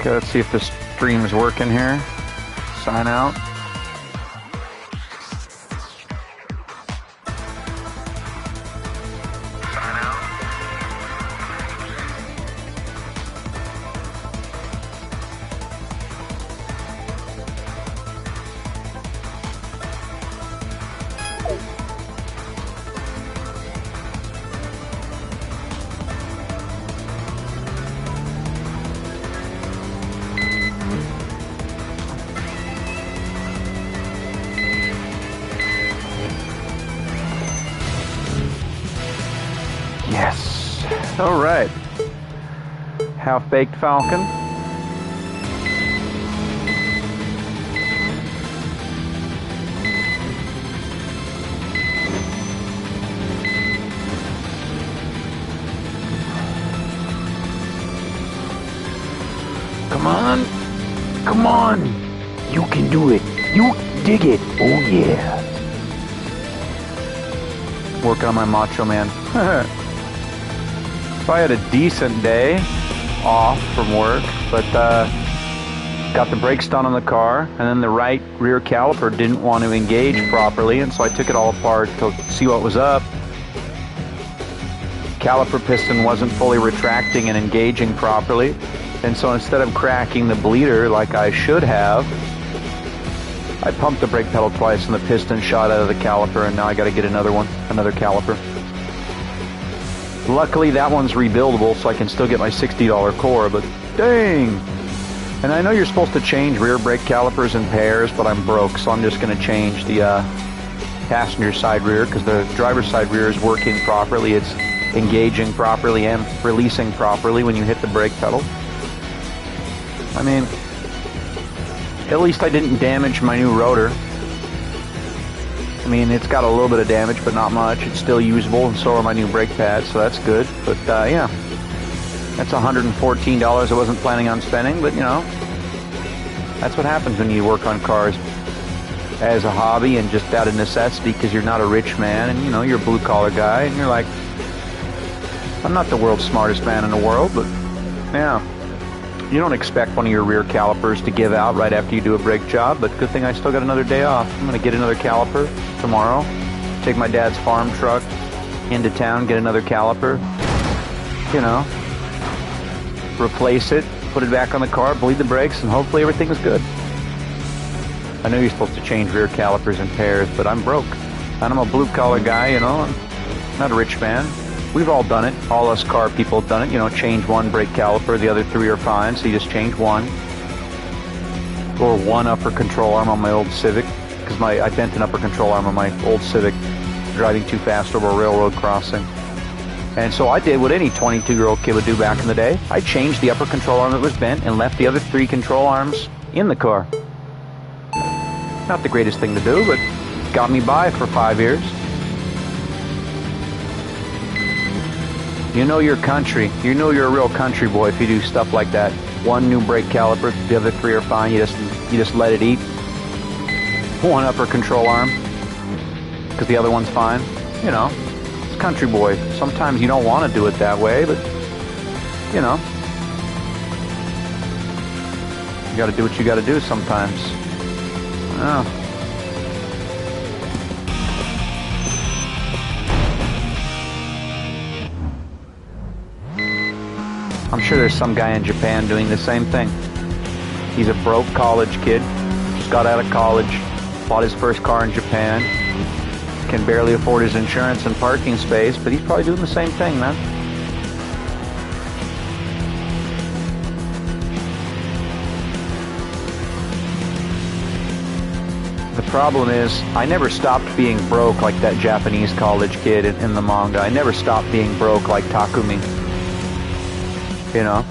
Okay, let's see if the stream's working here. Sign out. Yes. All right. Half-baked Falcon. Come on. Come on. You can do it. You dig it. Oh, yeah. Working on my Macho Man. So I had a decent day off from work, but got the brakes done on the car, and then the right rear caliper didn't want to engage properly, and so I took it all apart to see what was up. Caliper piston wasn't fully retracting and engaging properly, and so instead of cracking the bleeder like I should have, I pumped the brake pedal twice and the piston shot out of the caliper, and now I got to get another caliper. Luckily, that one's rebuildable, so I can still get my $60 core, but dang! And I know you're supposed to change rear brake calipers in pairs, but I'm broke, so I'm just going to change the passenger side rear, because the driver's side rear is working properly. It's engaging properly and releasing properly when you hit the brake pedal. I mean, at least I didn't damage my new rotor. I mean, it's got a little bit of damage, but not much. It's still usable, and so are my new brake pads, so that's good. But, yeah, that's $114 I wasn't planning on spending, but, you know, that's what happens when you work on cars as a hobby and just out of necessity because you're not a rich man and, you know, you're a blue-collar guy, and you're like, I'm not the world's smartest man in the world, but, yeah. You don't expect one of your rear calipers to give out right after you do a brake job, but good thing I still got another day off. I'm going to get another caliper tomorrow, take my dad's farm truck into town, get another caliper, you know, replace it, put it back on the car, bleed the brakes, and hopefully everything is good. I know you're supposed to change rear calipers in pairs, but I'm broke. And I'm a blue-collar guy, you know, I'm not a rich man. We've all done it. All us car people have done it. You know, change one brake caliper, the other three are fine, so you just change one. Or one upper control arm on my old Civic, because I bent an upper control arm on my old Civic driving too fast over a railroad crossing. And so I did what any 22-year-old kid would do back in the day. I changed the upper control arm that was bent and left the other three control arms in the car. Not the greatest thing to do, but got me by for 5 years. You know your country. You know you're a real country boy if you do stuff like that. One new brake caliper, the other three are fine. You just let it eat. One upper control arm, because the other one's fine. You know, it's country boy. Sometimes you don't want to do it that way, but you know, you got to do what you got to do sometimes. Oh. I'm sure there's some guy in Japan doing the same thing. He's a broke college kid, just got out of college, bought his first car in Japan, can barely afford his insurance and parking space, but he's probably doing the same thing, man. The problem is, I never stopped being broke like that Japanese college kid in the manga. I never stopped being broke like Takumi. You know,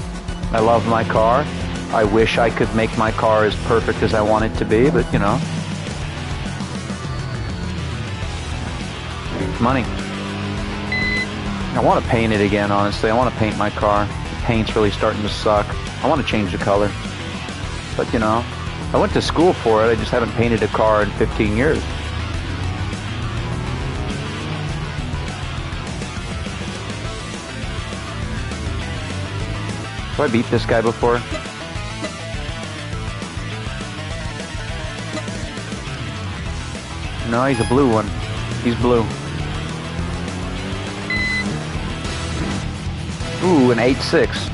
I love my car. I wish I could make my car as perfect as I want it to be, but, you know, money. I want to paint it again, honestly. I want to paint my car. The paint's really starting to suck. I want to change the color. But, you know, I went to school for it. I just haven't painted a car in 15 years. Have I beat this guy before? No, he's a blue one. He's blue. Ooh, an 8.6.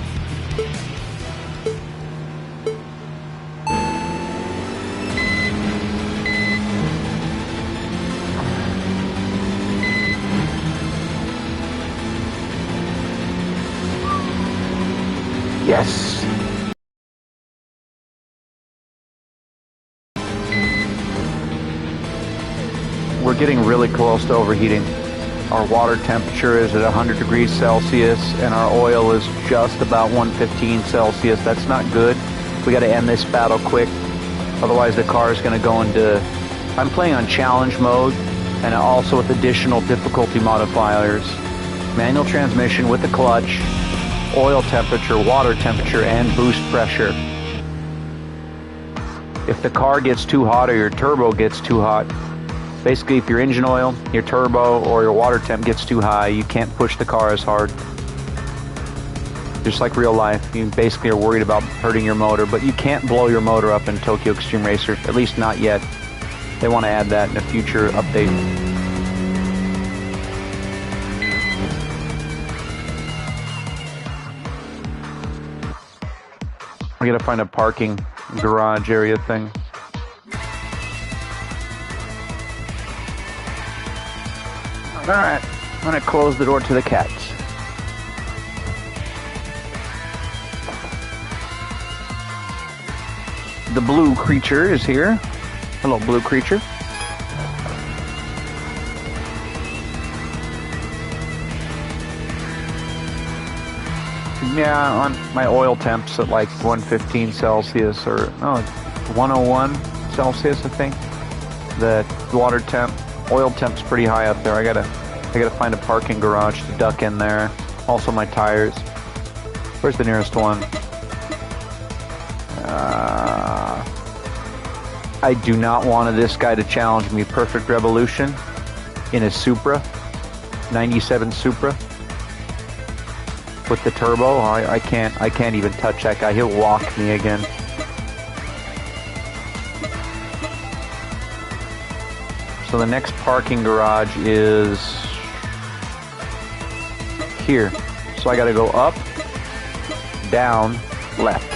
Yes. We're getting really close to overheating. Our water temperature is at 100 degrees Celsius and our oil is just about 115 Celsius. That's not good. We got to end this battle quick. Otherwise the car is going to go into... I'm playing on challenge mode and also with additional difficulty modifiers. Manual transmission with the clutch, oil temperature, water temperature, and boost pressure. If the car gets too hot or your turbo gets too hot, basically if your engine oil, your turbo, or your water temp gets too high, you can't push the car as hard. Just like real life, you basically are worried about hurting your motor, but you can't blow your motor up in Tokyo Extreme Racer, at least not yet. They want to add that in a future update. We gotta find a parking garage area thing. Alright, I'm gonna close the door to the cats. The blue creature is here. Hello, blue creature. Yeah, on my oil temps at like 115 Celsius or 101 Celsius, I think. The water temp, oil temp's pretty high up there. I gotta find a parking garage to duck in there. Also my tires. Where's the nearest one? I do not want this guy to challenge me. Perfect Revolution in a Supra, 97 Supra with the turbo. I can't even touch that guy. He'll walk me again. So the next parking garage is here. So I gotta go up, down, left.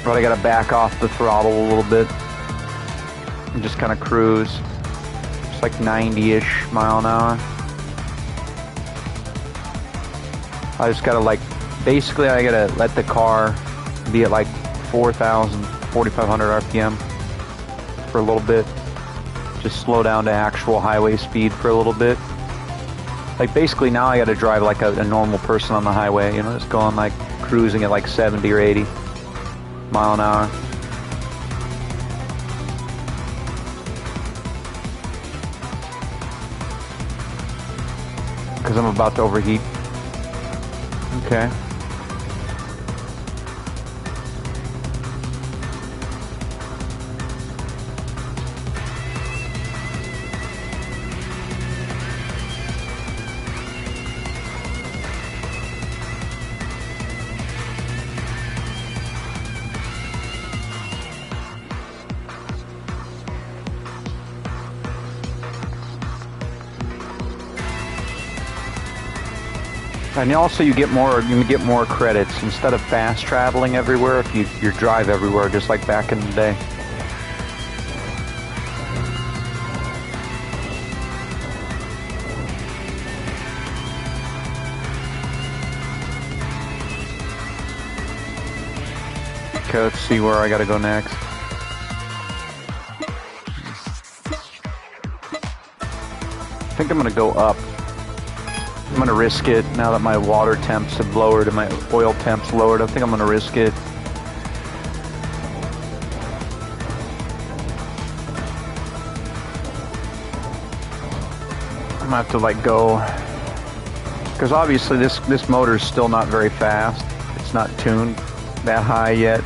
But I gotta back off the throttle a little bit and just kind of cruise. It's like 90-ish mile an hour. I just gotta basically I gotta let the car be at like 4,000, 4,500 RPM for a little bit. Just slow down to actual highway speed for a little bit. Like basically now I gotta drive like a normal person on the highway, you know, just going like cruising at like 70 or 80 mile an hour. Because I'm about to overheat. Okay. And also you get more credits instead of fast traveling everywhere. If you drive everywhere, just like back in the day. Okay, let's see where I gotta go next. I think I'm gonna go up. I'm gonna risk it now that my water temps have lowered and my oil temps lowered. I think I'm gonna risk it. I'm gonna have to like go, because obviously this motor is still not very fast. It's not tuned that high yet,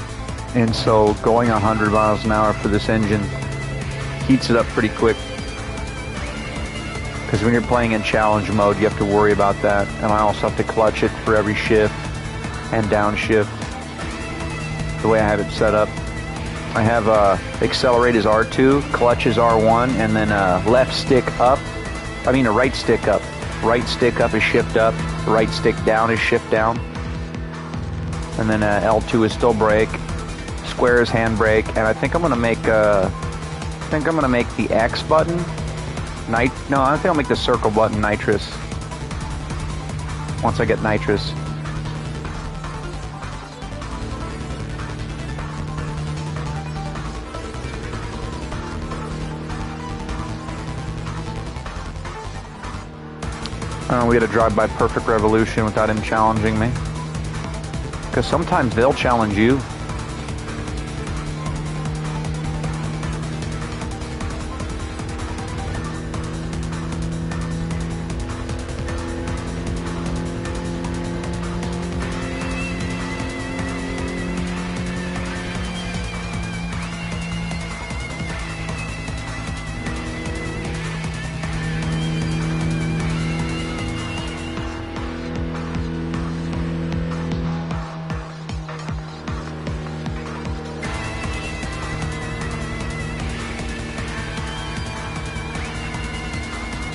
and so going 100 miles an hour for this engine heats it up pretty quick. Because when you're playing in challenge mode, you have to worry about that. And I also have to clutch it for every shift and downshift, the way I have it set up. I have accelerate is R2, clutch is R1, and then left stick up. I mean a right stick up. Right stick up is shift up. Right stick down is shift down. And then L2 is still brake. Square is handbrake. And I think I'm gonna make the X button. No, I think I'll make the circle button nitrous. Once I get nitrous. We had to drive by Perfect Revolution without him challenging me. Because sometimes they'll challenge you.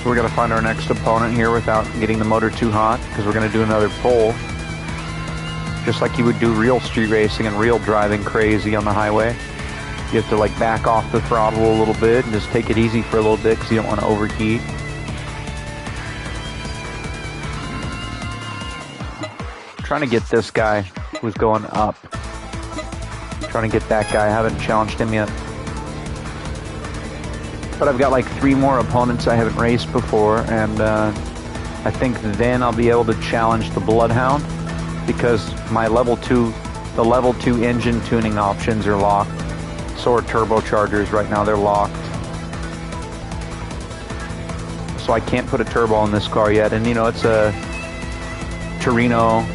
We're going to find our next opponent here without getting the motor too hot, because we're going to do another pull. Just like you would do real street racing and real driving crazy on the highway. You have to like back off the throttle a little bit and just take it easy for a little bit because you don't want to overheat. Trying to get this guy who's going up. Trying to get that guy. I haven't challenged him yet. But I've got like 3 more opponents I haven't raced before, and I think then I'll be able to challenge the Bloodhound, because my the level 2 engine tuning options are locked. So are turbochargers right now, they're locked. So I can't put a turbo on this car yet, and you know, it's a Torino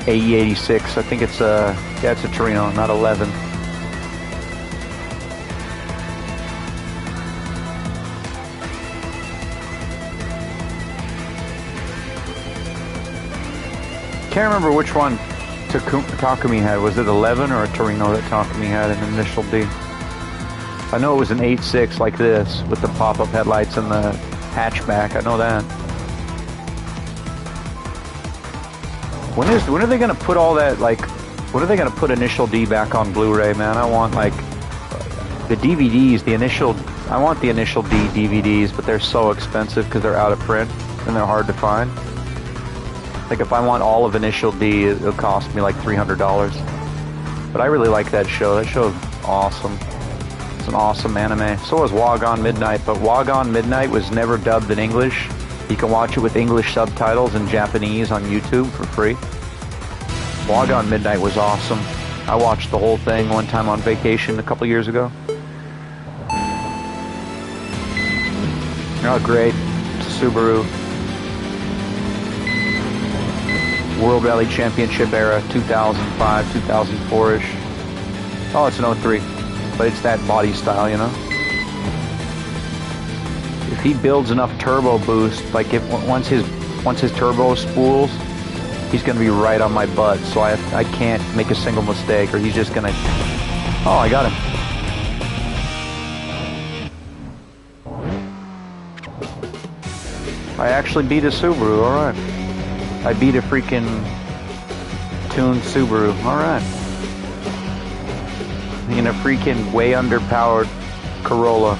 AE86. I think it's a Torino, not 11. Can't remember which one Takumi had. Was it 11 or a Torino that Takumi had in initial D? I know it was an 8.6 like this with the pop-up headlights and the hatchback. I know that. When are they gonna put all that, like, when are they gonna put initial D back on Blu-ray, man? I want like the DVDs, I want the initial D DVDs, but they're so expensive because they're out of print and they're hard to find. Like if I want all of Initial D, it'll cost me like $300. But I really like that show. That show is awesome. It's an awesome anime. So was Wagon Midnight, but Wagon Midnight was never dubbed in English. You can watch it with English subtitles in Japanese on YouTube for free. Wagon Midnight was awesome. I watched the whole thing one time on vacation a couple years ago. Oh, great. Subaru. World Rally Championship era, 2005, 2004-ish. Oh, it's an 03, but it's that body style, you know. If he builds enough turbo boost, like once his turbo spools, he's gonna be right on my butt. So I can't make a single mistake, or he's just gonna. Oh, I got him. I actually beat a Subaru. All right. I beat a freaking tuned Subaru. Alright. In a freaking way underpowered Corolla.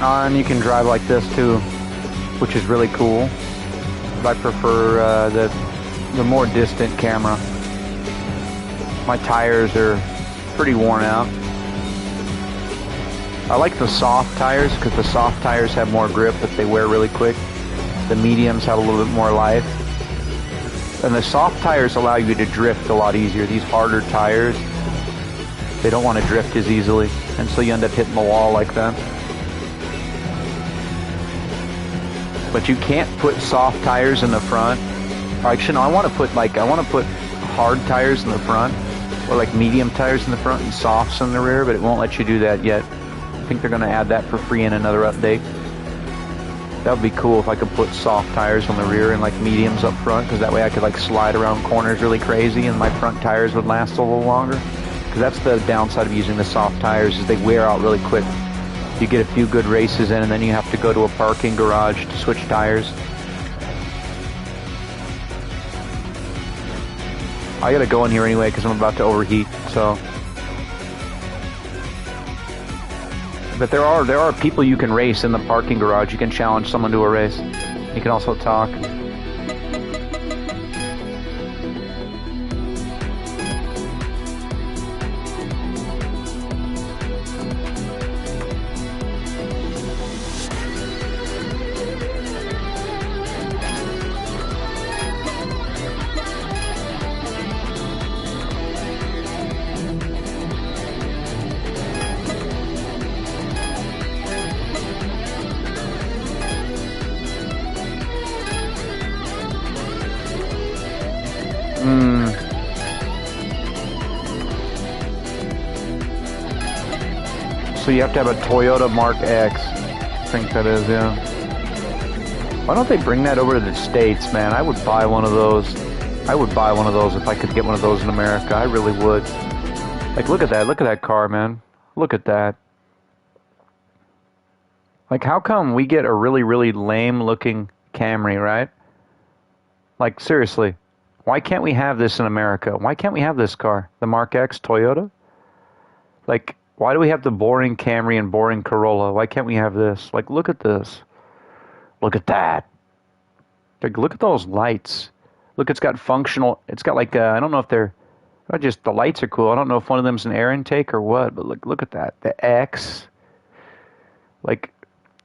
And you can drive like this too, which is really cool. But I prefer the more distant camera. My tires are pretty worn out. I like the soft tires because the soft tires have more grip that they wear really quick. The mediums have a little bit more life. And the soft tires allow you to drift a lot easier. These harder tires, they don't want to drift as easily, and so you end up hitting the wall like that. But you can't put soft tires in the front. Actually, no, I want to put hard tires in the front, or like medium tires in the front and softs in the rear, but it won't let you do that yet. I think they're going to add that for free in another update. That would be cool if I could put soft tires on the rear and like mediums up front, because that way I could like slide around corners really crazy and my front tires would last a little longer. Because that's the downside of using the soft tires, is they wear out really quick. You get a few good races in and then you have to go to a parking garage to switch tires. I gotta go in here anyway because I'm about to overheat, so. But there are people you can race in the parking garage. You can challenge someone to a race. You can also talk. So you have to have a Toyota Mark X. I think that is, yeah. Why don't they bring that over to the States, man? I would buy one of those. I would buy one of those if I could get one of those in America. I really would. Like, look at that. Look at that car, man. Look at that. Like, how come we get a really, really lame-looking Camry, right? Like, seriously. Why can't we have this in America? Why can't we have this car? The Mark X Toyota? Like, why do we have the boring Camry and boring Corolla? Why can't we have this? Like, look at this. Look at that. Like, look at those lights. Look, it's got functional. It's got like, I don't know if they're, just the lights are cool. I don't know if one of them's an air intake or what, but look at that. The X. Like,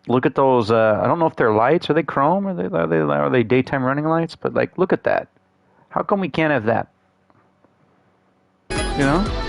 look at those. I don't know if they're lights. Are they chrome? Are they daytime running lights? But like, look at that. How come we can't have that? You know?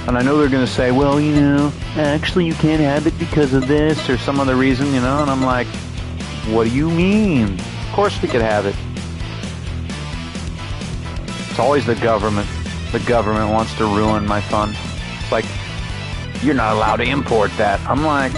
And I know they're going to say, well, you know, actually you can't have it because of this or some other reason, you know? And I'm like, what do you mean? Of course we could have it. It's always the government. The government wants to ruin my fun. It's like, you're not allowed to import that. I'm like,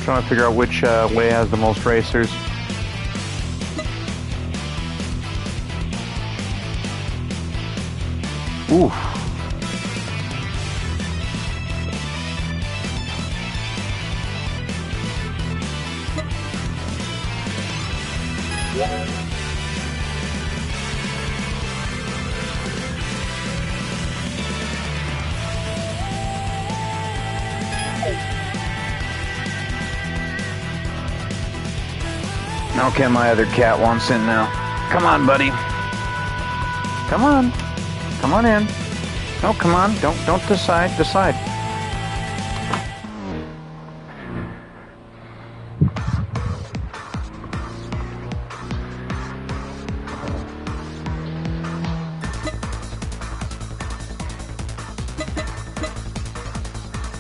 trying to figure out which way has the most racers. Ooh. Okay, my other cat wants in now. Come on, buddy. Come on. Come on in. No, come on. Don't decide. Decide.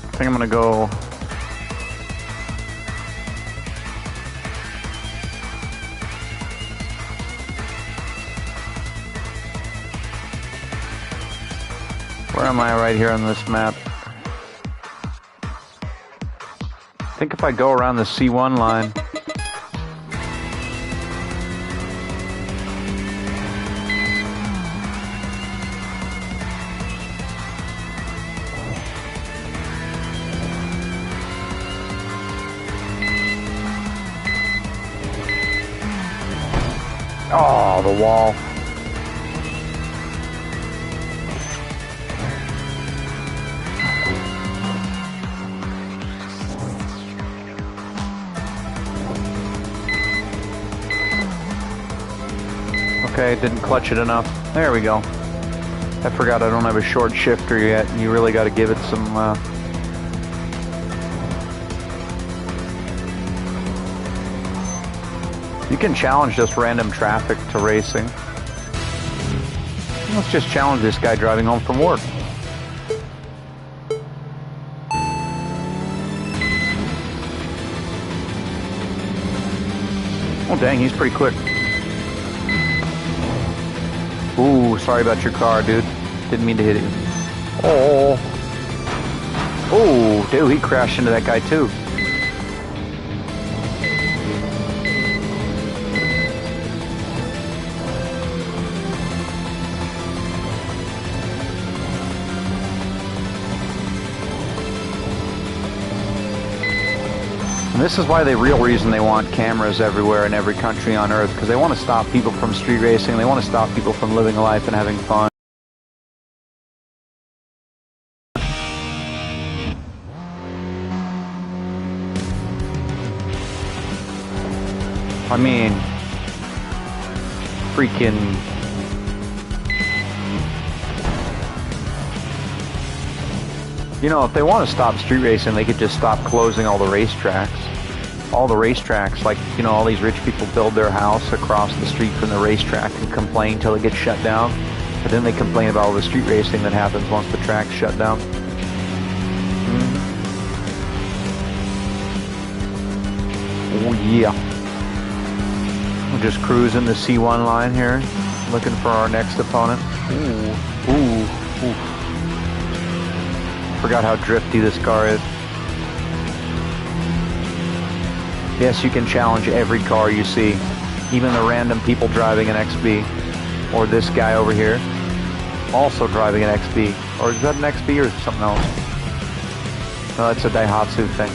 I think I'm gonna go. Where am I right here on this map? I think if I go around the C1 line. Oh, the wall. Okay, didn't clutch it enough. There we go. I forgot I don't have a short shifter yet, and you really got to give it some... You can challenge just random traffic to racing. Let's just challenge this guy driving home from work. Oh dang, he's pretty quick. Ooh, sorry about your car, dude. Didn't mean to hit you. Oh. Oh, dude, he crashed into that guy too. And this is why the real reason they want cameras everywhere in every country on Earth, because they want to stop people from street racing, they want to stop people from living a life and having fun. I mean, freaking... You know, if they want to stop street racing, they could just stop closing all the racetracks. All the racetracks, like, you know, all these rich people build their house across the street from the racetrack and complain till it gets shut down. But then they complain about all the street racing that happens once the track's shut down. Oh yeah. We're just cruising the C1 line here, looking for our next opponent. Ooh, ooh, ooh. Forgot how drifty this car is. Yes, you can challenge every car you see, even the random people driving an XB, or this guy over here, also driving an XB. Or is that an XB or is it something else? No, that's a Daihatsu thing.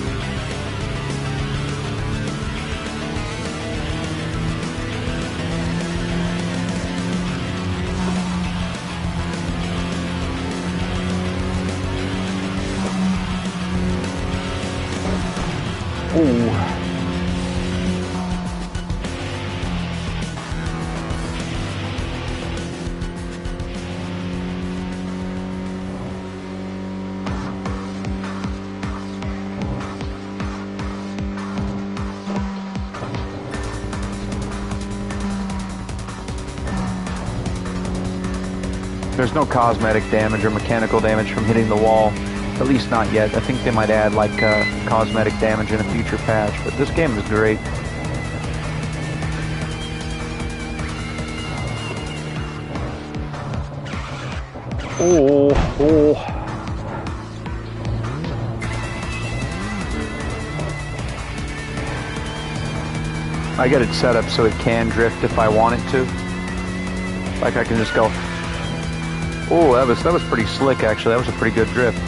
Ooh. There's no cosmetic damage or mechanical damage from hitting the wall. At least not yet. I think they might add like cosmetic damage in a future patch, but this game is great. Oh, oh. I got it set up so it can drift if I want it to. Like I can just go. Oh, that was pretty slick actually. That was a pretty good drift.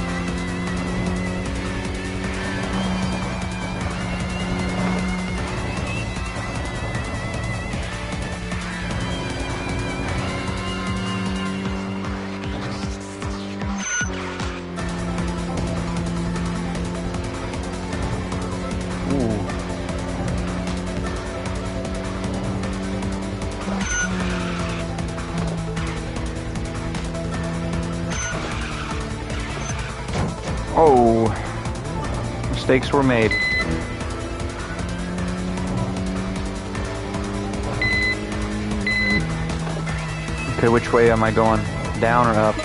Oh, mistakes were made. Okay, which way am I going? Down or up?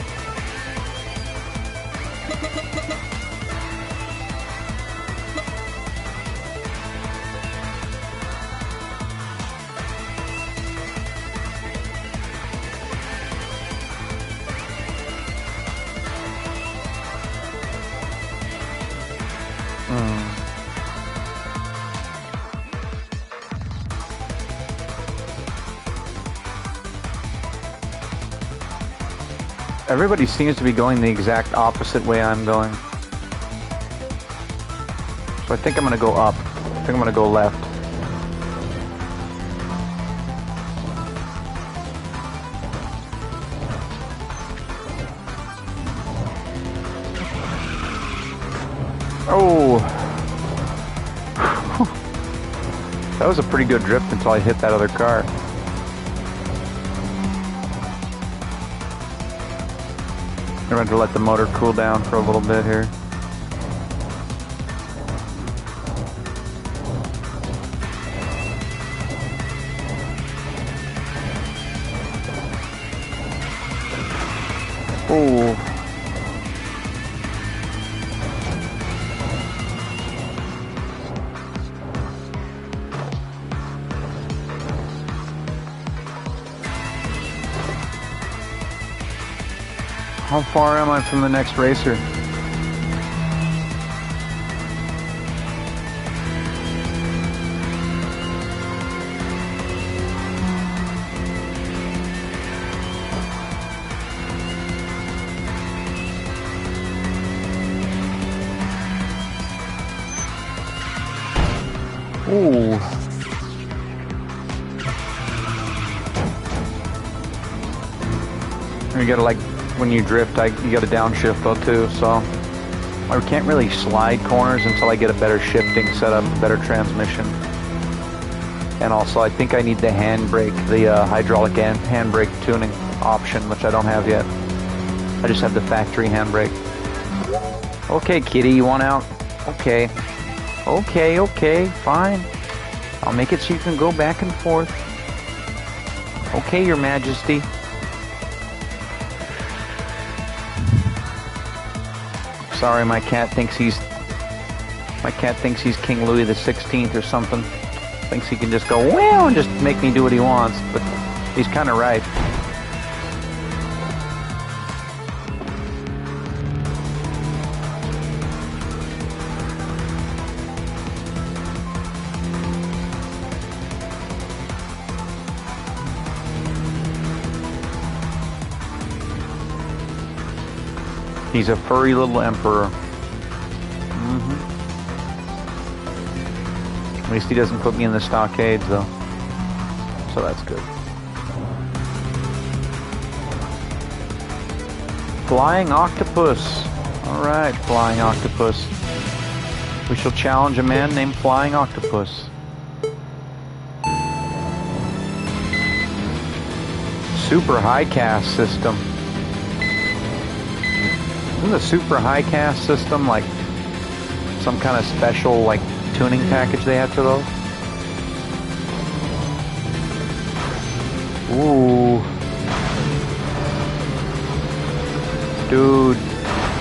Everybody seems to be going the exact opposite way I'm going. So I think I'm going to go up. I think I'm going to go left. Oh! That was a pretty good drift until I hit that other car. I'm going to let the motor cool down for a little bit here. Ooh. How far am I from the next racer? Ooh. You gotta, like, when you drift, you gotta downshift though too, so I can't really slide corners until I get a better shifting setup, better transmission. And also I think I need the handbrake, the hydraulic handbrake tuning option, which I don't have yet. I just have the factory handbrake. Okay, kitty, you want out? Okay. Okay, fine. I'll make it so you can go back and forth. Okay, Your Majesty. Sorry, my cat thinks he's King Louis the 16th or something. Thinks he can just go wow and just make me do what he wants, but he's kind of right. He's a furry little emperor. At least he doesn't put me in the stockades, though. So that's good. Flying octopus. Alright, flying octopus. We shall challenge a man named Flying Octopus. Super high cast system. Isn't the super high cast system like some kind of special like tuning package they have for those? Ooh. Dude,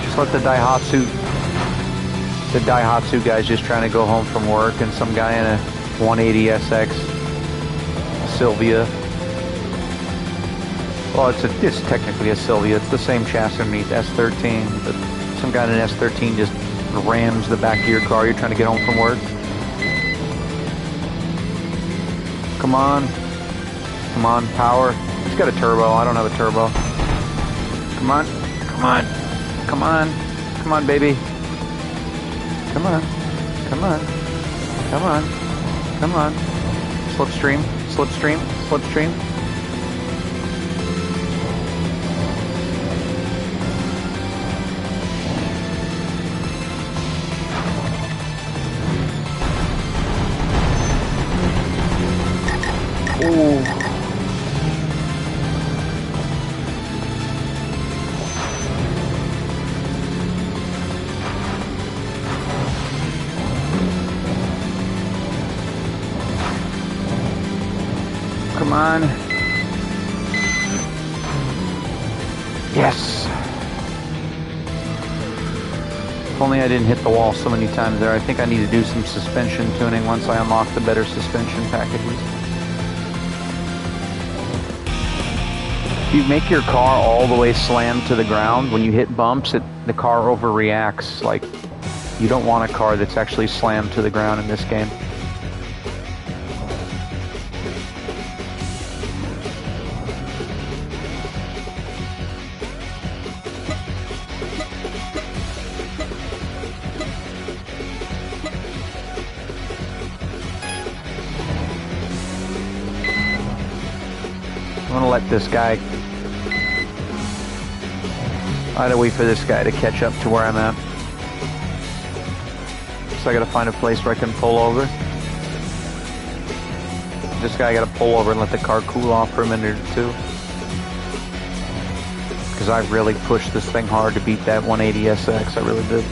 just let the Daihatsu guy's just trying to go home from work, and some guy in a 180SX Silvia. Well, it's technically a Silvia. It's the same chassis meet, S13, but some guy in an S13 just rams the back of your car. You're trying to get home from work. Come on. Come on, power. It's got a turbo. I don't have a turbo. Come on. Come on. Come on. Come on, baby. Come on. Come on. Come on. Come on. Slipstream. Slipstream. Slipstream. Ooh. Come on. Yes. If only I didn't hit the wall so many times there. I think I need to do some suspension tuning once I unlock the better suspension packages. If you make your car all the way slammed to the ground, when you hit bumps, the car overreacts. Like, you don't want a car that's actually slammed to the ground in this game. I'm gonna let this guy... I gotta wait for this guy to catch up to where I'm at. So I gotta find a place where I can pull over. This guy I gotta pull over and let the car cool off for a minute or two. because I really pushed this thing hard to beat that 180SX. I really did.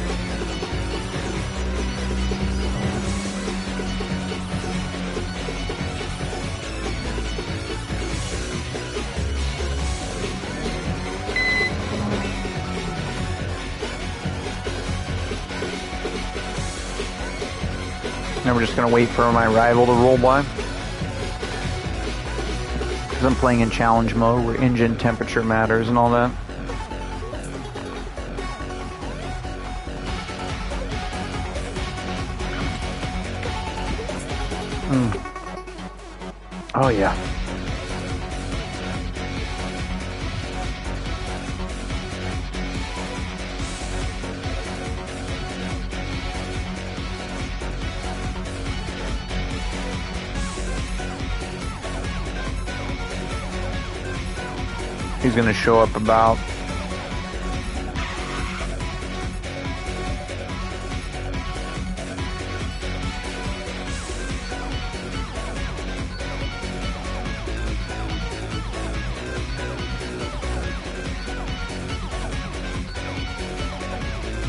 Now we're just going to wait for my rival to roll by. Because I'm playing in challenge mode where engine temperature matters and all that. Oh yeah. He's going to show up about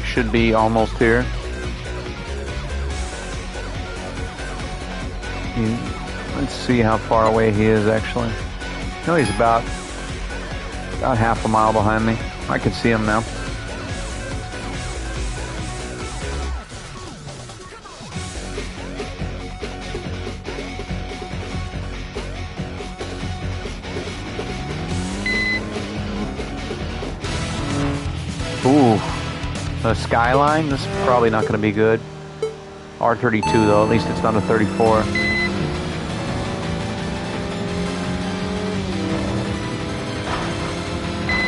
should be almost here. Let's see how far away he is actually. No, he's about half a mile behind me. I can see him now. Ooh, the Skyline, this is probably not going to be good. R32 though, at least it's not a 34.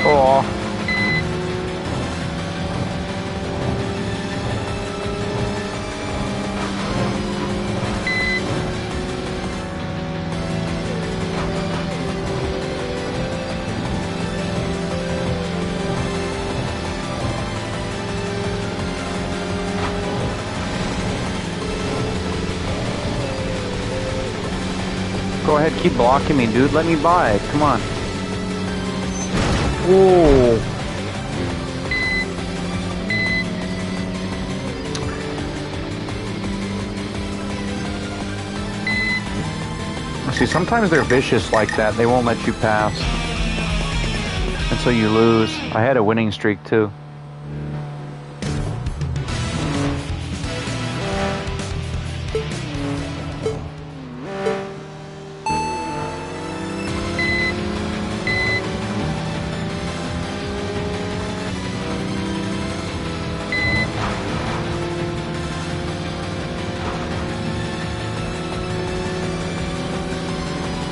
Oh. Go ahead, keep blocking me, dude. Let me by it. Come on. Ooh. See, sometimes they're vicious like that. They won't let you pass. And so you lose. I had a winning streak too.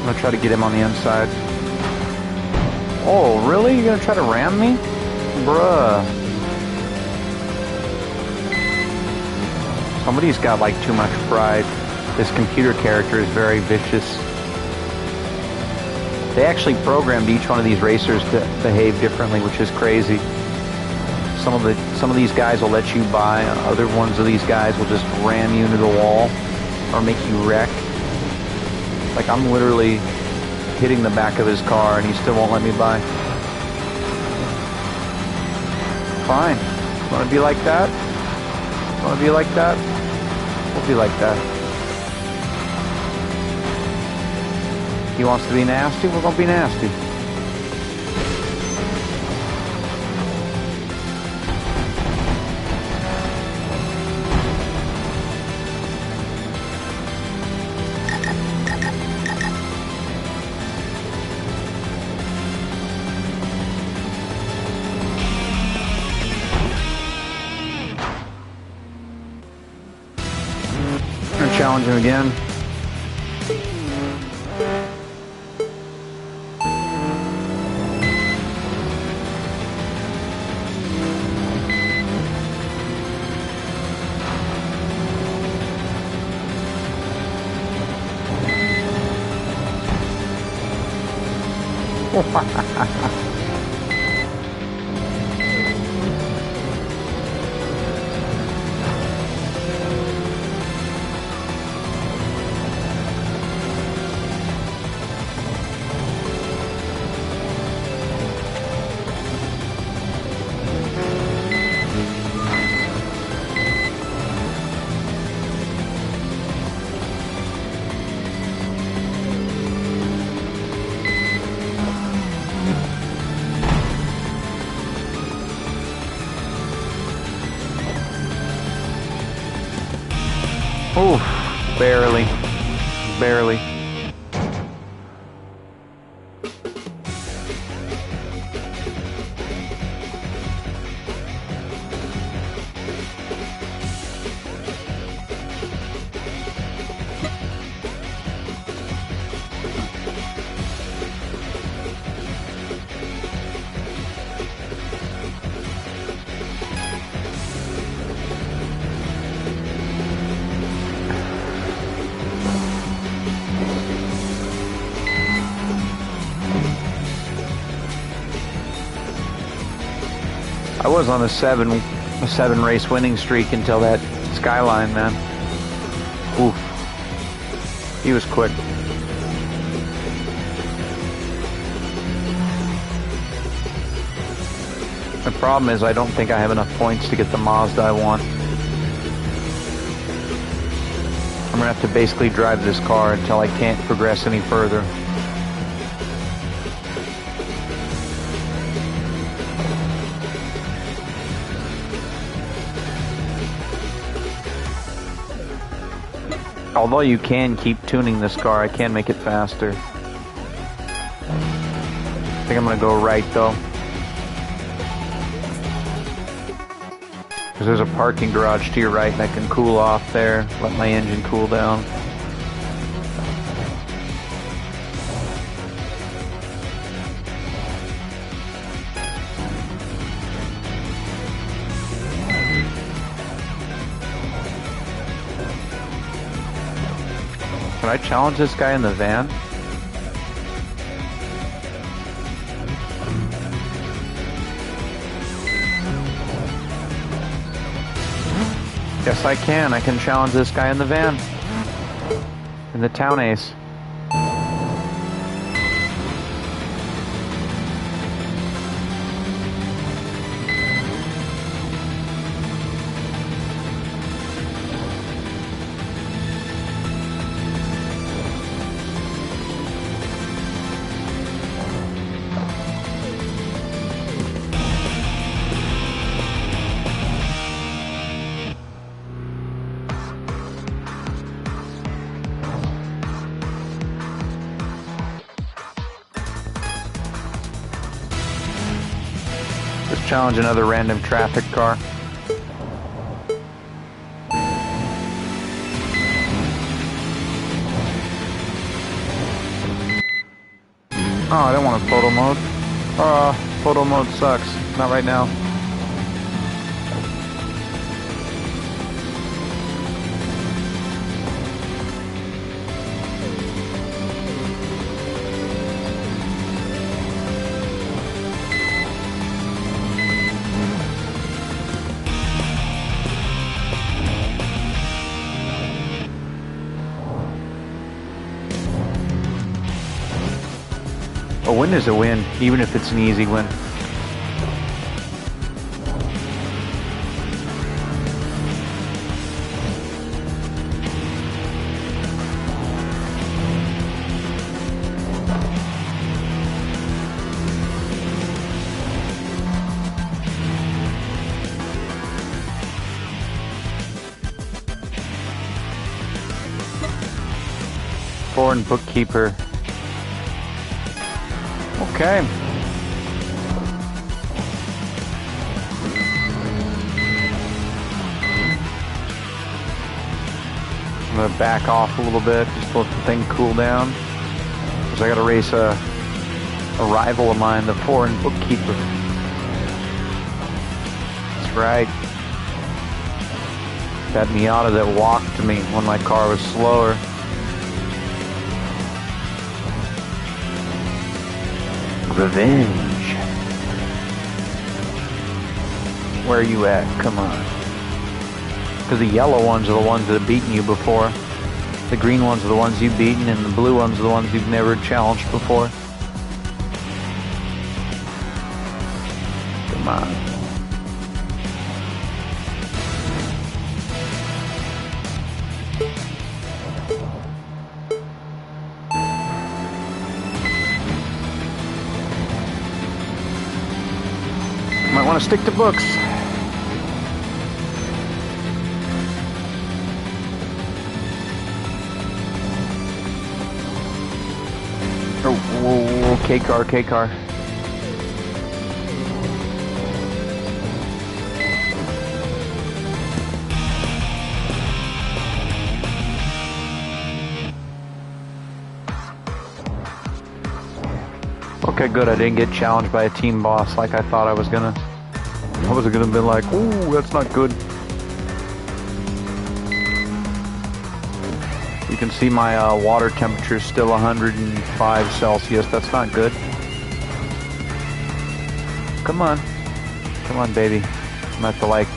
I'm gonna try to get him on the inside. Oh, really? You're gonna try to ram me? Bruh. Somebody's got like too much pride. This computer character is very vicious. They actually programmed each one of these racers to behave differently, which is crazy. Some of these guys will let you by, other ones of these guys will just ram you into the wall or make you wreck. Like, I'm literally hitting the back of his car and he still won't let me by. Fine. Wanna be like that? Wanna be like that? We'll be like that. He wants to be nasty? We're gonna be nasty. Challenge him again. Oof, barely. Barely. I was on a seven race winning streak until that Skyline, man. Oof. He was quick. The problem is I don't think I have enough points to get the Mazda I want. I'm gonna have to basically drive this car until I can't progress any further. Although you can keep tuning this car, I can make it faster. I think I'm gonna go right though. Because there's a parking garage to your right and I can cool off there, let my engine cool down. Can I challenge this guy in the van? Yes, I can. I can challenge this guy in the van. In the Town Ace. Let's challenge another random traffic car. Oh, I don't want a photo mode. Photo mode sucks. Not right now. A win is a win, even if it's an easy win. Foreign bookkeeper. Okay. I'm gonna back off a little bit, just let the thing cool down. Because I gotta race a rival of mine, the foreign bookkeeper. That's right. That Miata that walked to me when my car was slower. Revenge. Where are you at? Come on. Because the yellow ones are the ones that have beaten you before. The green ones are the ones you've beaten, and the blue ones are the ones you've never challenged before. Come on. Might want to stick to books. K-car, K-car. Okay, good. I didn't get challenged by a team boss like I thought I was gonna. I was gonna be like, ooh, that's not good. You can see my water temperature is still 105 Celsius. That's not good. Come on. Come on, baby. I'm gonna have to like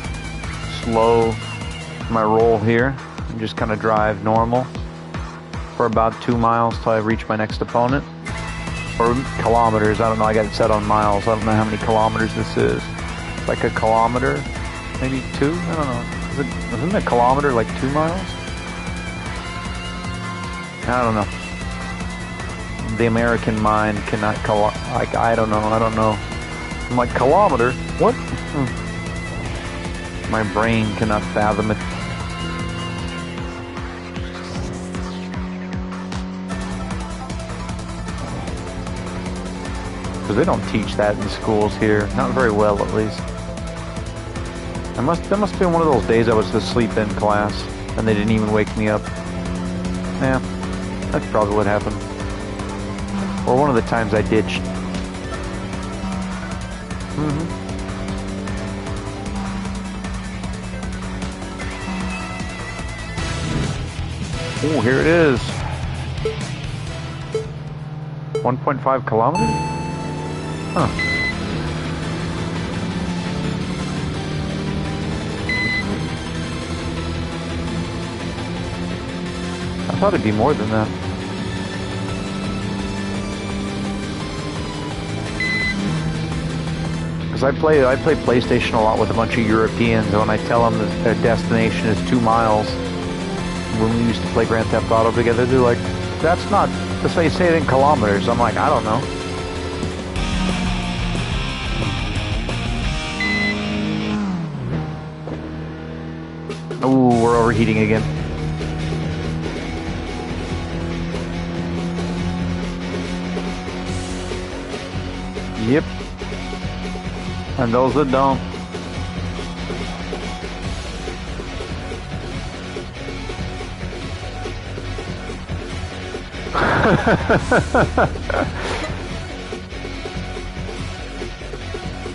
slow my roll here and just kind of drive normal for about 2 miles till I reach my next opponent. Or kilometers. I don't know. I got it set on miles. I don't know how many kilometers this is. Like a kilometer? Maybe 2? I don't know. Isn't a kilometer like 2 miles? I don't know. The American mind cannot like, I don't know. I'm like, kilometer? What? My brain cannot fathom it. Because they don't teach that in schools here. Not very well, at least. That must have been one of those days I was asleep in class, and they didn't even wake me up. Yeah, that's probably what happened. Or one of the times I ditched. Oh, here it is. 1.5 kilometers? Huh. I thought it'd be more than that. Because I play PlayStation a lot with a bunch of Europeans, and when I tell them that their destination is 2 miles, when we used to play Grand Theft Auto together, they're like, that's not, that's why you say it in kilometers. I'm like, I don't know. Ooh, we're overheating again. Yep. And those that don't.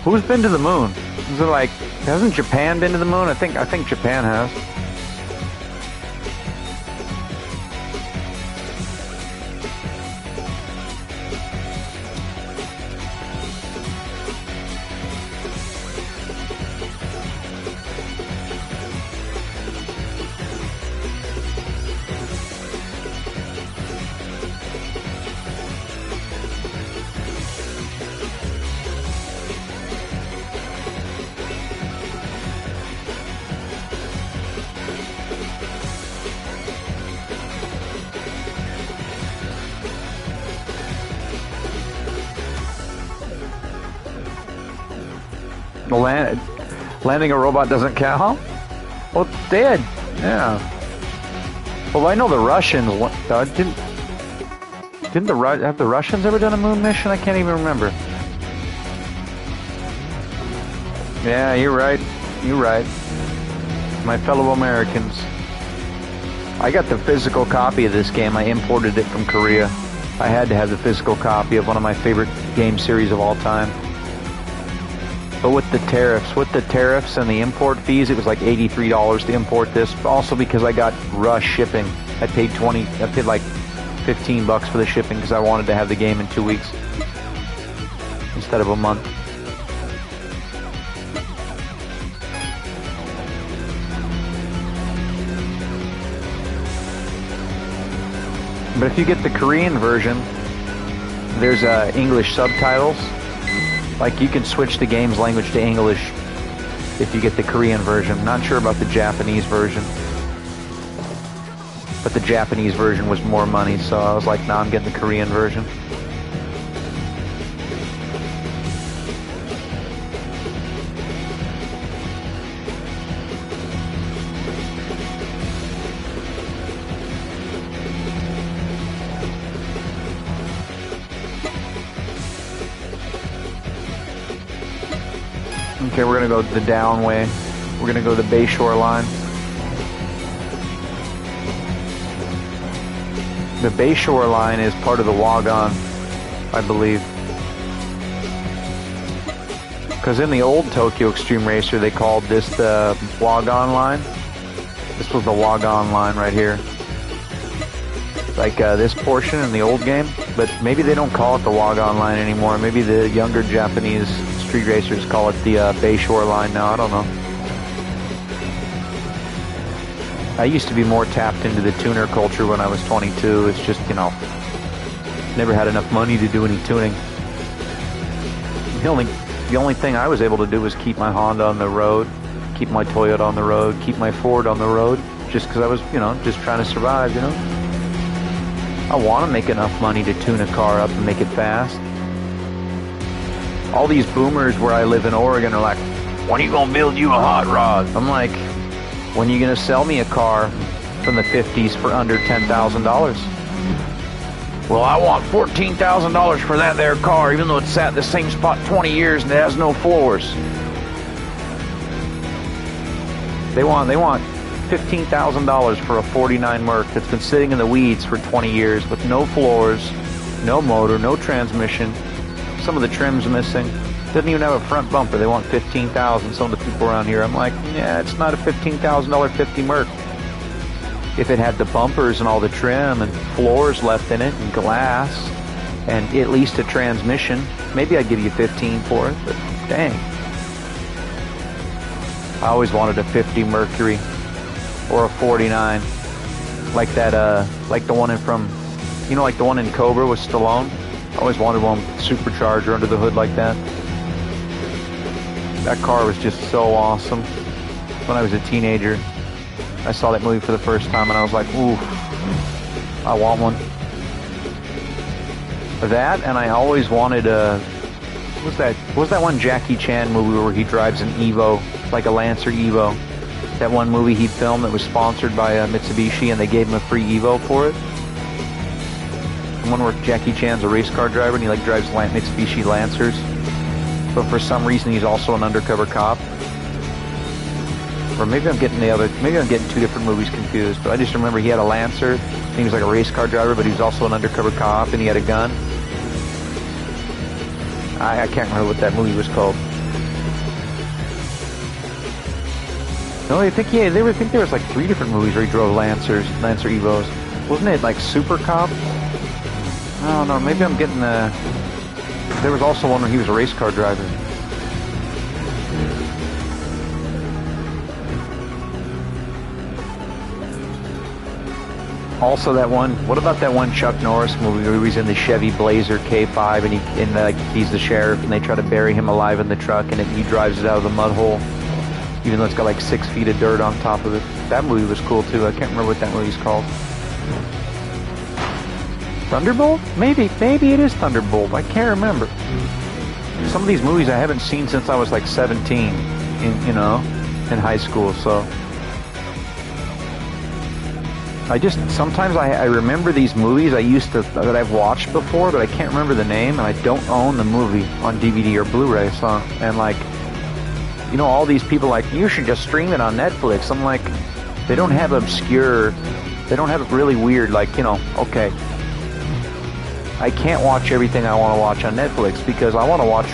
Who's been to the moon? Is it like, hasn't Japan been to the moon? I think Japan has. Landing a robot doesn't count? Huh? Well, it's dead. Yeah. Well, I know the Russians have the Russians ever done a moon mission? I can't even remember. Yeah, you're right. You're right. My fellow Americans. I got the physical copy of this game. I imported it from Korea. I had to have the physical copy of one of my favorite game series of all time. But with the tariffs and the import fees, it was like $83 to import this. Also because I got rush shipping. I paid like $15 for the shipping because I wanted to have the game in 2 weeks instead of a month. But if you get the Korean version, there's English subtitles. Like, you can switch the game's language to English if you get the Korean version. Not sure about the Japanese version. But the Japanese version was more money, so I was like, nah, I'm getting the Korean version. Okay, we're gonna go the down way. We're gonna go the Bayshore line. The Bayshore line is part of the Wagon, I believe. Because in the old Tokyo Extreme Racer, they called this the Wagon line. This was the Wagon line right here. Like this portion in the old game. But maybe they don't call it the Wagon line anymore. Maybe the younger Japanese street racers call it the Bayshore line now. I don't know. I used to be more tapped into the tuner culture when I was 22. It's just, you know, never had enough money to do any tuning. The only thing I was able to do was keep my Honda on the road, keep my Toyota on the road, keep my Ford on the road, just because I was, you know, just trying to survive, you know. I want to make enough money to tune a car up and make it fast. All these boomers where I live in Oregon are like, when are you going to build you a hot rod? I'm like, when are you going to sell me a car from the 50s for under $10,000? Well, I want $14,000 for that there car, even though it's sat in the same spot 20 years and it has no floors. They want $15,000 for a 49 Merc that's been sitting in the weeds for 20 years with no floors, no motor, no transmission, some of the trim's missing. Doesn't even have a front bumper. They want $15,000. Some of the people around here, I'm like, yeah, it's not a $15,000 50 Merc. If it had the bumpers and all the trim and floors left in it and glass and at least a transmission, maybe I'd give you 15 for it, but dang. I always wanted a 50 Mercury or a 49, like that, like the one like the one in Cobra with Stallone. I always wanted one with supercharger under the hood like that. That car was just so awesome. When I was a teenager, I saw that movie for the first time and I was like, ooh, I want one. That, and I always wanted what was that one Jackie Chan movie where he drives an Evo, like a Lancer Evo? That one movie he filmed that was sponsored by Mitsubishi and they gave him a free Evo for it? The one where Jackie Chan's a race car driver and he like drives Mitsubishi Lancers. But for some reason he's also an undercover cop. Or maybe I'm getting two different movies confused. But I just remember he had a Lancer, and he was like a race car driver, but he was also an undercover cop, and he had a gun. I can't remember what that movie was called. No, I think there was like 3 different movies where he drove Lancer Evos. Wasn't it like Super Cop? I don't know. Maybe I'm getting there was also one where he was a race car driver. Also that one, what about that one Chuck Norris movie where he's in the Chevy Blazer K5 and he's the sheriff and they try to bury him alive in the truck and he drives it out of the mud hole, even though it's got like 6 feet of dirt on top of it. That movie was cool too. I can't remember what that movie's called. Thunderbolt? Maybe it is Thunderbolt. I can't remember. Some of these movies I haven't seen since I was like 17 in high school, so sometimes I remember these movies that I've watched before, but I can't remember the name, and I don't own the movie on DVD or Blu-ray, so, and like, all these people like, you should just stream it on Netflix. I'm like, they don't have really weird, like, okay, I can't watch everything I want to watch on Netflix because I want to watch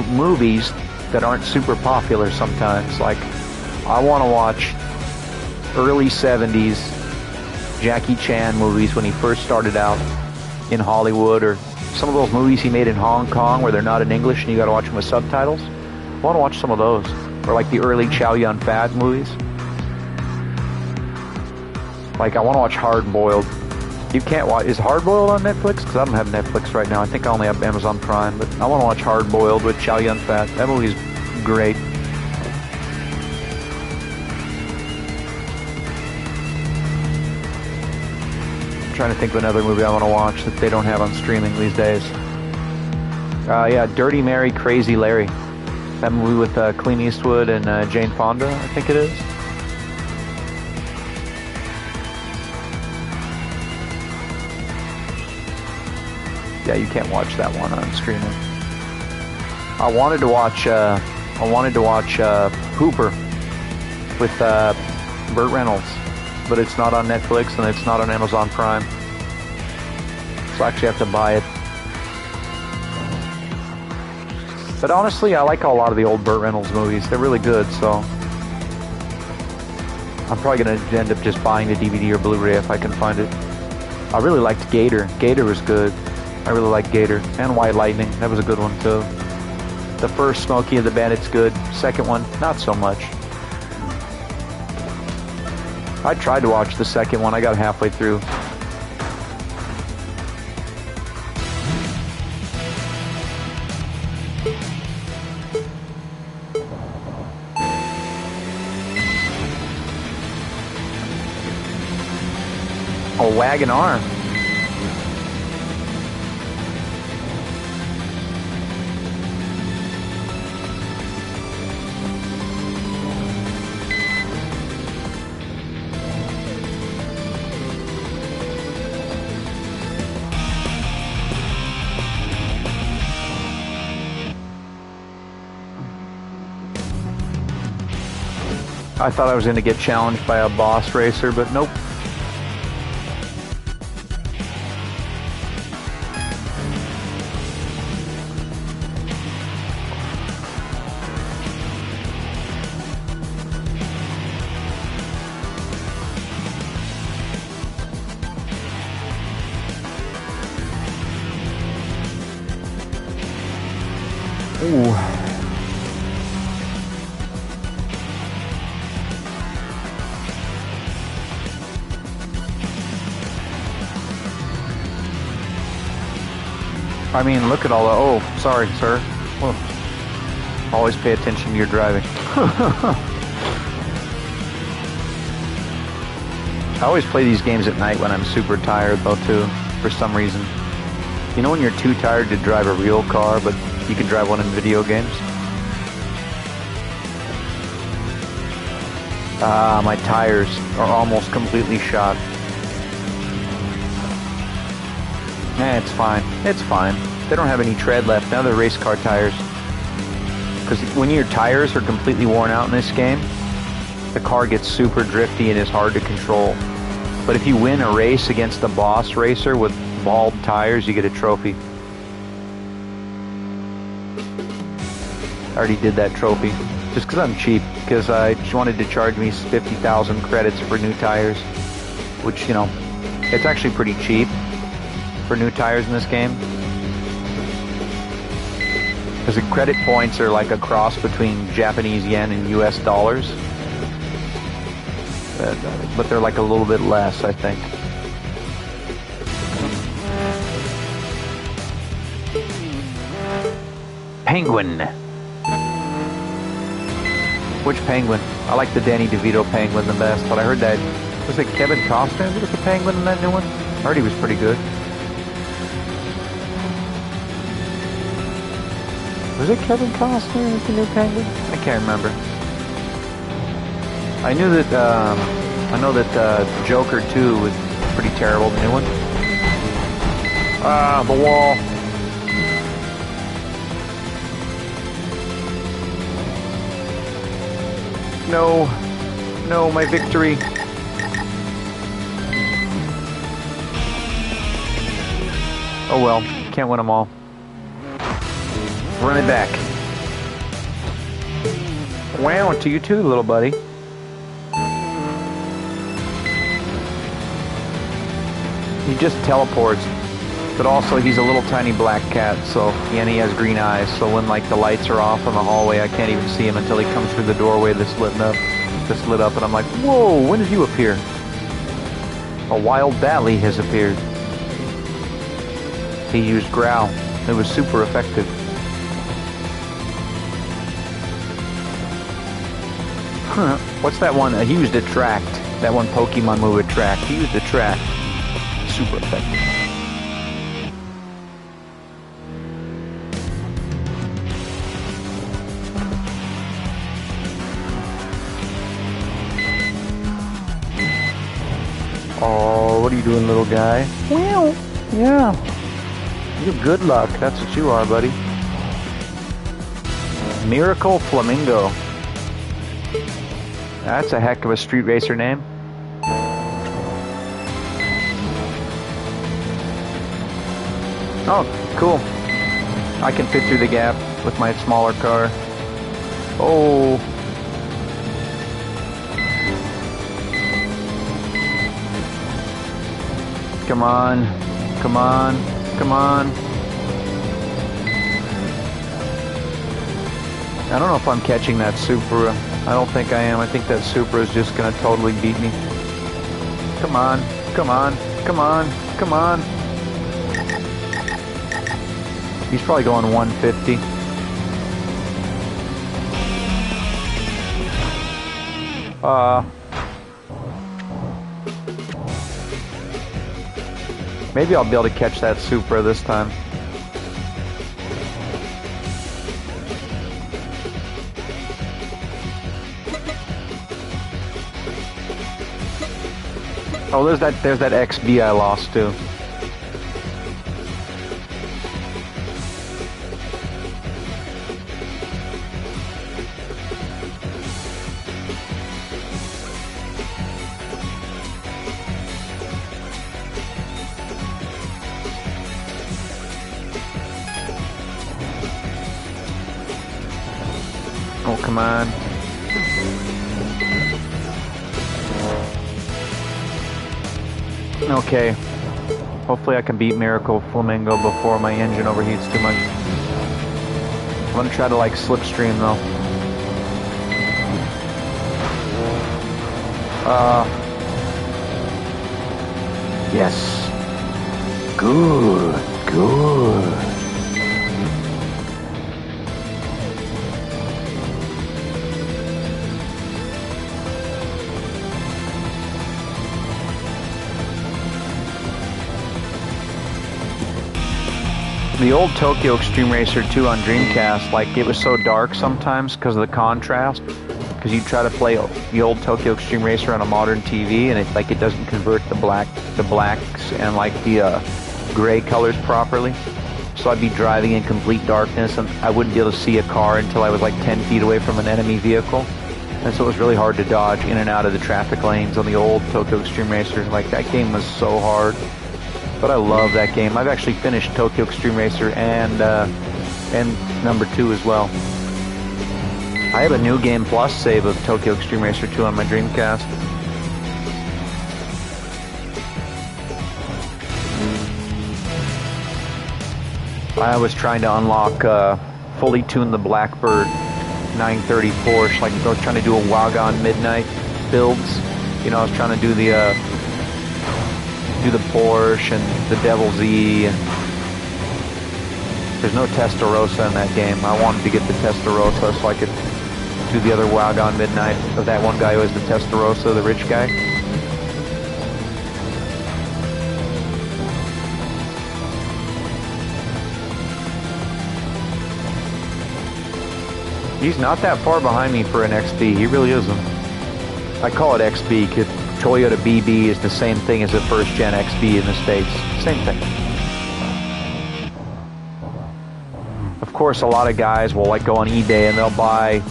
movies that aren't super popular sometimes. Like, I want to watch early 70s Jackie Chan movies when he first started out in Hollywood, or some of those movies he made in Hong Kong where they're not in English and you got to watch them with subtitles. I want to watch some of those, or like the early Chow Yun-Fat movies. Like, I want to watch Hard Boiled. You can't watch. Is Hard Boiled on Netflix? Because I don't have Netflix right now. I think I only have Amazon Prime, but I want to watch Hard Boiled with Chow Yun-Fat. That movie's great. Trying to think of another movie I want to watch that they don't have on streaming these days. Yeah, Dirty Mary, Crazy Larry. That movie with Clint Eastwood and Jane Fonda, I think it is. Yeah, you can't watch that one on streaming. I wanted to watch I wanted to watch Hooper with Burt Reynolds, but it's not on Netflix and it's not on Amazon Prime. So I actually have to buy it. But honestly, I like a lot of the old Burt Reynolds movies. They're really good, so I'm probably going to end up just buying the DVD or Blu-ray if I can find it. I really liked Gator. Gator was good. I really liked Gator. And White Lightning. That was a good one, too. The first Smokey and the Bandit's good. Second one, not so much. I tried to watch the second one. I got halfway through. A wagon R. I thought I was going to get challenged by a boss racer, but nope. Ooh. I mean, look at all the... Oh, sorry, sir. Whoa. Always pay attention to your driving. I always play these games at night when I'm super tired, though, too, for some reason. You know when you're too tired to drive a real car, but you can drive one in video games? Ah, my tires are almost completely shot. It's fine. It's fine. They don't have any tread left. Now they're race car tires. Because when your tires are completely worn out in this game, the car gets super drifty and is hard to control. But if you win a race against the boss racer with bald tires, you get a trophy. I already did that trophy. Just because I'm cheap. Because I just wanted to charge me 50,000 credits for new tires. Which, you know, it's actually pretty cheap for new tires in this game. Because the credit points are like a cross between Japanese yen and US dollars. But they're like a little bit less, I think. Penguin. Which penguin? I like the Danny DeVito penguin the best, but I heard that... Was it Kevin Costner that was the penguin in that new one? I heard he was pretty good. Was it Kevin Costner as the new penguin? I can't remember. I knew that, I know that Joker 2 was pretty terrible, the new one. Ah, the wall. No. No, my victory. Oh well, can't win them all. Run it back. Wow, to you too, little buddy. He just teleports, but also he's a little tiny black cat, so and he has green eyes, so when like the lights are off in the hallway, I can't even see him until he comes through the doorway that's lit up, and I'm like, whoa, when did you appear? A wild Bally has appeared. He used Growl. It was super effective. Huh. What's that one? He used Attract. That one Pokemon move, Attract. He used Attract. Super effective. Oh, what are you doing, little guy? Well, yeah. You're good luck. That's what you are, buddy. Miracle Flamingo. That's a heck of a street racer name. Oh, cool. I can fit through the gap with my smaller car. Oh. Come on. Come on. Come on. I don't know if I'm catching that Supra. I don't think I am. I think that Supra is just going to totally beat me. Come on. Come on. Come on. Come on. He's probably going 150. Maybe I'll be able to catch that Supra this time. Oh, there's that XB I lost too. Oh, come on. Okay. Hopefully I can beat Miracle Flamingo before my engine overheats too much. I'm gonna try to like slipstream though. Yes. Good. Good. The old Tokyo Extreme Racer 2 on Dreamcast, like it was so dark sometimes because of the contrast. Because you try to play the old Tokyo Extreme Racer on a modern TV, and it doesn't convert the blacks and like the gray colors properly. So I'd be driving in complete darkness, and I wouldn't be able to see a car until I was like 10 feet away from an enemy vehicle. And so it was really hard to dodge in and out of the traffic lanes on the old Tokyo Extreme Racer. Like that game was so hard. But I love that game. I've actually finished Tokyo Extreme Racer and number 2 as well. I have a New Game Plus save of Tokyo Extreme Racer 2 on my Dreamcast. I was trying to unlock fully tune the Blackbird 930 Porsche. Like I was trying to do a Wagon Midnight builds. You know, I was trying to do the Porsche and the Devil's E, and there's no Testarossa in that game. I wanted to get the Testarossa so I could do the other Wagon Midnight of that one guy who has the Testarossa, the rich guy. He's not that far behind me for an XB. He really isn't. I call it XB because Toyota BB is the same thing as the first gen XB in the States. Same thing. Of course, a lot of guys will like go on eBay and they'll buy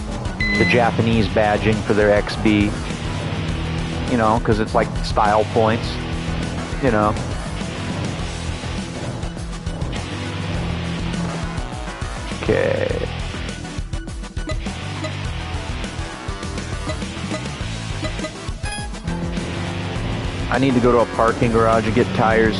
the Japanese badging for their XB. You know, because it's like style points. You know. Okay. I need to go to a parking garage and get tires.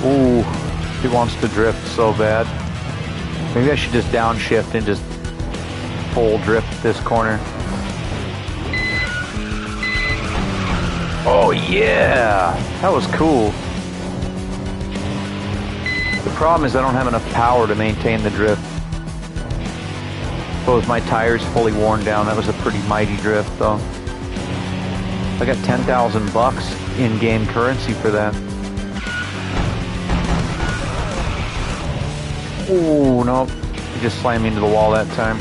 Ooh, he wants to drift so bad. Maybe I should just downshift and just full drift this corner. Oh yeah! That was cool. The problem is I don't have enough power to maintain the drift. So with my tires fully worn down, that was a pretty mighty drift though. I got 10,000 bucks in-game currency for that. Oh, nope. He just slammed me into the wall that time.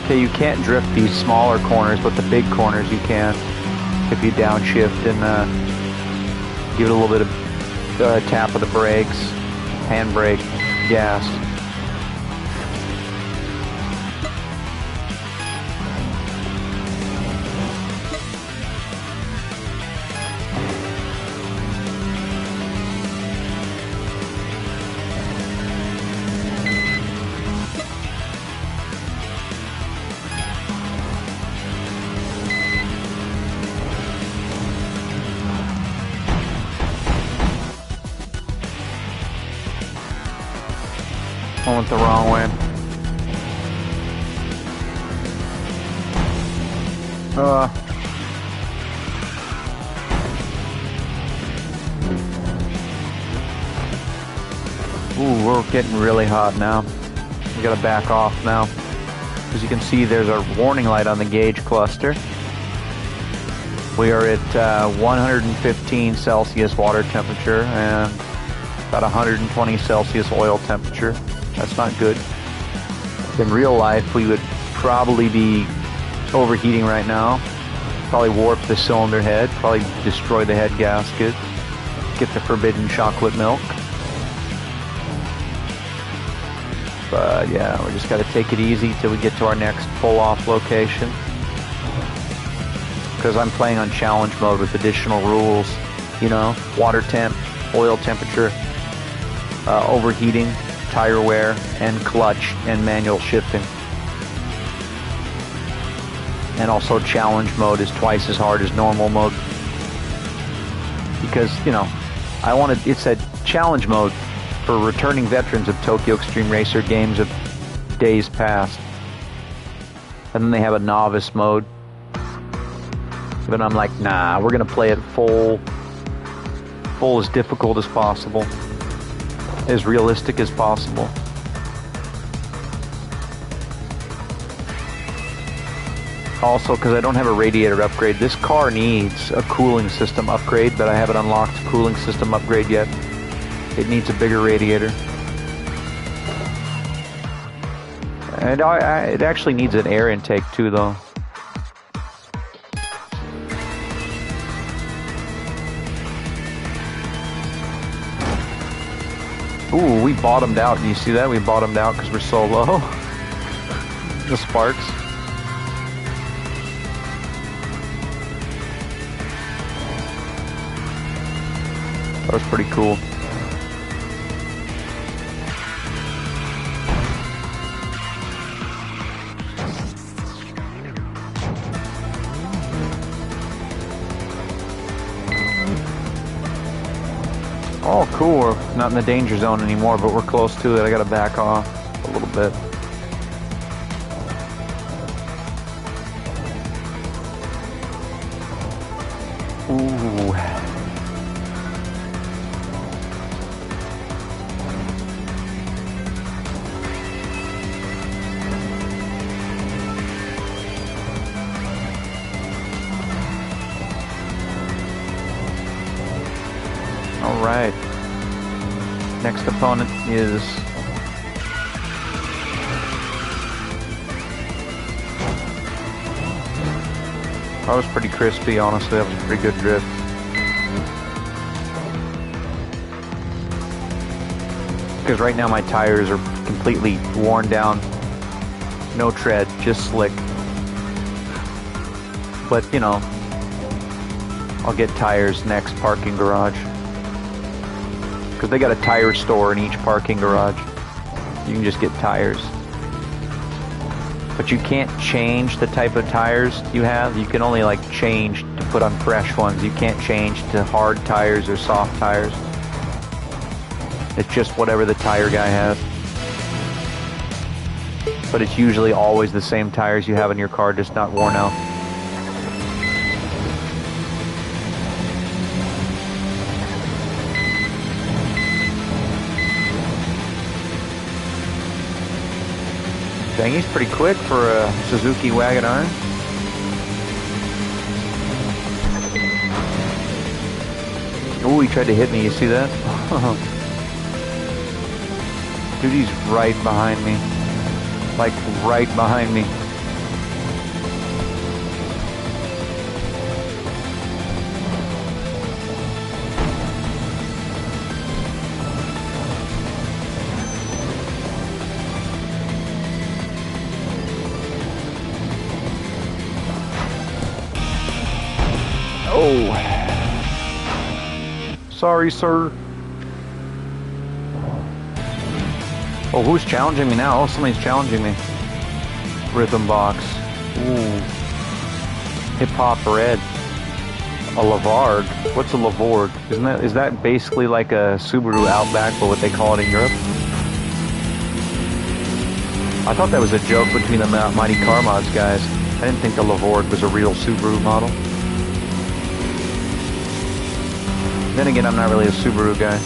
Okay, you can't drift these smaller corners, but the big corners you can. If you downshift and give it a little bit of tap of the brakes, handbrake, gas. I went the wrong way. Ooh, we're getting really hot now. We gotta back off now. As you can see, there's a warning light on the gauge cluster. We are at 115 Celsius water temperature and about 120 Celsius oil temperature. That's not good. In real life, we would probably be overheating right now. Probably warp the cylinder head, probably destroy the head gasket, get the forbidden chocolate milk. But yeah, we just gotta take it easy till we get to our next pull-off location. Because I'm playing on challenge mode with additional rules, you know, water temp, oil temperature, overheating, tire wear, and clutch and manual shifting. And also challenge mode is twice as hard as normal mode. Because, you know, it's a challenge mode for returning veterans of Tokyo Extreme Racer games of days past. And then they have a novice mode. But I'm like, nah, we're gonna play it full as difficult as possible. As realistic as possible. Also, because I don't have a radiator upgrade, this car needs a cooling system upgrade, but I haven't unlocked a cooling system upgrade yet. It needs a bigger radiator. And it actually needs an air intake too, though. Ooh, we bottomed out. Do you see that? We bottomed out because we're so low. The sparks. That was pretty cool. Oh, cool. We're not in the danger zone anymore, but we're close to it. I gotta back off a little bit. Ooh. All right. Next opponent is that was pretty crispy, honestly. That was a pretty good drift. Because right now my tires are completely worn down. No tread, just slick. But, you know, I'll get tires next parking garage. Because they got a tire store in each parking garage. You can just get tires. But you can't change the type of tires you have. You can only like change to put on fresh ones. You can't change to hard tires or soft tires. It's just whatever the tire guy has. But it's usually always the same tires you have in your car, just not worn out. Dang, he's pretty quick for a Suzuki Wagon R. Oh, he tried to hit me, you see that? Dude, he's right behind me. Like, right behind me. Oh. Sorry, sir. Oh, who's challenging me now? Oh, somebody's challenging me. Rhythm box. Ooh. Hip Hop Red. A Lavard. What's a Lavard? Is that basically like a Subaru Outback, but what they call it in Europe? I thought that was a joke between the Mighty Car Mods guys. I didn't think the Lavard was a real Subaru model. Then again, I'm not really a Subaru guy.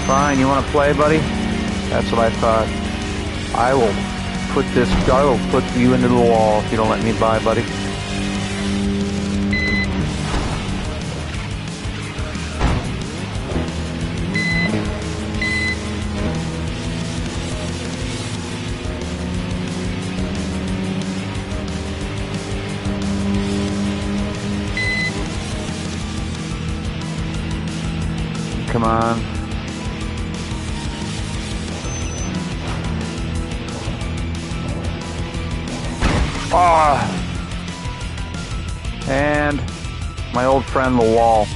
Fine, you want to play, buddy? That's what I thought. I will put you into the wall if you don't let me by, buddy. Come on. Ah! And my old friend, the wall.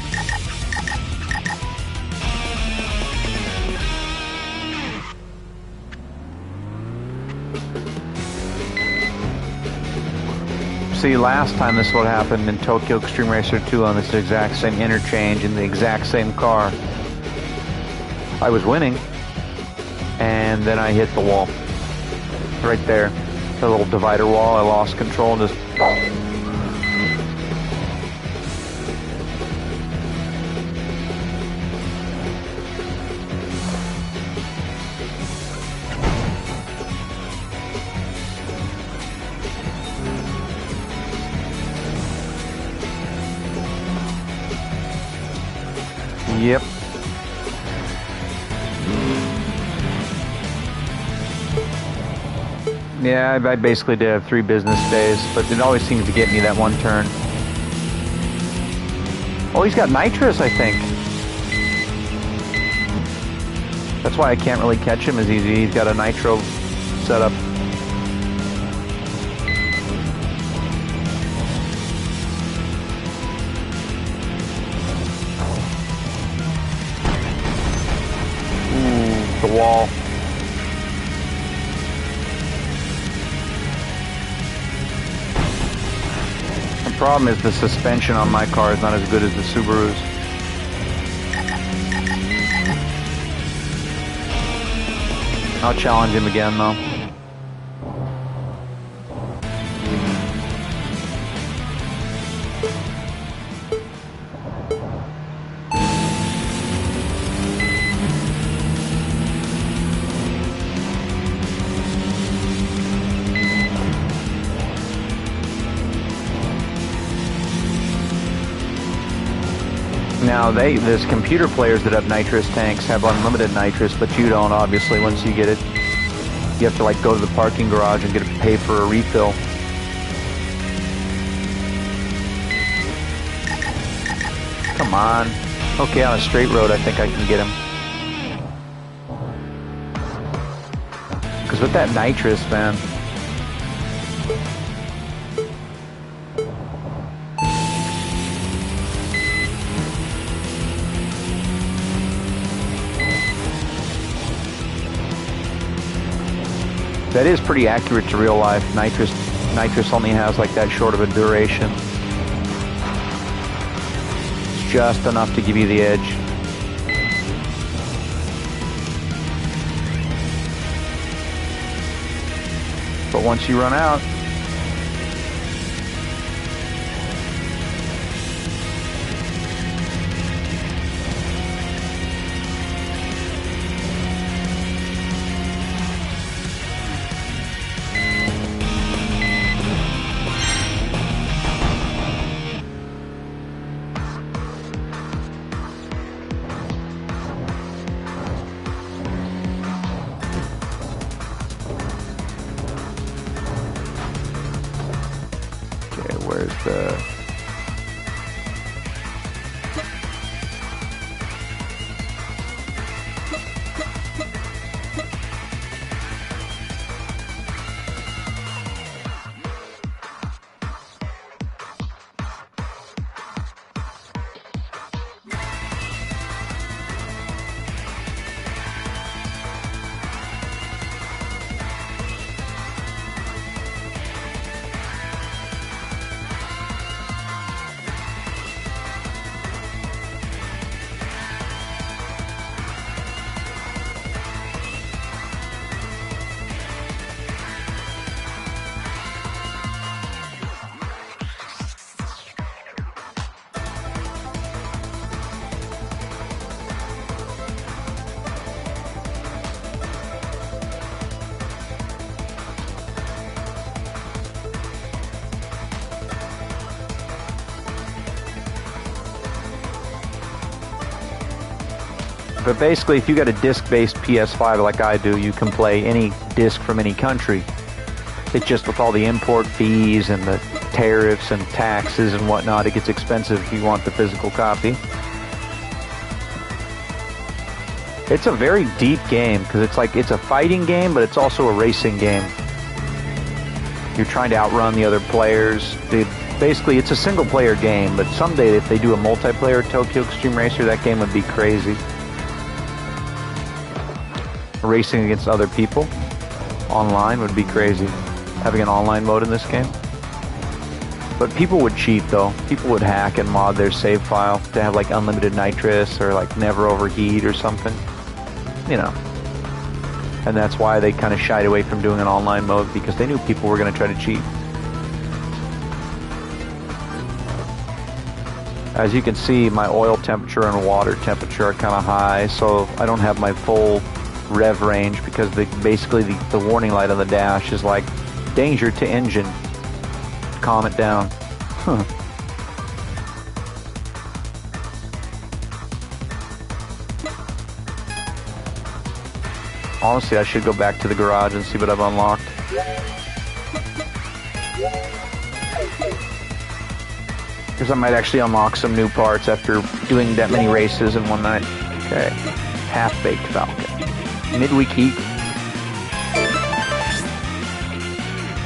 See, last time this would happen in Tokyo Extreme Racer 2 on this exact same interchange in the exact same car. I was winning, and then I hit the wall. Right there. The little divider wall, I lost control and just... Yep. Yeah, I basically did have 3 business days, but it always seems to get me that one turn. Oh, he's got nitrous, I think. That's why I can't really catch him as easy. He's got a nitro setup. Ooh, the wall. The problem is the suspension on my car is not as good as the Subaru's. I'll challenge him again though. Now, there's computer players that have nitrous tanks, have unlimited nitrous, but you don't, obviously, once you get it. You have to, like, go to the parking garage and pay for a refill. Come on. Okay, on a straight road, I think I can get him. Because with that nitrous, man, that is pretty accurate to real life. Nitrous only has like that short of a duration. It's just enough to give you the edge. But once you run out, where's the... But basically, if you got a disc-based PS5 like I do, you can play any disc from any country. It's just with all the import fees and the tariffs and taxes and whatnot, it gets expensive if you want the physical copy. It's a very deep game because it's a fighting game, but it's also a racing game. You're trying to outrun the other players. Basically, it's a single-player game, but someday if they do a multiplayer Tokyo Extreme Racer, that game would be crazy. Racing against other people online would be crazy. Having an online mode in this game. But people would cheat though. People would hack and mod their save file to have like unlimited nitrous or like never overheat or something. You know. And that's why they kind of shied away from doing an online mode, because they knew people were going to try to cheat. As you can see, my oil temperature and water temperature are kind of high, so I don't have my full rev range, because basically the warning light on the dash is like danger to engine, calm it down. Honestly, I should go back to the garage and see what I've unlocked. Because I might actually unlock some new parts after doing that many races in one night. Okay, half-baked Falcon. Midweek heat.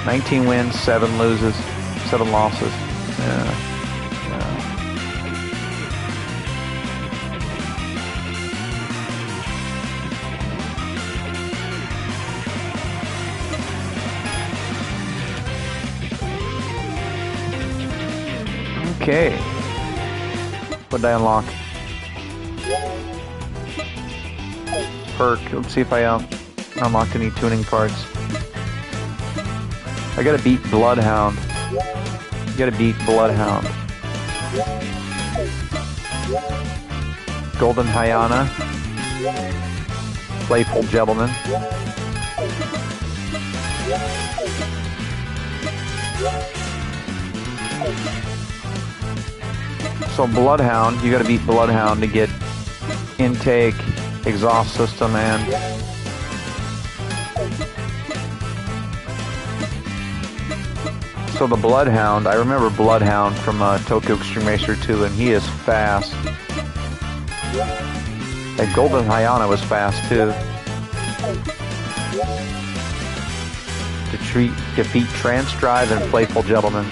19 wins, 7 loses, 7 losses. Yeah. Okay. What did I unlock? Perk. Let's see if I unlocked any tuning parts. I gotta beat Bloodhound. You gotta beat Bloodhound. Golden Hyena. Playful Gentleman. So Bloodhound, you gotta beat Bloodhound to get intake, exhaust system, and so the Bloodhound, I remember Bloodhound from Tokyo Extreme Racer 2, and he is fast. And Golden Hyena was fast too. defeat trance drive and playful gentleman.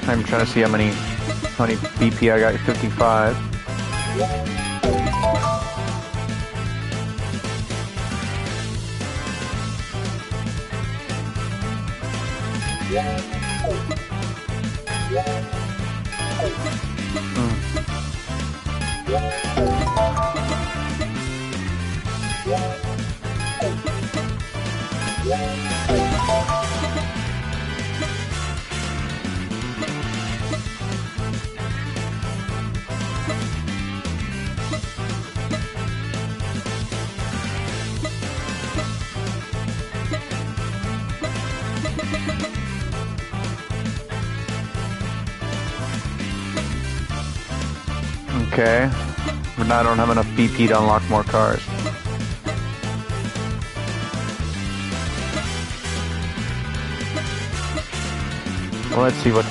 I'm trying to see how many BP I got. 55. Okay, but now I don't have enough BP to unlock more cars. Well, let's see what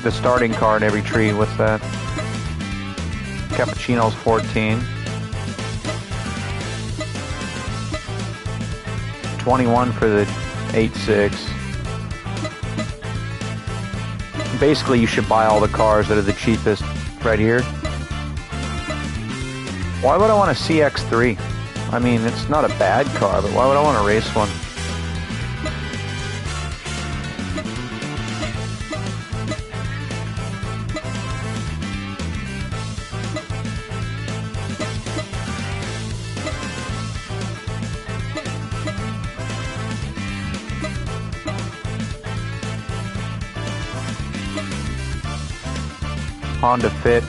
the starting car in every tree. What's that? Cappuccino's 14. 21 for the 8.6. Basically, you should buy all the cars that are the cheapest right here. Why would I want a CX-3? I mean, it's not a bad car, but why would I want to race one? Honda Fit.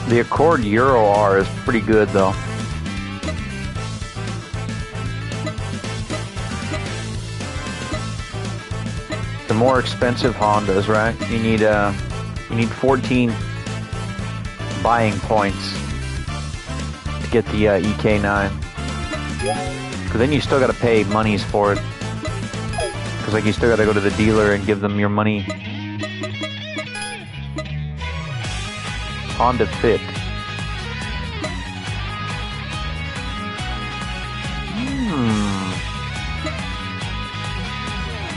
The Accord Euro R is pretty good though. The more expensive Hondas, right? You need 14 buying points to get the EK9. Because then you still got to pay monies for it. Because like you still got to go to the dealer and give them your money. Honda Fit.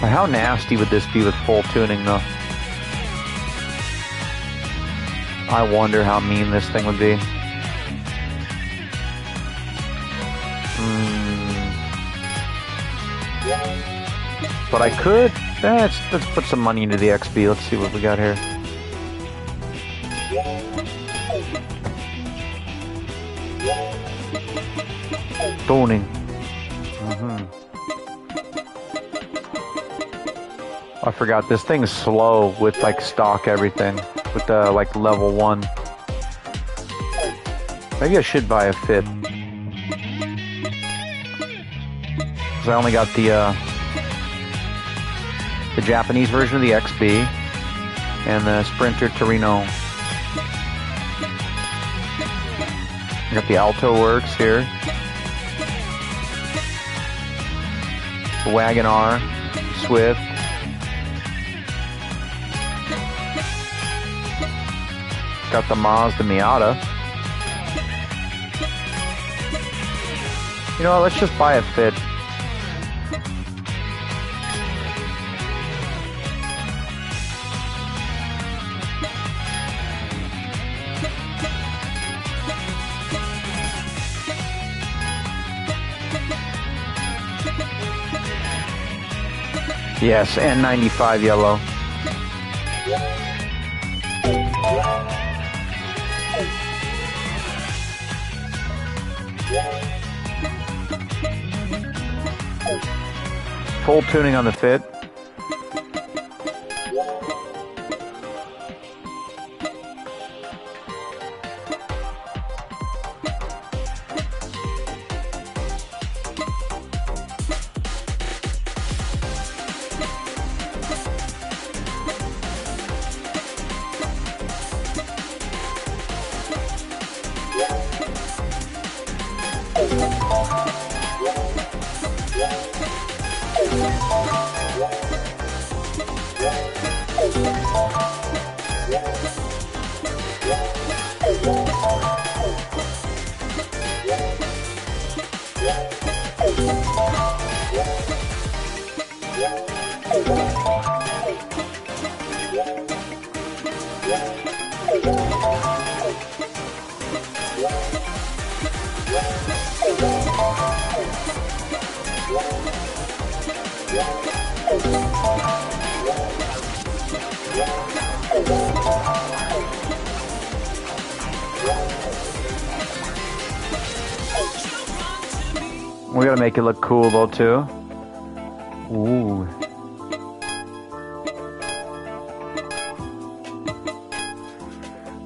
How nasty would this be with full tuning though? I wonder how mean this thing would be. But I could. Let's put some money into the XB. Let's see what we got here. Tuning. I forgot this thing's slow with like stock everything with the like level 1. Maybe I should buy a Fit. Cause I only got the Japanese version of the XB and the Sprinter Torino. Got the Alto Works here. The Wagon R, Swift. Got the Mazda Miata. You know what, let's just buy a Fit. Yes, N95 yellow. Full tuning on the Fit. We gotta make it look cool though too. Ooh.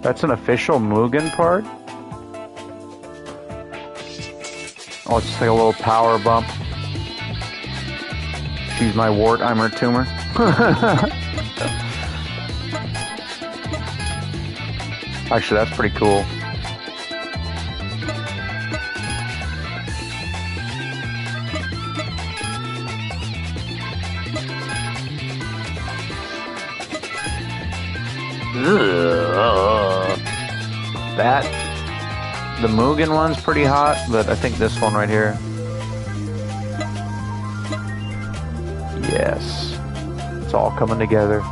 That's an official Mugen part? Oh, it's just like a little power bump. She's my wart, I'm her tumor. Actually, that's pretty cool. The Mugen one's pretty hot, but I think this one right here. Yes. It's all coming together.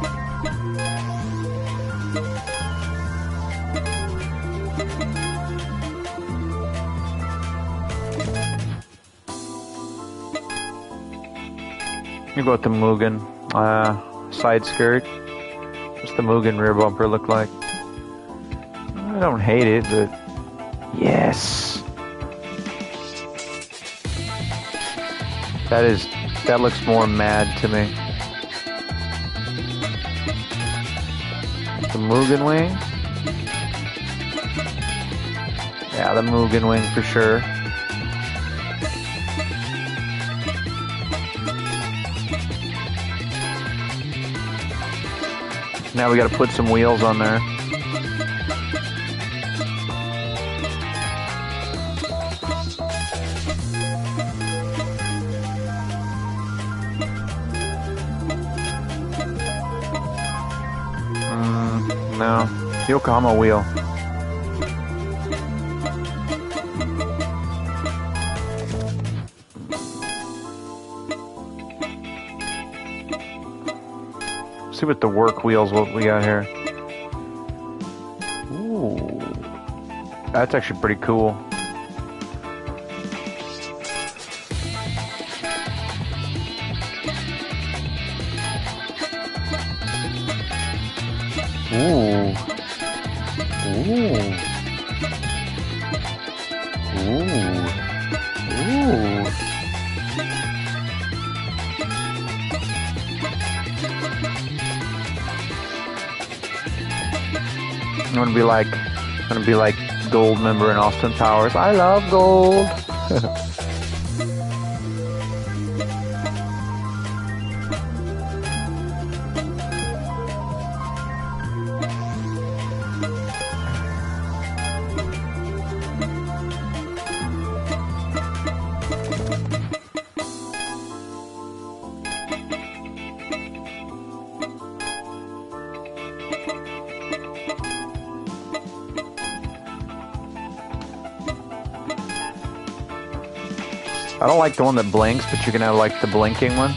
You go with the Mugen side skirt. What's the Mugen rear bumper look like? I don't hate it, but yes. That looks more mad to me. The Mugen wing? Yeah, the Mugen wing for sure. Now we gotta put some wheels on there. No, Yokohama wheel. See what the work wheels, what we got here. Ooh, that's actually pretty cool. Ooh. Ooh. Ooh. Ooh. I'm gonna be like Gold member in Austin Powers. I love gold. I don't like the one that blinks, but you can have like the blinking one.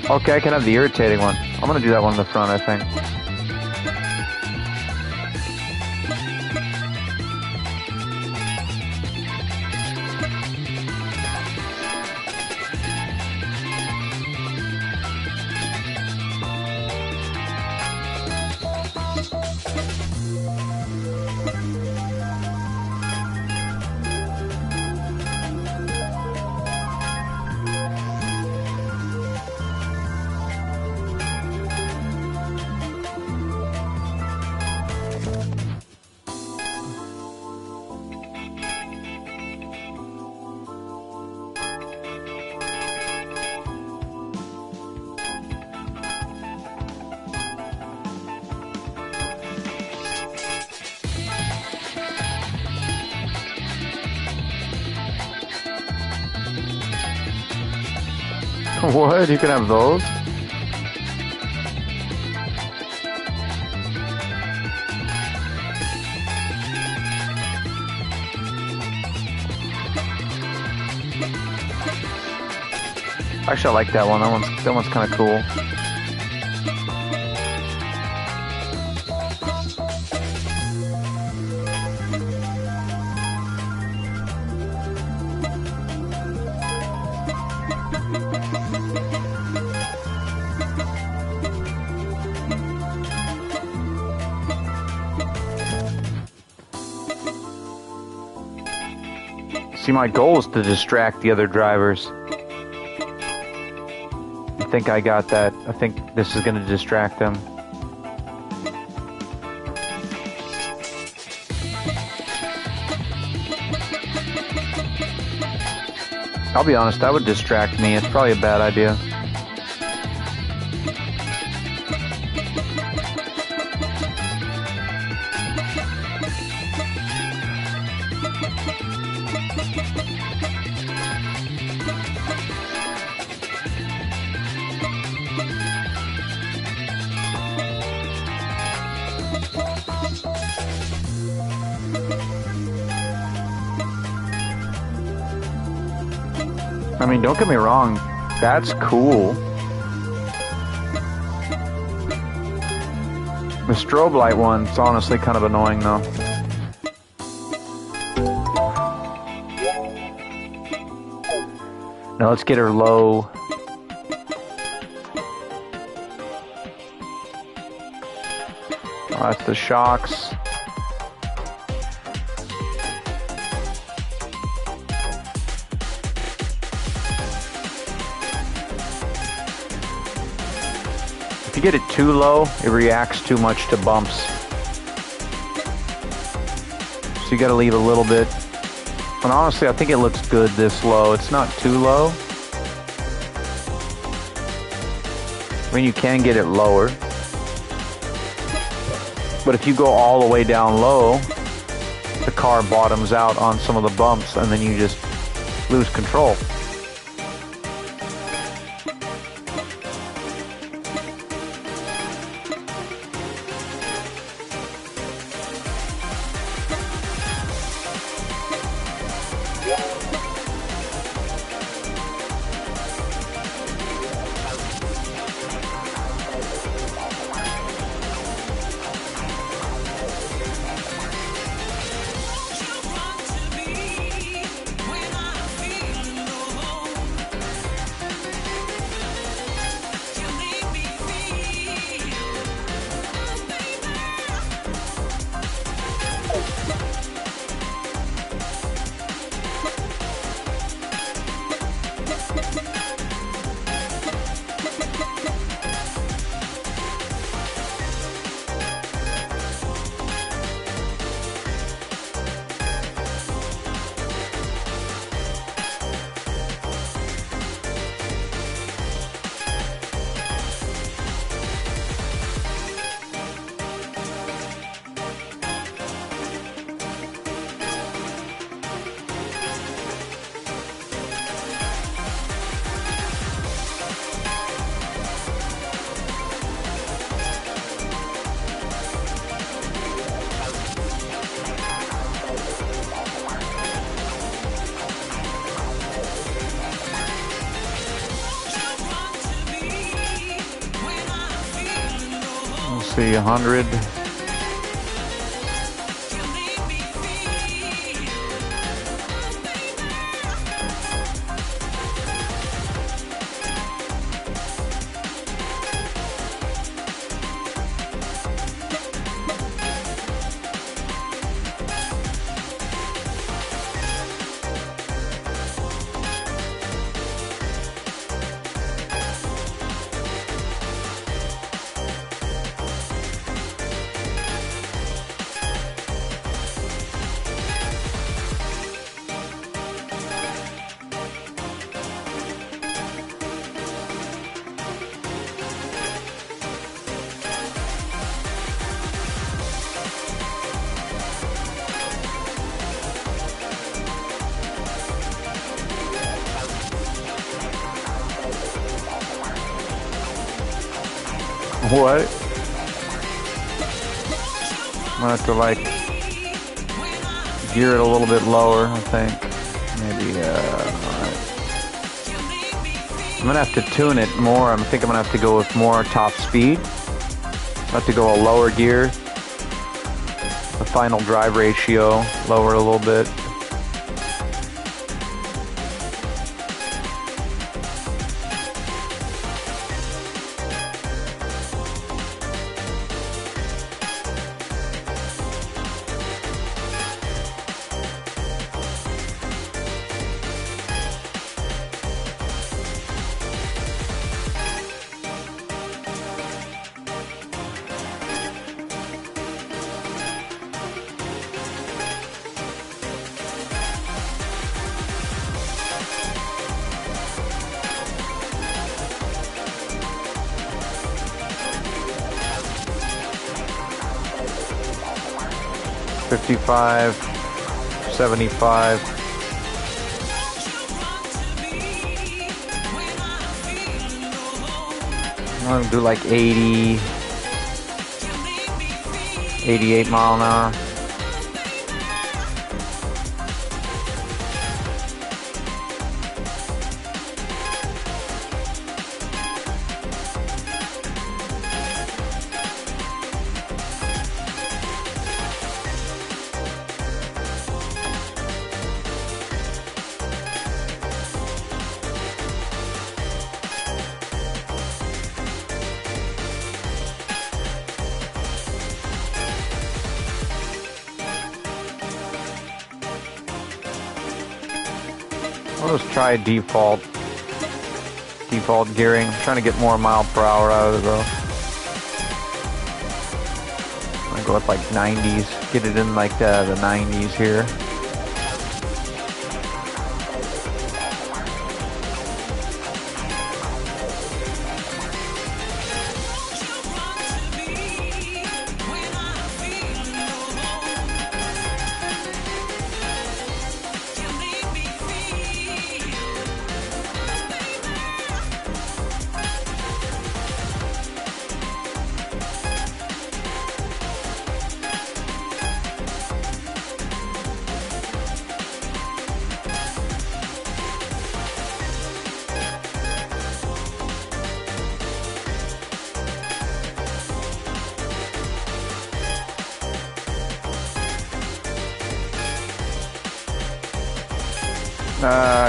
Okay, I can have the irritating one. I'm gonna do that one in the front, I think. What? You can have those? Actually, I like that one. That one's kind of cool. See, my goal is to distract the other drivers. I think I got that. I think this is going to distract them. I'll be honest, that would distract me. It's probably a bad idea. I mean, don't get me wrong, that's cool. The strobe light one's honestly kind of annoying though. Now let's get her low. Oh, that's the shocks. If you get it too low, it reacts too much to bumps. So you gotta leave a little bit. And honestly, I think it looks good this low. It's not too low. I mean, you can get it lower. But if you go all the way down low, the car bottoms out on some of the bumps and then you just lose control. see, 100. What? I'm gonna have to like gear it a little bit lower, I think. Maybe, alright. I'm gonna have to tune it more. I think I'm gonna have to go with more top speed. I have to go a lower gear. The final drive ratio, lower a little bit. $55, $75. I'm gonna do like 80, 88 mile an hour. I'll just try default gearing. I'm trying to get more mile per hour out of it though. I'm gonna go with like 90s, get it in like the 90s here.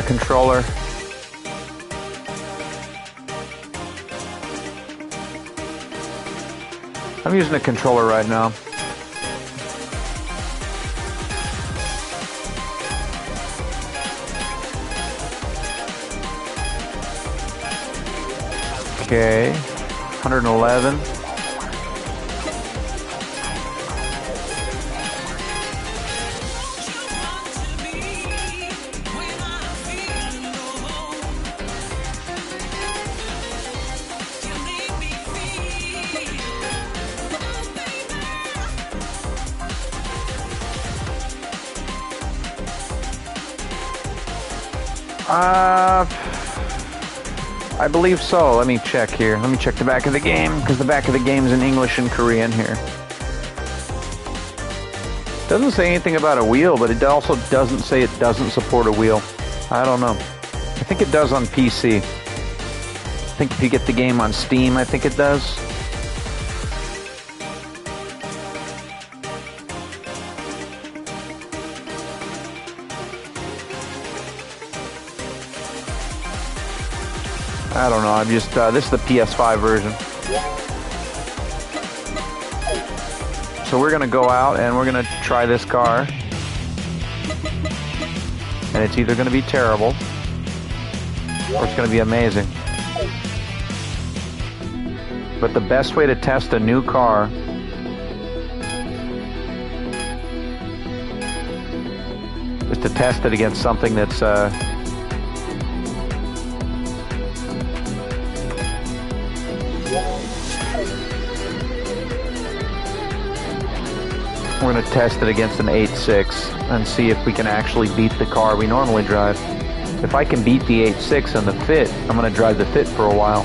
Controller. I'm using a controller right now. Okay, 111. I believe so. Let me check here. Let me check the back of the game, because the back of the game is in English and Korean here. Doesn't say anything about a wheel, but it also doesn't say it doesn't support a wheel. I don't know. I think it does on PC. I think if you get the game on Steam, I think it does. I don't know. I'm just, this is the PS5 version. So we're going to go out and we're going to try this car. And it's either going to be terrible or it's going to be amazing. But the best way to test a new car is to test it against something that's we're going to test it against an 8.6 and see if we can actually beat the car we normally drive. If I can beat the 8.6 and the Fit, I'm going to drive the Fit for a while.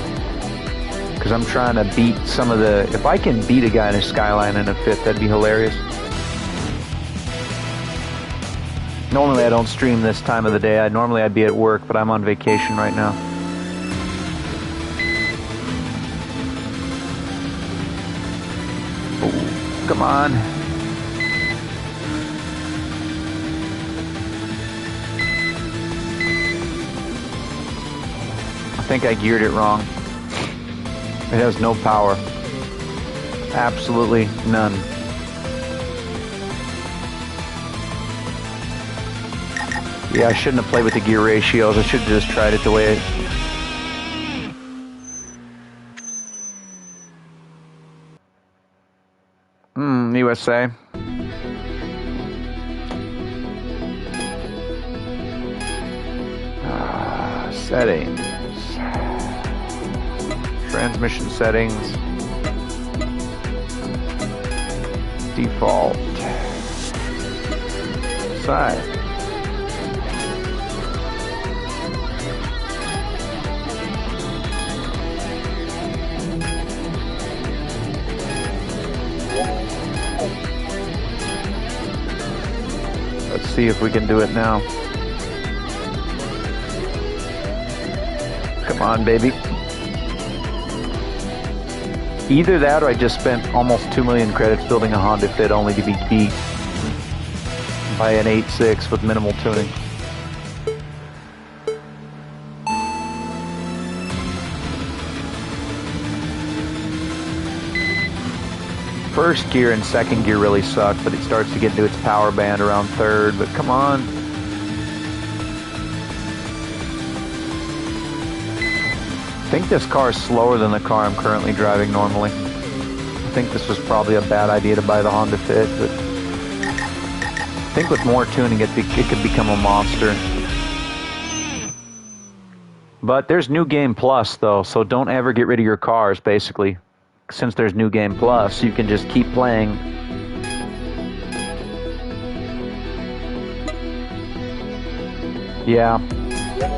Because I'm trying to beat some of the... If I can beat a guy in a Skyline and a Fit, that'd be hilarious. Normally I don't stream this time of the day. Normally I'd be at work, but I'm on vacation right now. Ooh, come on. I think I geared it wrong. It has no power. Absolutely none. Yeah, I shouldn't have played with the gear ratios. I should have just tried it the way it... USA. Settings. Transmission settings. Default. Side. Let's see if we can do it now. Come on, baby. Either that or I just spent almost 2 million credits building a Honda Fit only to be beat by an 8.6 with minimal tuning. First gear and second gear really suck, but it starts to get into its power band around third, but come on. I think this car is slower than the car I'm currently driving normally. I think this was probably a bad idea to buy the Honda Fit, but I think with more tuning it could become a monster. But there's New Game Plus though, so don't ever get rid of your cars basically. Since there's New Game Plus, you can just keep playing. Yeah,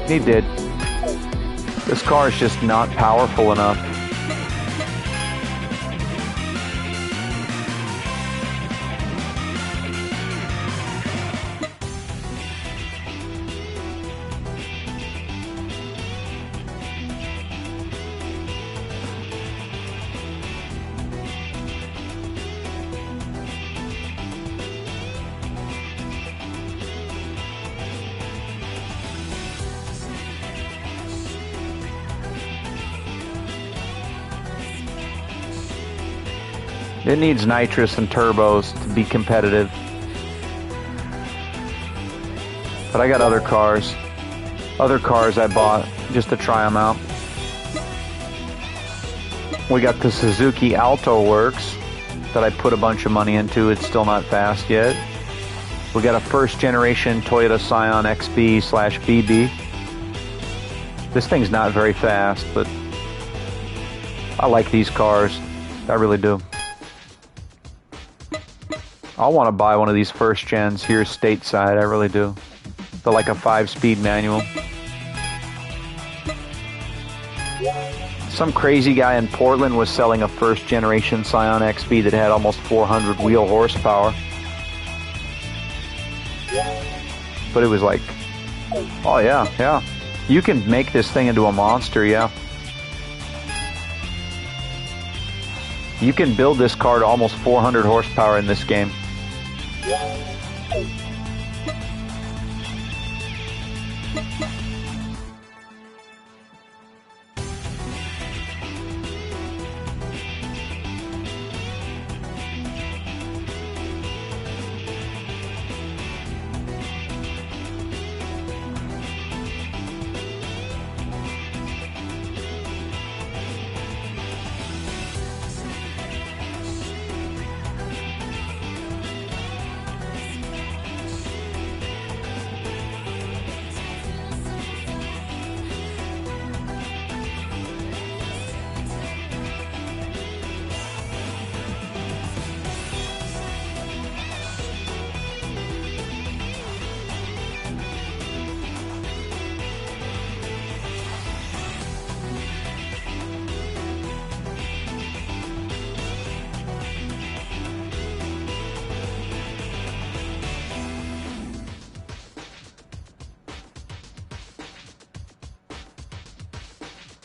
he did. This car is just not powerful enough. It needs nitrous and turbos to be competitive. But I got other cars. Other cars I bought just to try them out. We got the Suzuki Alto Works that I put a bunch of money into. It's still not fast yet. We got a first generation Toyota Scion XB/BB. This thing's not very fast, but I like these cars. I really do. I want to buy one of these first gens here stateside, I really do. They're like a 5-speed manual. Some crazy guy in Portland was selling a first generation Scion XB that had almost 400 wheel horsepower. But it was like, oh yeah. You can make this thing into a monster, yeah. You can build this car to almost 400 horsepower in this game.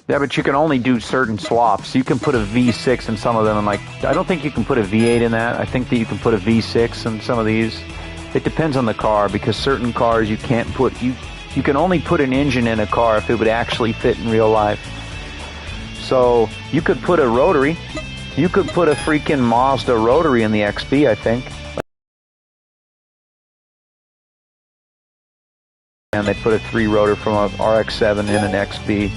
Yeah, but you can only do certain swaps. You can put a V6 in some of them, and like, I don't think you can put a V8 in that. I think that you can put a V6 in some of these. It depends on the car, because certain cars you can't put, you can only put an engine in a car if it would actually fit in real life. So you could put a rotary. You could put a freaking Mazda rotary in the XB, I think. And they put a 3-rotor from a RX-7 in an XB.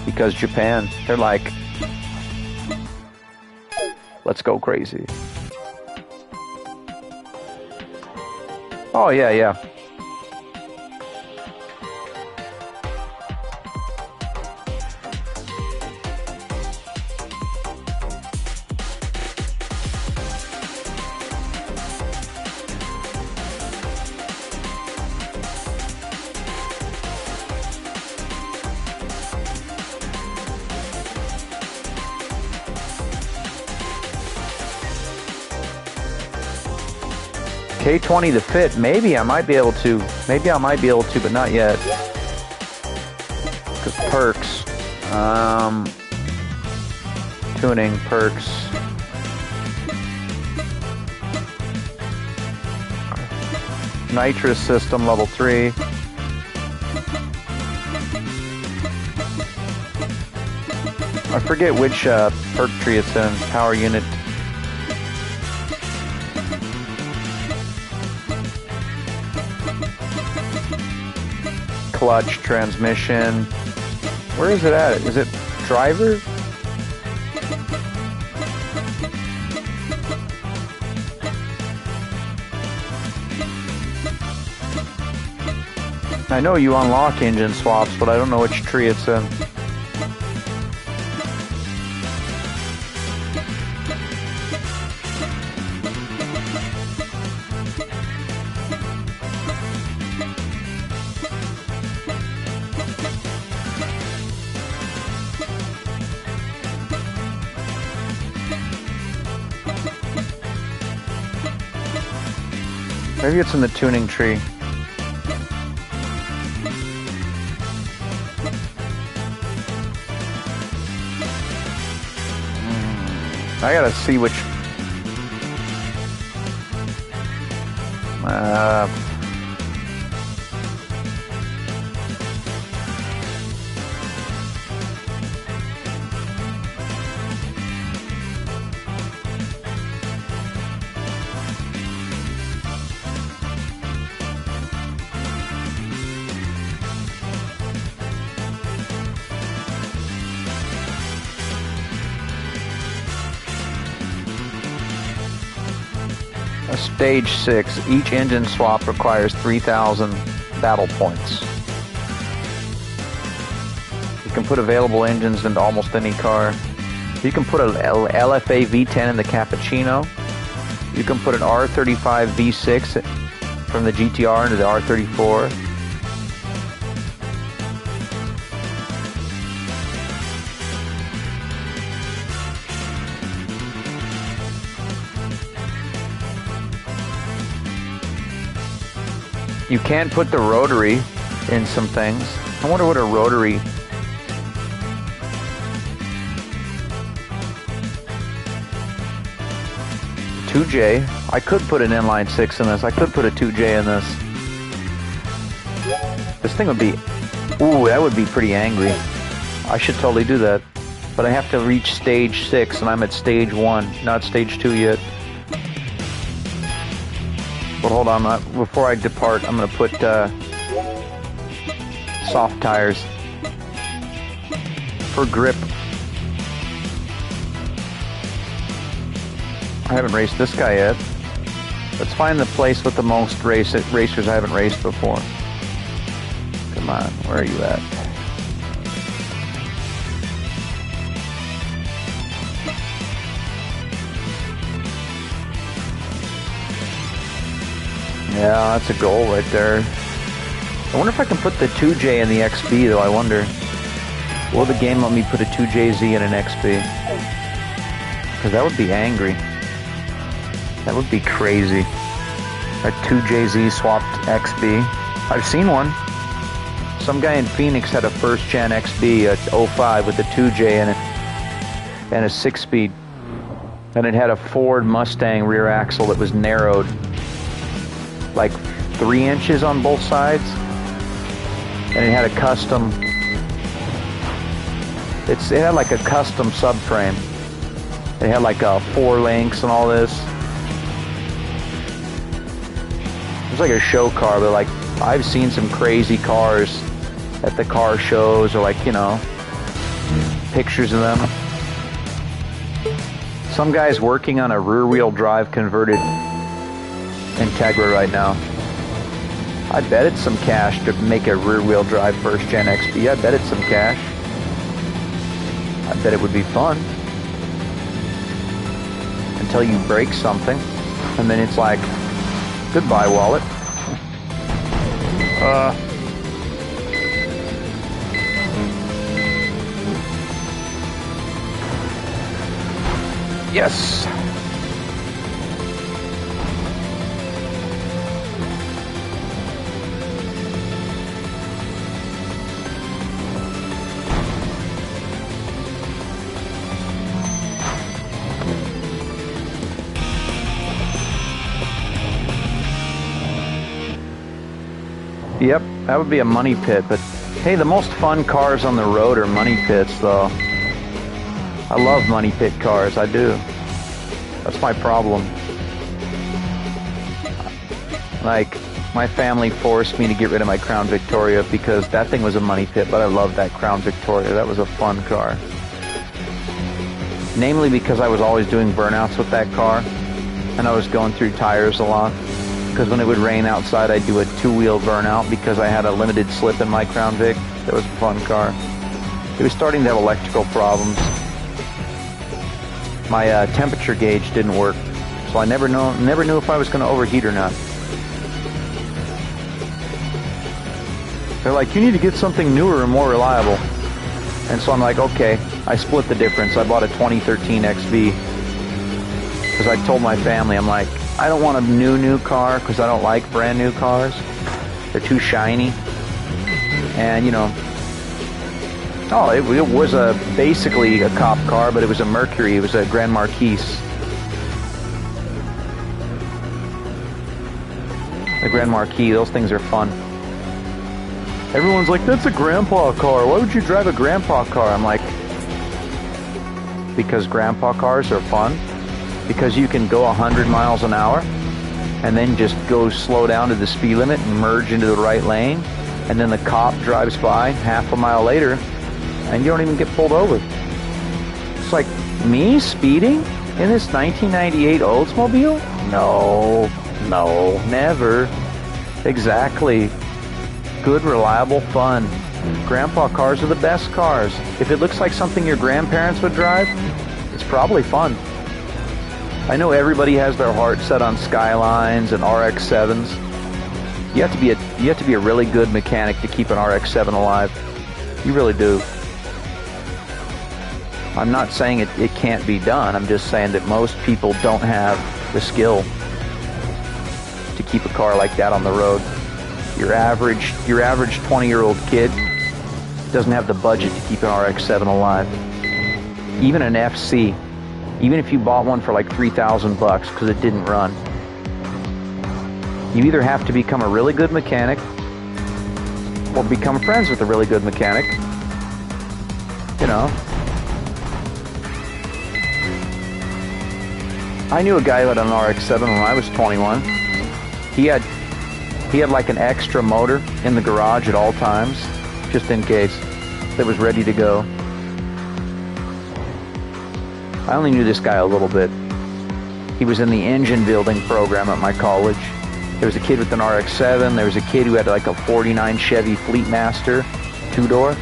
Because Japan, they're like, let's go crazy. Oh, yeah, yeah. K20 to fit, maybe I might be able to, but not yet. Because perks, tuning, perks. Nitrous system, level 3. I forget which perk tree it's in, power unit. Clutch, transmission. Where is it at? Is it driver? I know you unlock engine swaps, but I don't know which tree it's in. Maybe it's in the tuning tree. I gotta see which... Stage 6. Each engine swap requires 3,000 battle points. You can put available engines into almost any car. You can put a LFA V10 in the Cappuccino. You can put an R35 V6 from the GTR into the R34. You can't put the rotary in some things. I wonder what a rotary... ...2J. I could put an inline 6 in this. I could put a 2J in this. This thing would be... Ooh, that would be pretty angry. I should totally do that. But I have to reach stage 6, and I'm at stage 1, not stage 2 yet. But hold on, before I depart, I'm going to put soft tires for grip. I haven't raced this guy yet. Let's find the place with the most racers I haven't raced before. Come on, where are you at? Yeah, that's a goal right there. I wonder if I can put the 2J in the XB, though. I wonder. Will the game let me put a 2JZ in an XB? Because that would be angry. That would be crazy. A 2JZ swapped XB. I've seen one. Some guy in Phoenix had a first gen XB, a 05 with a 2J in it, and a 6-speed. And it had a Ford Mustang rear axle that was narrowed like 3 inches on both sides. And it had a custom, it had like a custom subframe. It had like 4 links and all this. It was like a show car, but like I've seen some crazy cars at the car shows, or like, you know, pictures of them. Some guy's working on a rear-wheel drive converted Integra right now. I bet it's some cash to make a rear-wheel drive first-gen XB. I bet it's some cash. I bet it would be fun. Until you break something, and then it's like, goodbye, wallet. Yes. Yep, that would be a money pit, but hey, the most fun cars on the road are money pits, though. I love money pit cars, I do. That's my problem. Like, my family forced me to get rid of my Crown Victoria because that thing was a money pit, but I loved that Crown Victoria. That was a fun car. Namely because I was always doing burnouts with that car, and I was going through tires a lot. Because when it would rain outside, I'd do a 2-wheel burnout because I had a limited slip in my Crown Vic. That was a fun car. It was starting to have electrical problems. My temperature gauge didn't work, so I never knew if I was going to overheat or not. They're like, you need to get something newer and more reliable. And so I'm like, okay. I split the difference. I bought a 2013 XV because I told my family, I'm like, I don't want a new car because I don't like brand new cars. They're too shiny. And, you know, oh, it was basically a cop car, but it was a Mercury. It was a Grand Marquis. The Grand Marquis, those things are fun. Everyone's like, that's a grandpa car. Why would you drive a grandpa car? I'm like, because grandpa cars are fun. Because you can go 100 miles an hour and then just go slow down to the speed limit and merge into the right lane. And then the cop drives by half a mile later and you don't even get pulled over. It's like, me speeding in this 1998 Oldsmobile? No, never. Exactly. Good, reliable fun. Grandpa cars are the best cars. If it looks like something your grandparents would drive, it's probably fun. I know everybody has their heart set on Skylines and RX-7s. You have to be a really good mechanic to keep an RX-7 alive. You really do. I'm not saying it can't be done. I'm just saying that most people don't have the skill to keep a car like that on the road. Your average 20-year-old kid doesn't have the budget to keep an RX-7 alive. Even an FC. Even if you bought one for like $3,000 because it didn't run. You either have to become a really good mechanic or become friends with a really good mechanic. You know. I knew a guy who had an RX-7 when I was 21. He had like an extra motor in the garage at all times, just in case, that was ready to go. I only knew this guy a little bit. He was in the engine building program at my college. There was a kid with an RX-7. There was a kid who had like a 49 Chevy Fleetmaster 2-door.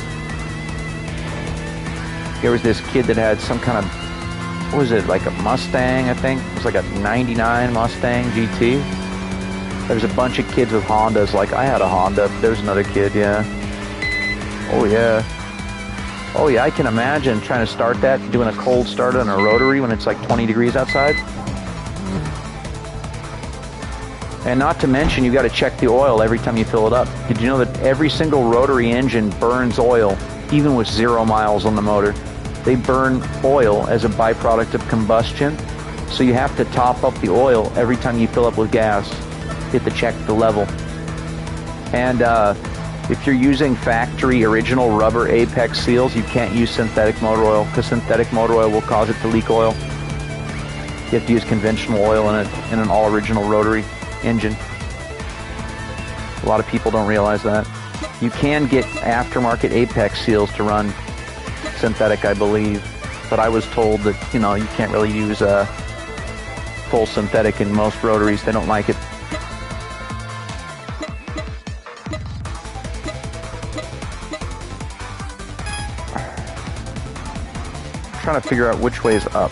There was this kid that had some kind of, what was it, like a Mustang, I think? It was like a 99 Mustang GT. There was a bunch of kids with Hondas. Like, I had a Honda. There was another kid, yeah. Oh, yeah. Oh yeah, I can imagine trying to start that, doing a cold start on a rotary when it's like 20 degrees outside. And not to mention, you got to check the oil every time you fill it up. Did you know that every single rotary engine burns oil, even with 0 miles on the motor? They burn oil as a byproduct of combustion. So you have to top up the oil every time you fill up with gas. You have to check the level. And if you're using factory original rubber apex seals, you can't use synthetic motor oil because synthetic motor oil will cause it to leak oil. You have to use conventional oil in an all original rotary engine. A lot of people don't realize that. You can get aftermarket apex seals to run synthetic, I believe, but I was told that, you know, you can't really use full synthetic in most rotaries. They don't like it. I'm trying to figure out which way is up.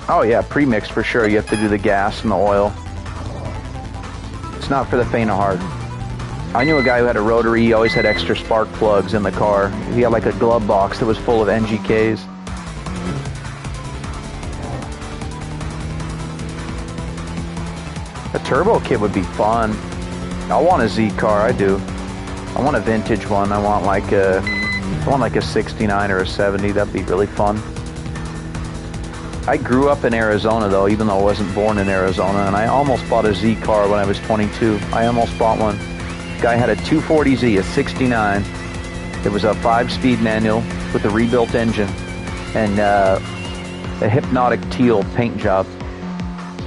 Oh yeah, pre-mix for sure. You have to do the gas and the oil. It's not for the faint of heart. I knew a guy who had a rotary. He always had extra spark plugs in the car. He had like a glove box that was full of NGKs. A turbo kit would be fun. I want a Z car, I do. I want a vintage one. I want like a 69 or a 70. That'd be really fun. I grew up in Arizona though, even though I wasn't born in Arizona, and I almost bought a Z car when I was 22. I almost bought one. Guy had a 240Z, a 69. It was a 5-speed manual with a rebuilt engine and a hypnotic teal paint job.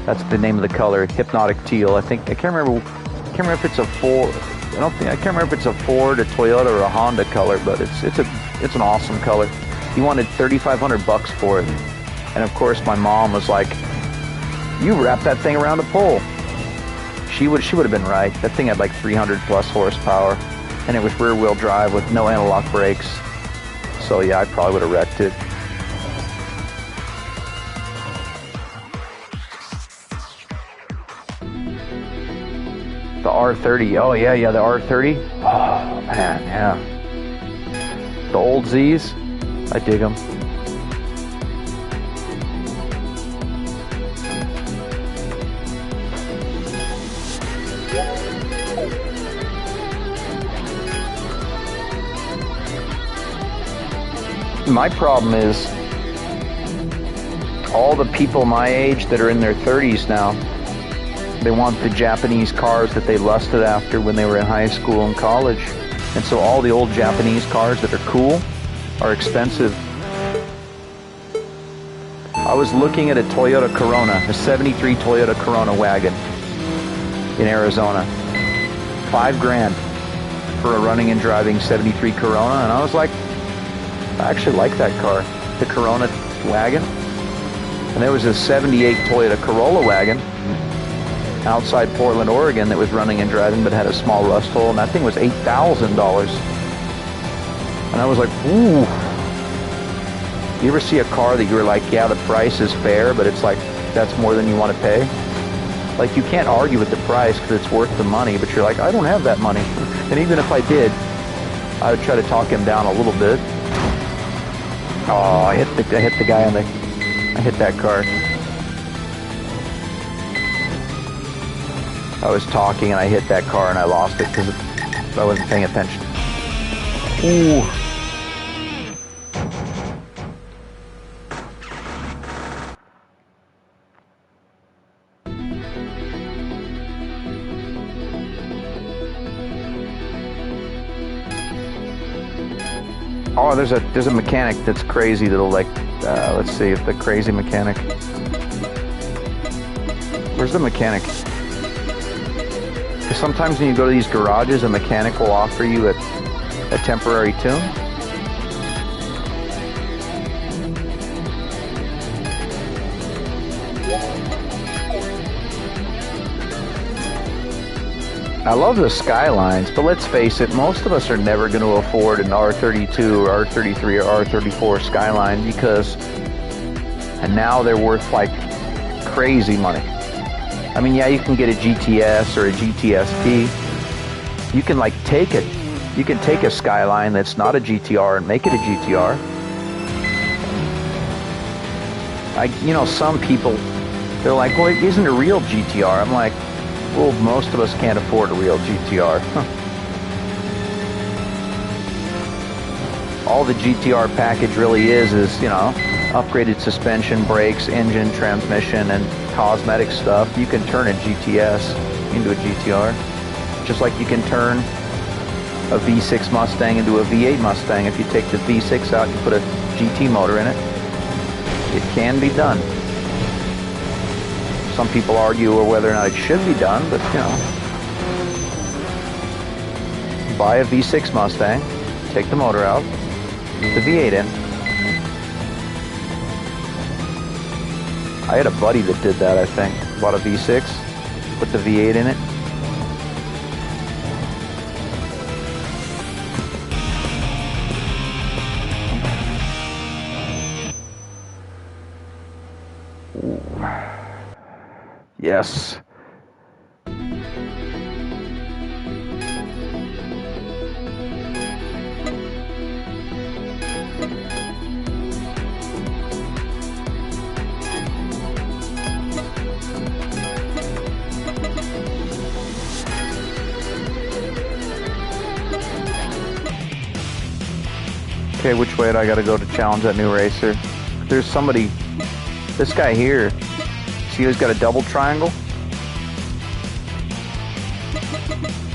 That's the name of the color, hypnotic teal. I can't remember if it's a Ford. I can't remember if it's a Ford, a Toyota, or a Honda color, but it's an awesome color. He wanted $3,500 for it, and of course my mom was like, "You wrap that thing around the pole." She would have been right. That thing had like 300 plus horsepower, and it was rear wheel drive with no analog brakes. So yeah, I probably would have wrecked it. The R30. Oh yeah, the R30. Oh man, yeah. The old Z's, I dig them. My problem is all the people my age that are in their 30s now, they want the Japanese cars that they lusted after when they were in high school and college. And so all the old Japanese cars that are cool are expensive. I was looking at a Toyota Corona, a 73 Toyota Corona wagon in Arizona. $5,000 for a running and driving 73 Corona, and I was like, I actually like that car, the Corona wagon. And there was a 78 Toyota Corolla wagon outside Portland, Oregon that was running and driving but had a small rust hole, and that thing was $8,000. And I was like, ooh. You ever see a car that you were like, yeah, the price is fair, but it's like, that's more than you want to pay? Like, you can't argue with the price because it's worth the money, but you're like, I don't have that money. And even if I did, I would try to talk him down a little bit. Oh, I hit the guy on the... I hit that car. I was talking and I hit that car and I lost it because I wasn't paying attention. Ooh. Oh, there's a mechanic that's crazy that'll like, let's see if the crazy mechanic. Where's the mechanic? Because sometimes when you go to these garages, a mechanic will offer you a temporary tune. I love the Skylines, but let's face it, most of us are never going to afford an R32 or R33 or R34 Skyline and now they're worth like crazy money. I mean, yeah, you can get a GTS or a GTST. You can like take a Skyline that's not a GTR and make it a GTR. You know, some people, they're like, well, it isn't a real GTR. I'm like, well, most of us can't afford a real GTR. All the GTR package really is, you know, upgraded suspension, brakes, engine, transmission, and cosmetic stuff. You can turn a GTS into a GTR, just like you can turn a V6 Mustang into a V8 Mustang. If you take the V6 out and put a GT motor in it, it can be done. Some people argue over whether or not it should be done, but you know, buy a V6 Mustang, take the motor out, put the V8 in. I had a buddy that did that, I think. Bought a V6, put the V8 in it. Ooh. Yes. Okay, which way do I gotta go to challenge that new racer? There's somebody, this guy here, see he's got a double triangle?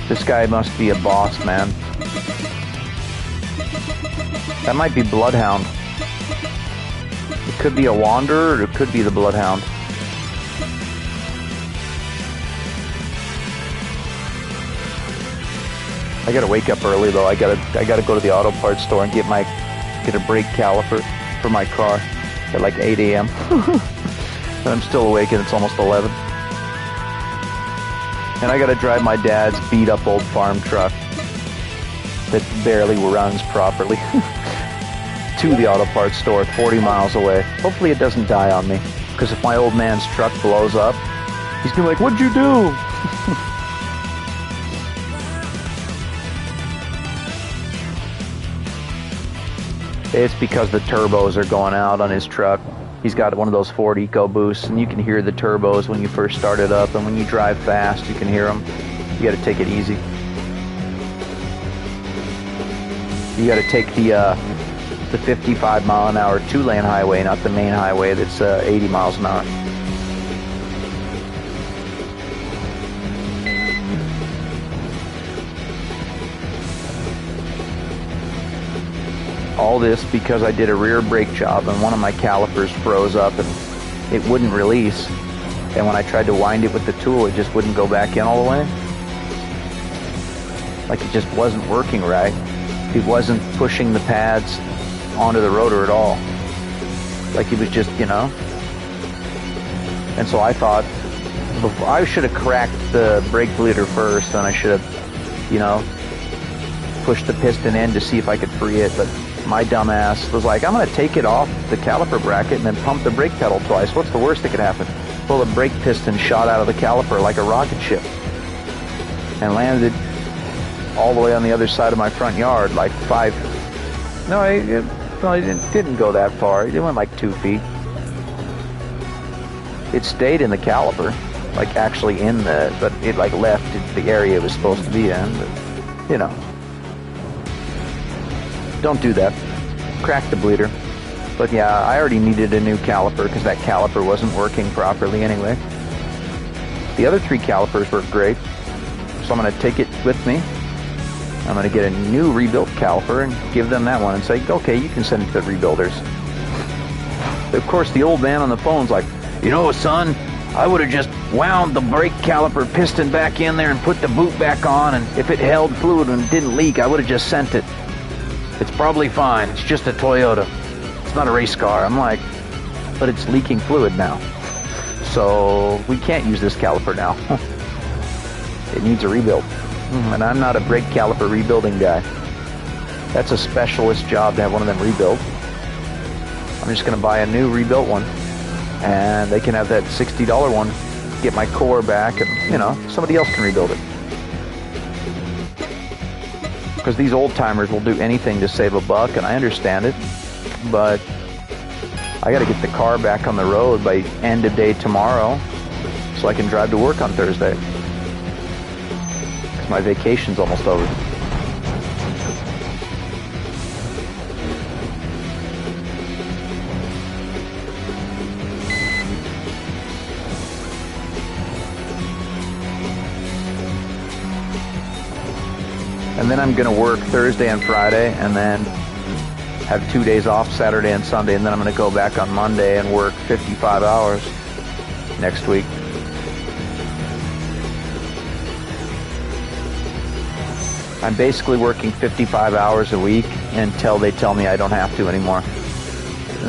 This guy must be a boss, man. That might be Bloodhound. It could be a Wanderer, or it could be the Bloodhound. I gotta wake up early though. I gotta go to the auto parts store and get a brake caliper for my car at like 8 a.m. And I'm still awake and it's almost 11. And I gotta drive my dad's beat up old farm truck that barely runs properly to the auto parts store 40 miles away. Hopefully it doesn't die on me, because if my old man's truck blows up, he's gonna be like, what'd you do? It's because the turbos are going out on his truck. He's got one of those Ford EcoBoosts, and you can hear the turbos when you first start it up, and when you drive fast, you can hear them. You got to take it easy. You got to take the 55 mile an hour two-lane highway, not the main highway that's 80 miles an hour. All this because I did a rear brake job and one of my calipers froze up and it wouldn't release. And when I tried to wind it with the tool, it just wouldn't go back in all the way. Like it just wasn't working right. It wasn't pushing the pads onto the rotor at all. Like it was just, you know. And so I thought, I should have cracked the brake bleeder first, and I should have, you know, pushed the piston in to see if I could free it. But my dumbass was like, I'm going to take it off the caliper bracket and then pump the brake pedal twice. What's the worst that could happen? Well, the brake piston shot out of the caliper like a rocket ship and landed all the way on the other side of my front yard, like it didn't go that far. It went like 2 feet. It stayed in the caliper, like actually in but it like left the area it was supposed to be in. But, you know. Don't do that. Crack the bleeder. But yeah, I already needed a new caliper because that caliper wasn't working properly anyway. The other 3 calipers work great. So I'm going to take it with me. I'm going to get a new rebuilt caliper and give them that one and say, okay, you can send it to the rebuilders. Of course, the old man on the phone's like, you know, son, I would have just wound the brake caliper piston back in there and put the boot back on, and if it held fluid and didn't leak, I would have just sent it. It's probably fine. It's just a Toyota. It's not a race car. I'm like, but it's leaking fluid now. So we can't use this caliper now. It needs a rebuild. And I'm not a brake caliper rebuilding guy. That's a specialist job to have one of them rebuilt. I'm just going to buy a new rebuilt one. And they can have that $60 one, get my core back, and, you know, somebody else can rebuild it. Because these old timers will do anything to save a buck, and I understand it, but I got to get the car back on the road by end of day tomorrow so I can drive to work on Thursday. Because my vacation's almost over. And then I'm going to work Thursday and Friday, and then have 2 days off, Saturday and Sunday, and then I'm going to go back on Monday and work 55 hours next week. I'm basically working 55 hours a week until they tell me I don't have to anymore.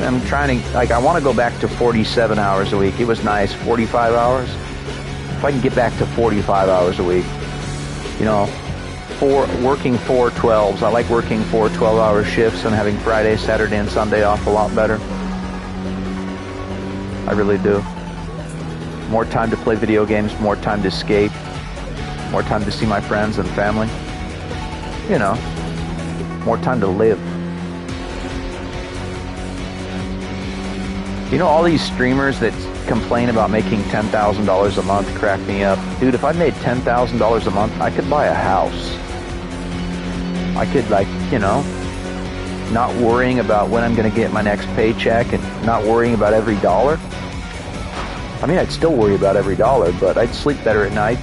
I'm trying to, like, I want to go back to 47 hours a week. It was nice, 45 hours. If I can get back to 45 hours a week, you know, working 4 12s. I like working 4 12-hour shifts and having Friday, Saturday, and Sunday off a lot better. I really do. More time to play video games, more time to skate, more time to see my friends and family. You know, more time to live. You know, all these streamers that complain about making $10,000 a month crack me up. Dude, if I made $10,000 a month, I could buy a house. I could, like, you know, not worrying about when I'm going to get my next paycheck and not worrying about every dollar. I mean, I'd still worry about every dollar, but I'd sleep better at night.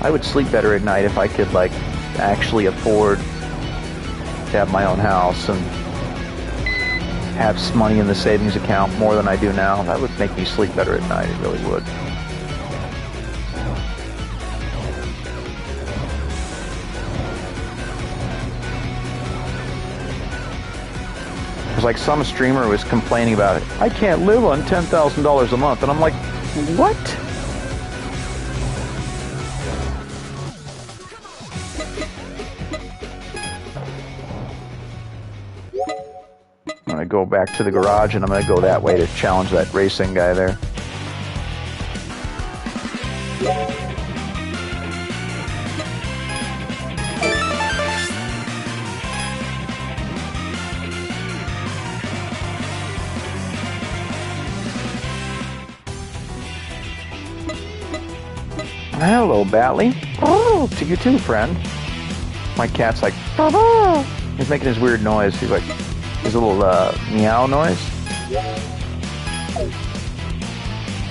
I would sleep better at night if I could, like, actually afford to have my own house and have some money in the savings account more than I do now. That would make me sleep better at night. It really would. It's like some streamer was complaining about it. I can't live on $10,000 a month. And I'm like, what? I'm going to go back to the garage and I'm going to go that way to challenge that racing guy there. Hello, Batley. Oh, to you too, friend. My cat's like, Baba. He's making his weird noise. He's like, his little meow noise.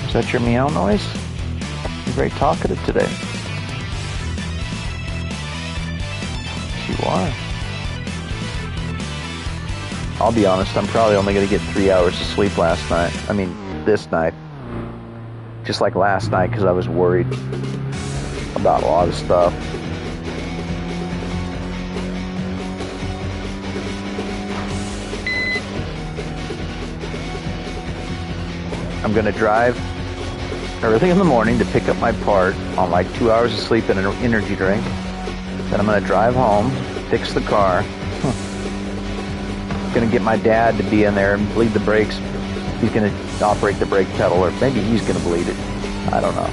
Is that your meow noise? You're very talkative today. You are. I'll be honest, I'm probably only going to get 3 hours of sleep last night. I mean, this night. Just like last night, because I was worried about a lot of stuff. I'm going to drive early in the morning to pick up my part on like 2 hours of sleep and an energy drink. Then I'm going to drive home, fix the car. I'm going to get my dad to be in there and bleed the brakes. He's going to operate the brake pedal, or maybe he's going to bleed it. I don't know.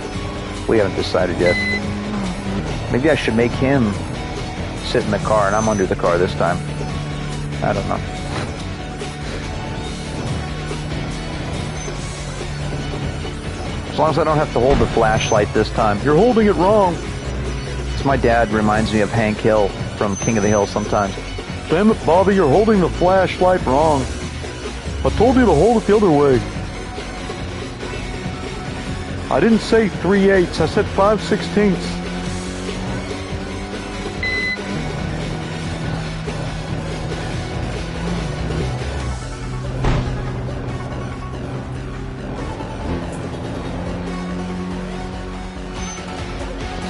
We haven't decided yet. Maybe I should make him sit in the car and I'm under the car this time. I don't know. As long as I don't have to hold the flashlight this time. You're holding it wrong. It's my dad reminds me of Hank Hill from King of the Hill sometimes. Damn it, Bobby, you're holding the flashlight wrong. I told you to hold it the other way. I didn't say 3/8, I said 5/16.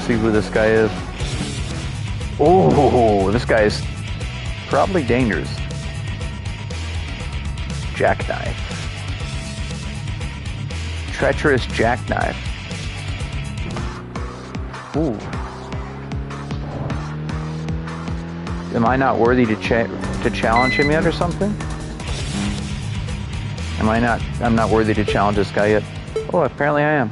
See who this guy is. Oh, this guy is probably dangerous. Jackknife. Treacherous jackknife. Ooh. Am I not worthy to challenge him yet or something? I'm not worthy to challenge this guy yet. Oh, apparently I am.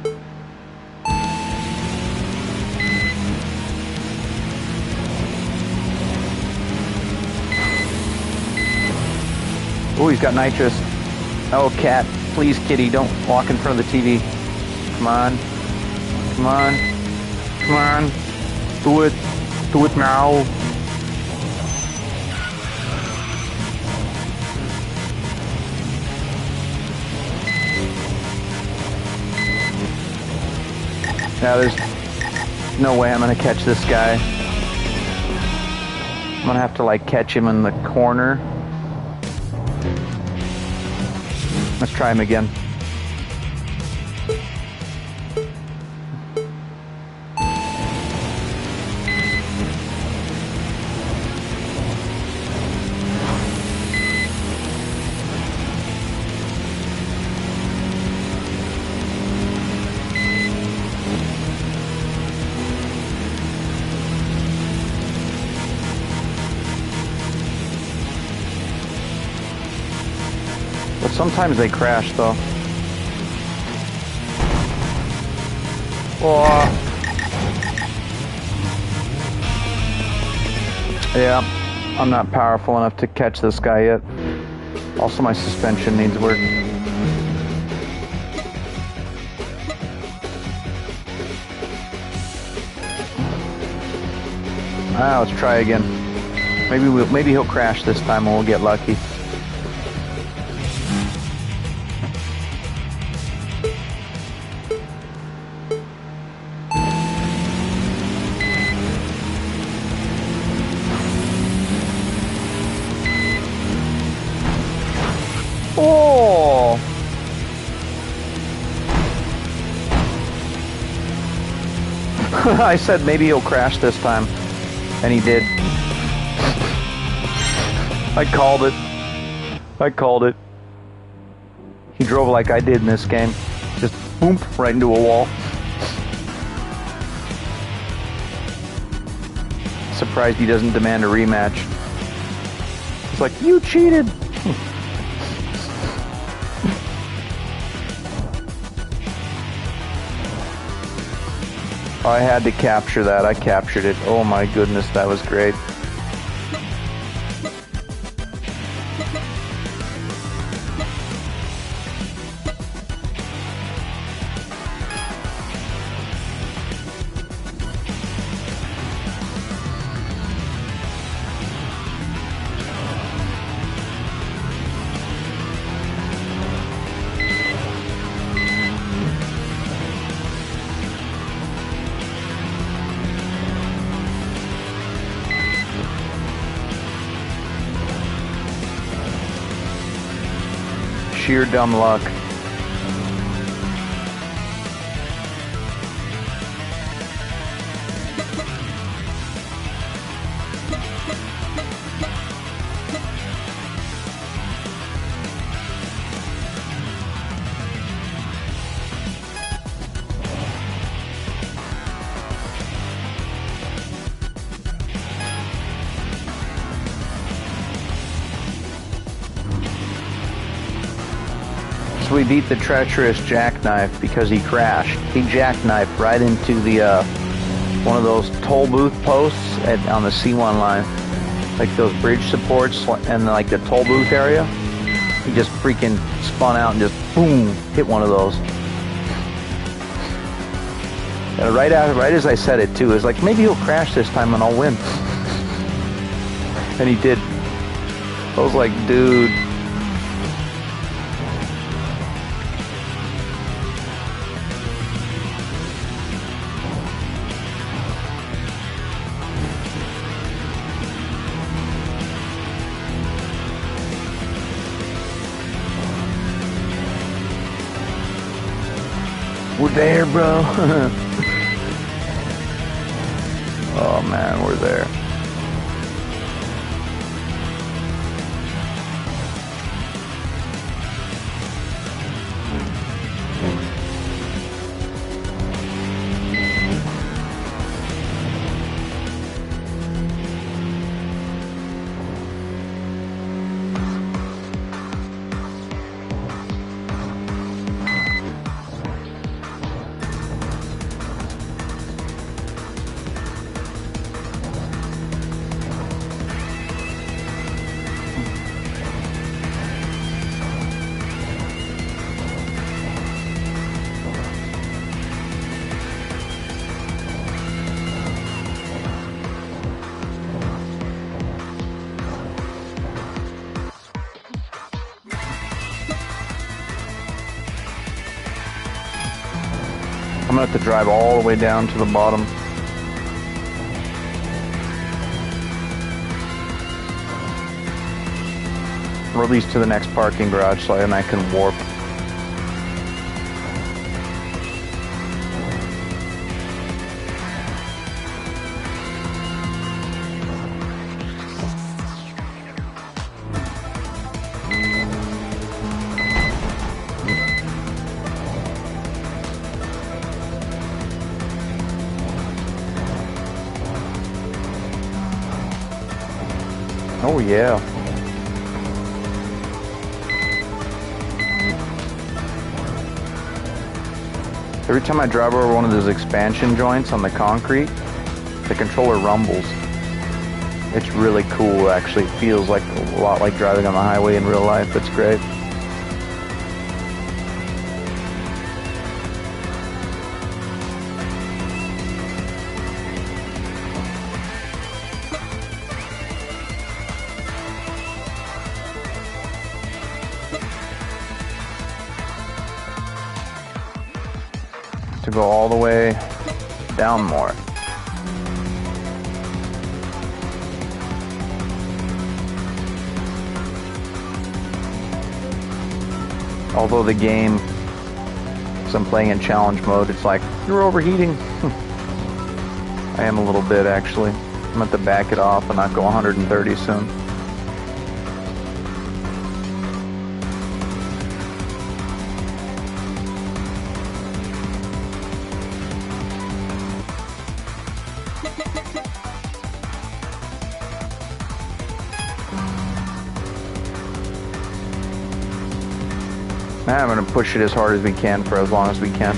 Oh, he's got nitrous. Oh, cat. Please, kitty, don't walk in front of the TV. Come on. Come on. Come on. Do it. Do it now. Now there's no way I'm gonna catch this guy. I'm gonna have to like catch him in the corner. Let's try him again. But sometimes they crash though. Oh. Yeah, I'm not powerful enough to catch this guy yet. Also, my suspension needs work. Let's try again. Maybe he'll crash this time and we'll get lucky. Oh! I said maybe he'll crash this time, and he did. I called it. I called it. He drove like I did in this game. Just boom, right into a wall. Surprised he doesn't demand a rematch. It's like, you cheated! I had to capture that. I captured it. Oh my goodness, that was great. Sheer dumb luck. We beat the treacherous jackknife because he crashed. He jackknifed right into the one of those toll booth posts on the C1 line, like those bridge supports and like the toll booth area. He just freaking spun out and just boom hit one of those. And right as I said it too, it was like maybe he'll crash this time and I'll win. And he did. I was like, dude. We're there, bro. Oh man, we're there. gonna have to drive all the way down to the bottom. Or at least to the next parking garage so I can warp. Oh yeah. Every time I drive over one of those expansion joints on the concrete, the controller rumbles. It's really cool, actually. It feels like a lot like driving on the highway in real life. It's great. To go all the way down more. Although the game, because I'm playing in challenge mode, it's like, you're overheating. I am a little bit, actually. I'm going to have to back it off and not go 130 soon. I'm going to push it as hard as we can for as long as we can.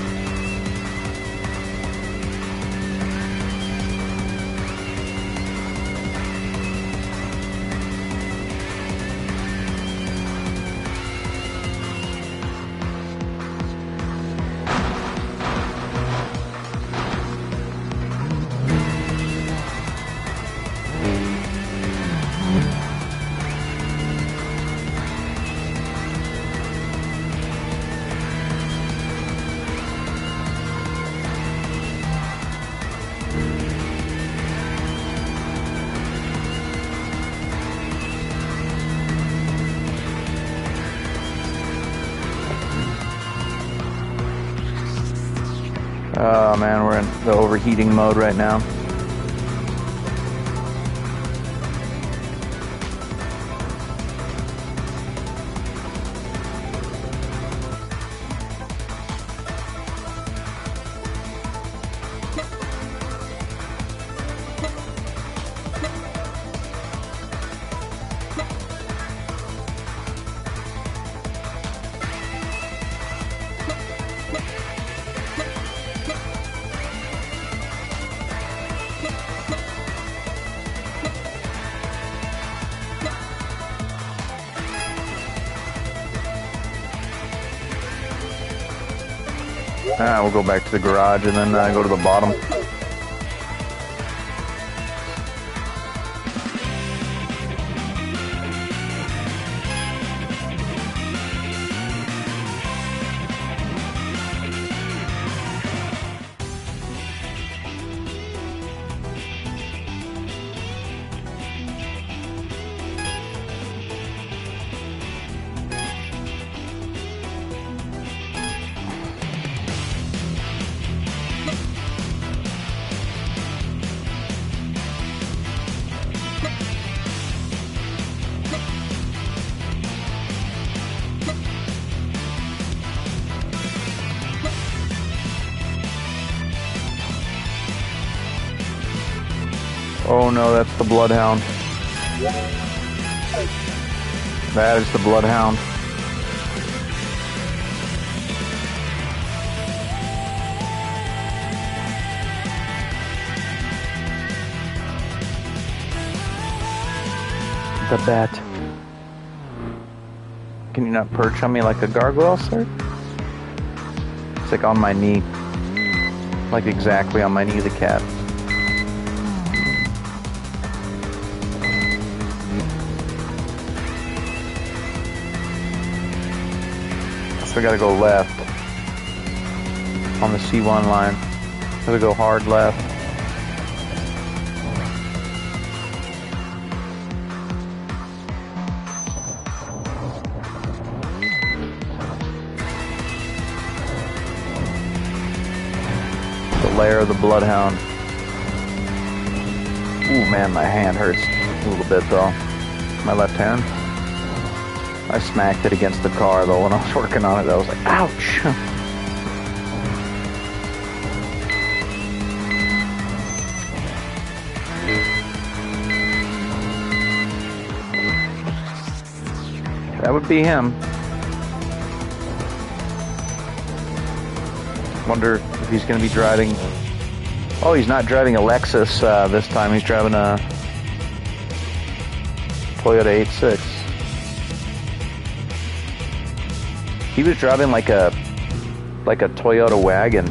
Oh man, we're in the overheating mode right now. We'll go back to the garage and then go to the bottom. Oh no, that's the bloodhound. That is the bloodhound. The bat. Can you not perch on me like a gargoyle, sir? It's like on my knee. Like exactly on my knee, the cat. So we gotta go left on the C1 line. Gotta go hard left. The lair of the Bloodhound. Ooh, man, my hand hurts a little bit though. My left hand. I smacked it against the car though when I was working on it. I was like, ouch! That would be him. Wonder if he's going to be driving. Oh, he's not driving a Lexus this time. He's driving a Toyota 86. He was driving like a Toyota wagon,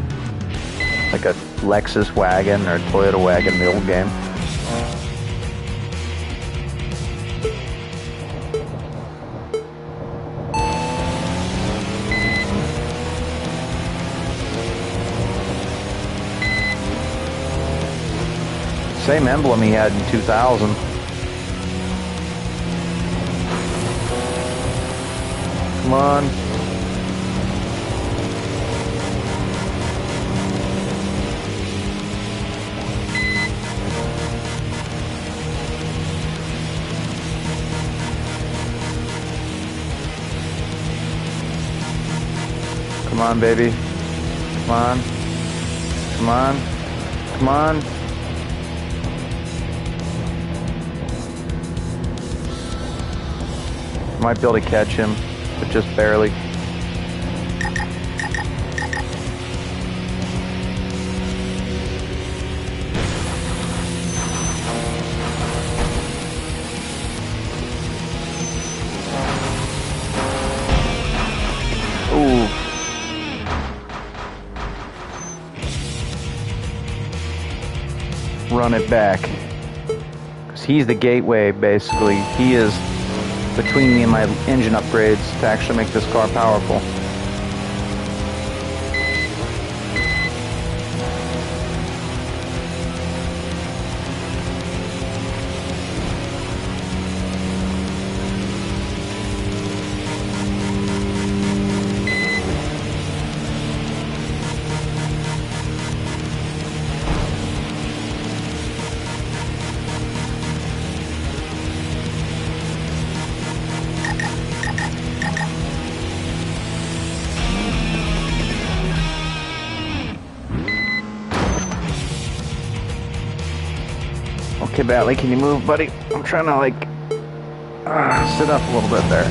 like a Lexus wagon or Toyota wagon in the old game. Same emblem he had in 2000. Come on. Come on, baby. Come on. Come on. Come on. Might be able to catch him, but just barely. Ooh. Run it back. Because he's the gateway, basically. He is between me and my engine upgrades to actually make this car powerful. Okay, Batley, can you move, buddy? I'm trying to, like, sit up a little bit there.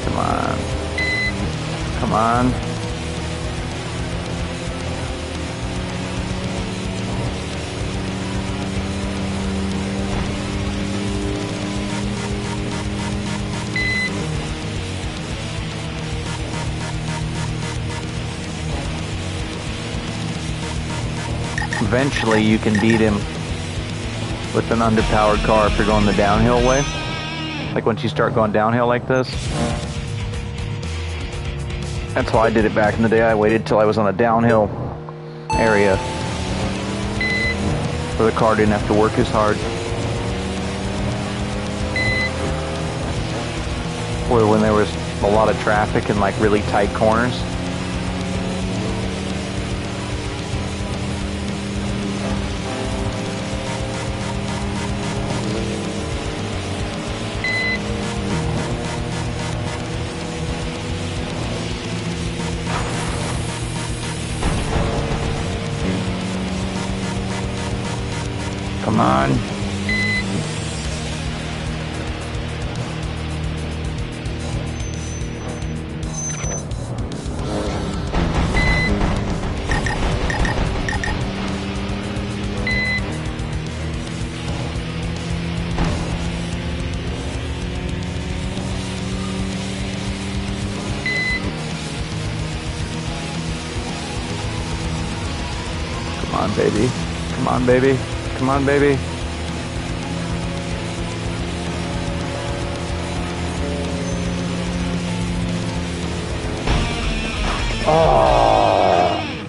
Come on. Come on. Eventually you can beat him with an underpowered car if you're going the downhill way. Like once you start going downhill like this. That's how I did it back in the day. I waited till I was on a downhill area where the car didn't have to work as hard. Or when there was a lot of traffic and like really tight corners. Come on. Come on, baby. Come on, baby. Come on, baby. Oh,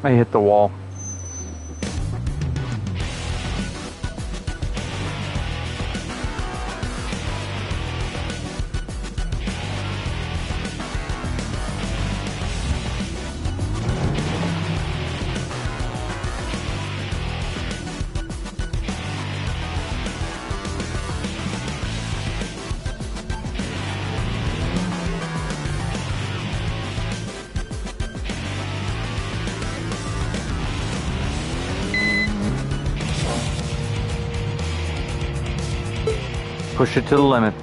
I hit the wall. Push it to the limit.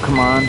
Come on.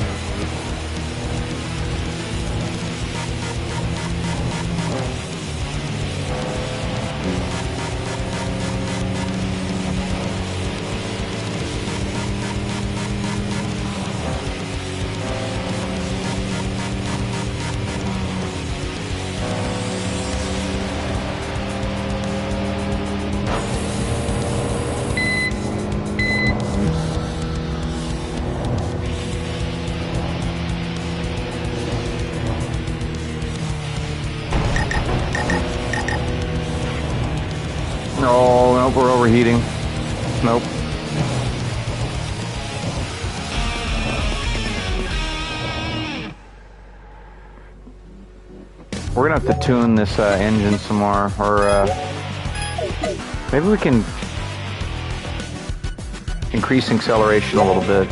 No, nope, we're overheating. Nope. We're gonna have to tune this engine some more, or maybe we can increase acceleration a little bit.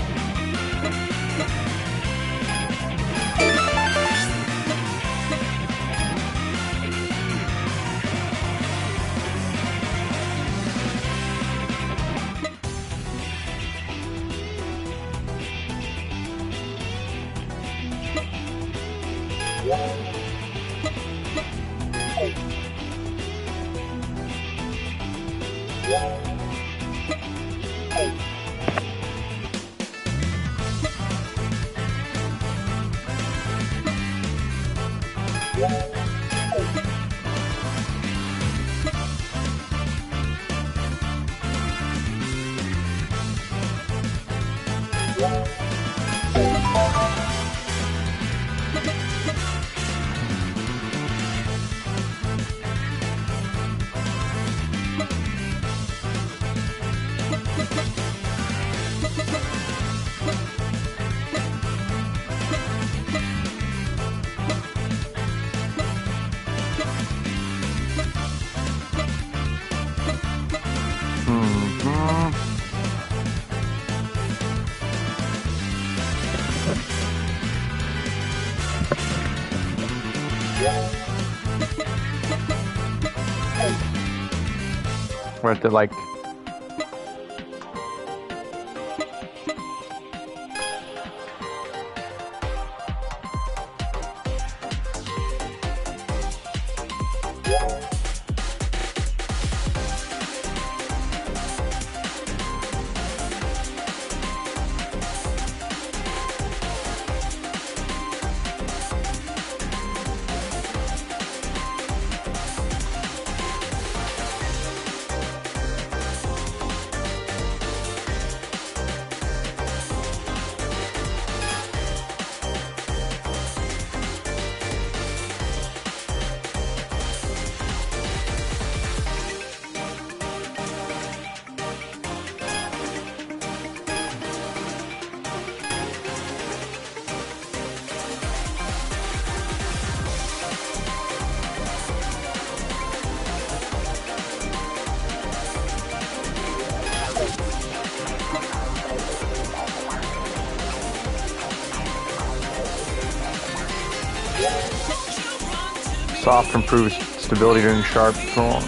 We're at the, like, Soft improves stability during sharp turns.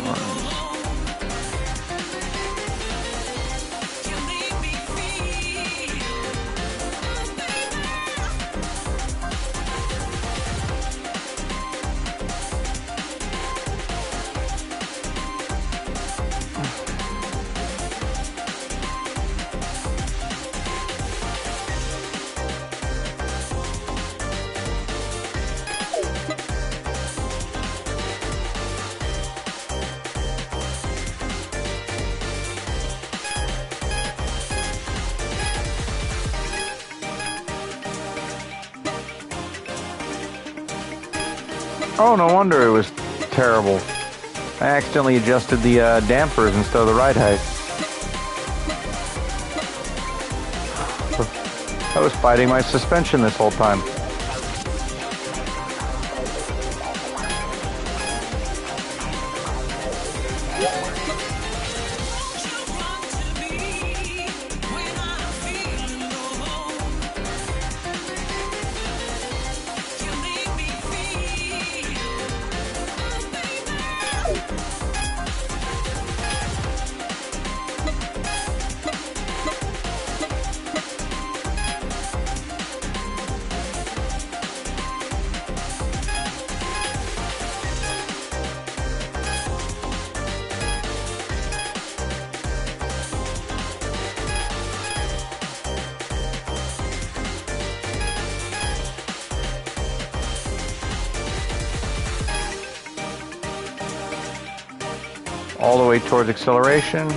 Oh, no wonder it was terrible. I accidentally adjusted the dampers instead of the ride height. I was fighting my suspension this whole time. All the way towards acceleration.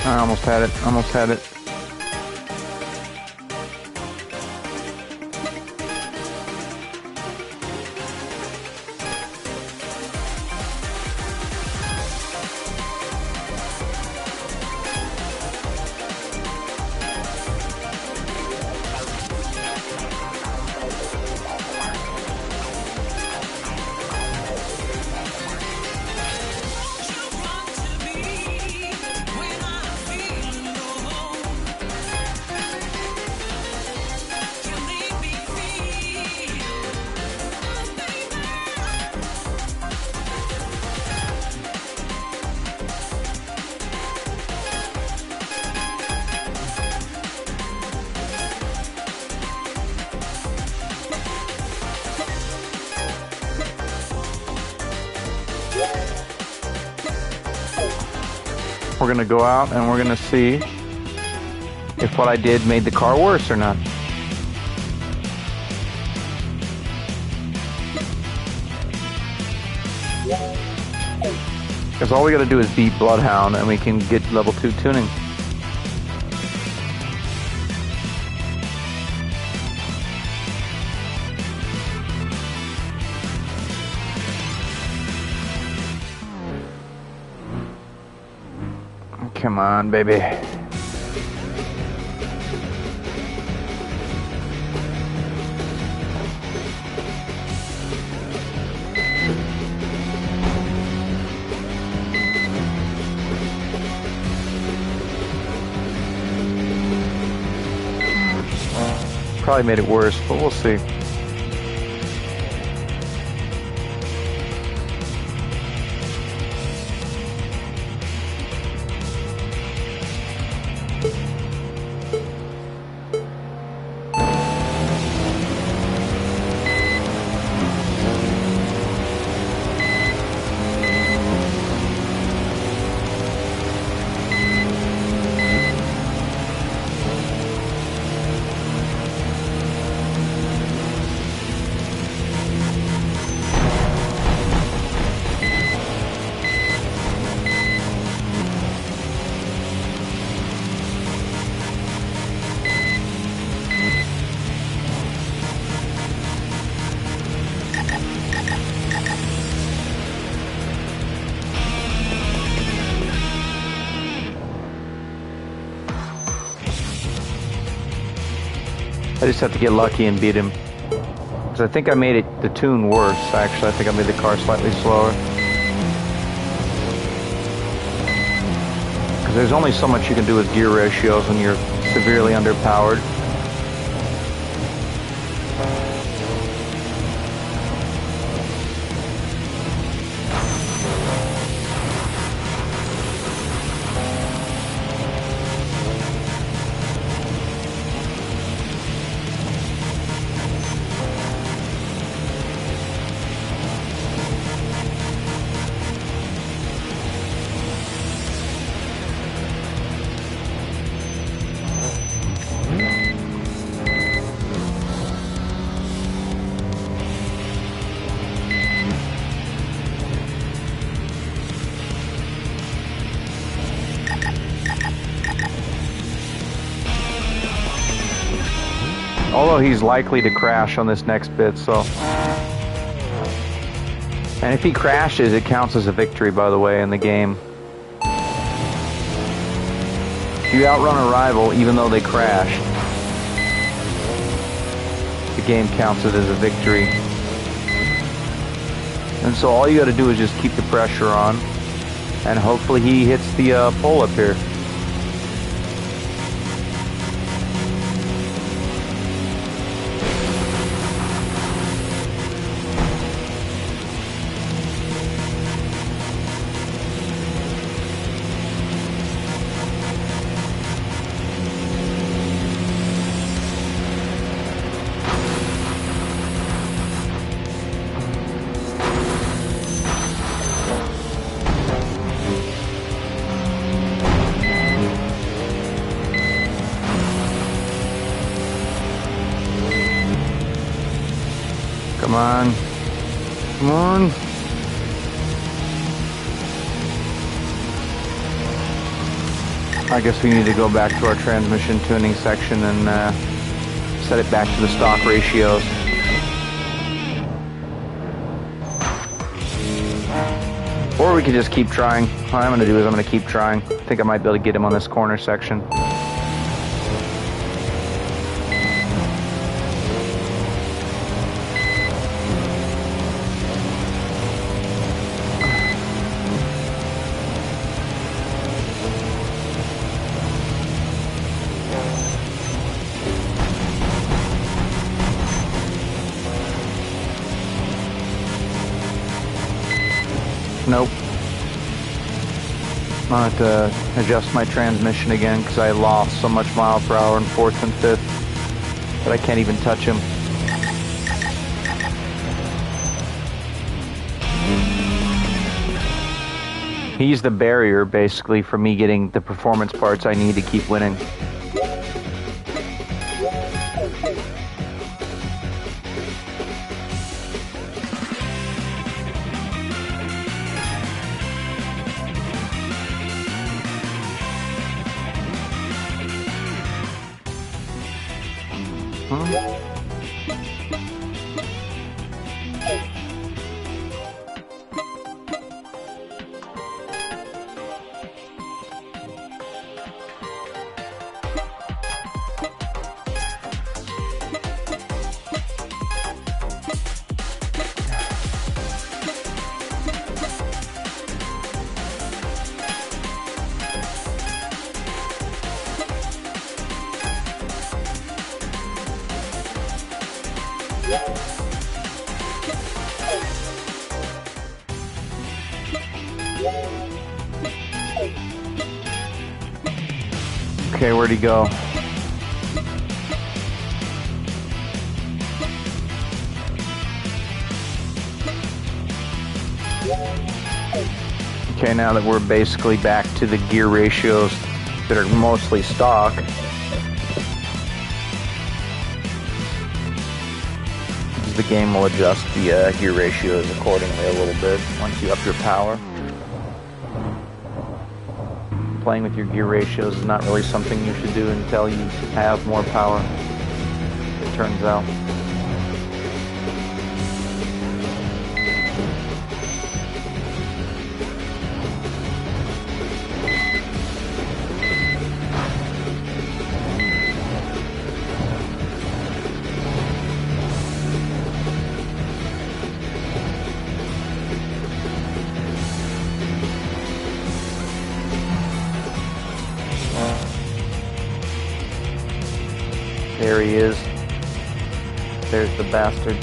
I almost had it. Almost had it. We're going to go out and we're going to see if what I did made the car worse or not. Because all we got to do is beat Bloodhound and we can get level 2 tuning. Come on, baby. Probably made it worse, but we'll see. I just have to get lucky and beat him. Because I think I made the tune worse, actually. I think I made the car slightly slower. Because there's only so much you can do with gear ratios when you're severely underpowered. Although he's likely to crash on this next bit, so... And if he crashes, it counts as a victory, by the way, in the game. If you outrun a rival, even though they crashed, the game counts it as a victory. And so all you gotta do is just keep the pressure on, and hopefully he hits the pole up here. Come on. Come on. I guess we need to go back to our transmission tuning section and set it back to the stock ratios. Or we could just keep trying. What I'm going to do is I'm going to keep trying. I think I might be able to get him on this corner section. Nope. I'll have to adjust my transmission again because I lost so much mile per hour in 4th and 5th that I can't even touch him. He's the barrier, basically, for me getting the performance parts I need to keep winning. Okay, where'd he go? Okay, now that we're basically back to the gear ratios that are mostly stock, the game will adjust the gear ratios accordingly a little bit once you up your power. Playing with your gear ratios is not really something you should do until you have more power, it turns out. There he is. There's the bastard.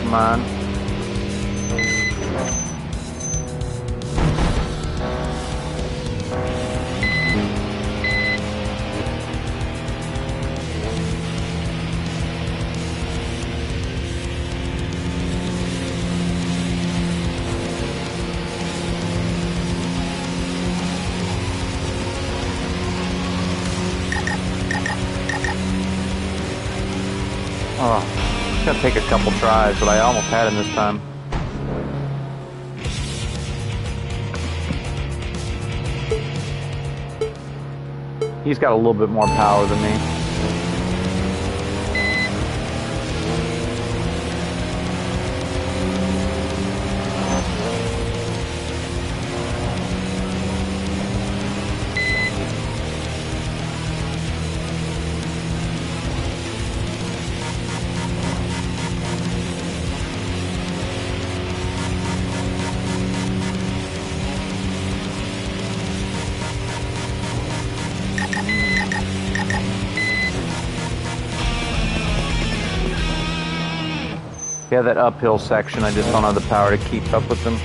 Come on. Oh, it's gonna take a couple tries, but I almost had him this time. He's got a little bit more power than me. Yeah, that uphill section, I just don't have the power to keep up with them.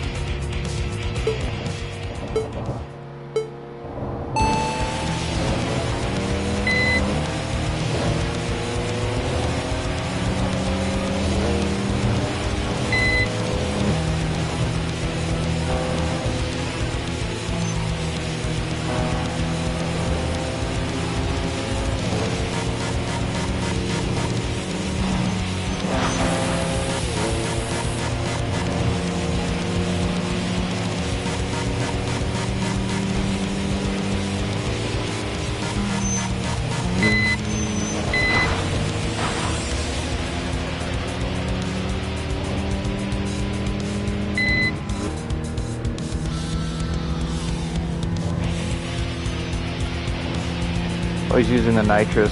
Oh, he's using the nitrous.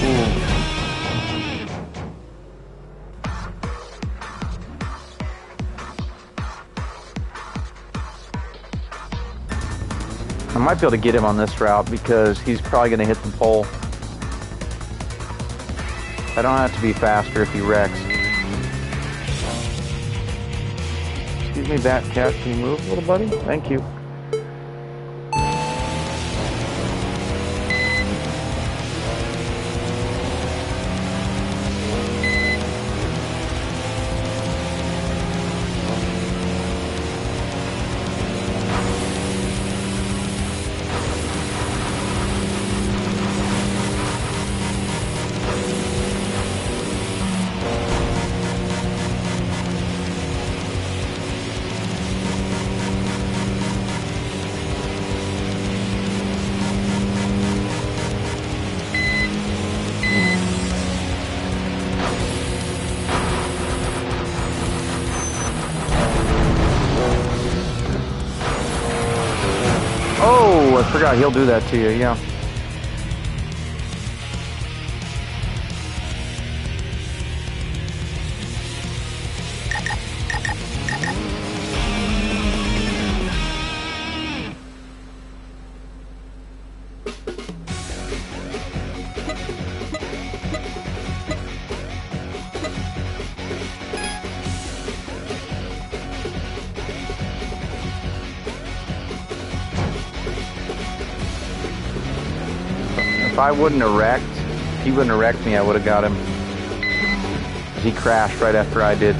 Ooh. I might be able to get him on this route because he's probably going to hit the pole. I don't have to be faster if he wrecks. Excuse me, Batcat, can you move, little buddy? Thank you. forgot he'll do that to you, yeah. If I wouldn't have wrecked, he wouldn't have wrecked me, I would have got him. He crashed right after I did.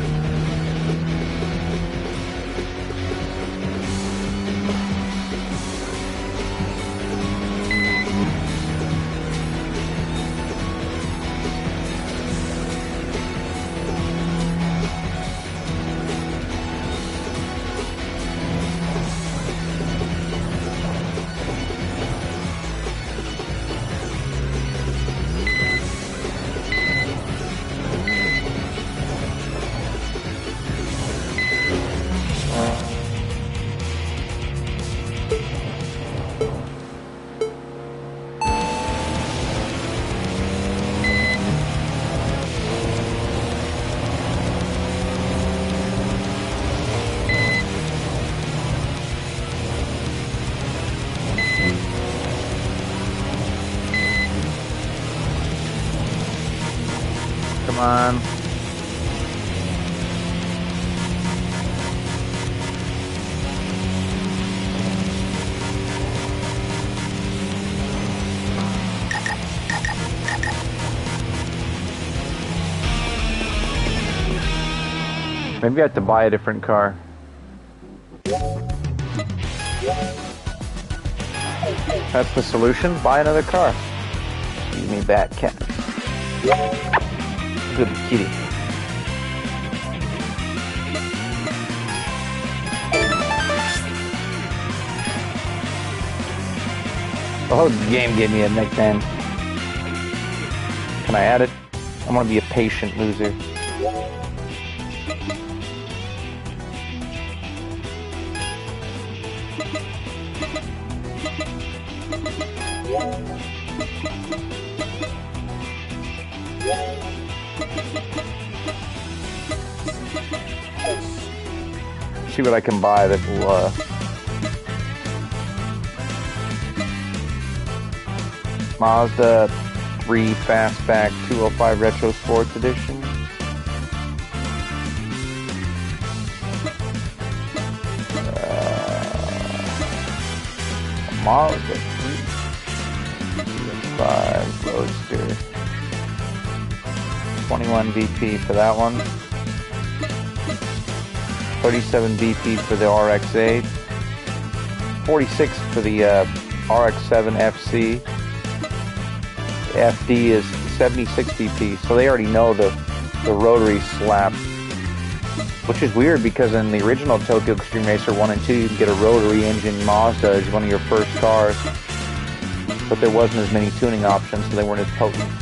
Come on. Maybe I have to buy a different car. That's the solution? Buy another car. Give me back, cat. Good kitty. The whole game gave me a nickname. Can I add it? I'm gonna be a patient loser. See what I can buy that will Mazda 3 Fastback 205 Retro Sports Edition. Mazda 3 205 Roadster. 21 BP for that one. 37 BP for the RX-8, 46 for the RX-7 FC. The FD is 76 BP, so they already know the rotary slap, which is weird because in the original Tokyo Extreme Racer 1 and 2, you can get a rotary engine Mazda as one of your first cars, but there wasn't as many tuning options, so they weren't as potent.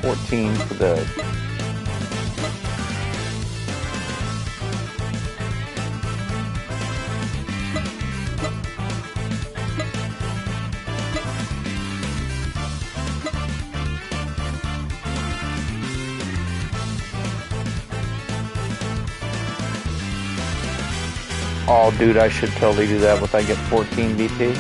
14 for the Oh, dude, I should totally do that once I get 14 BP.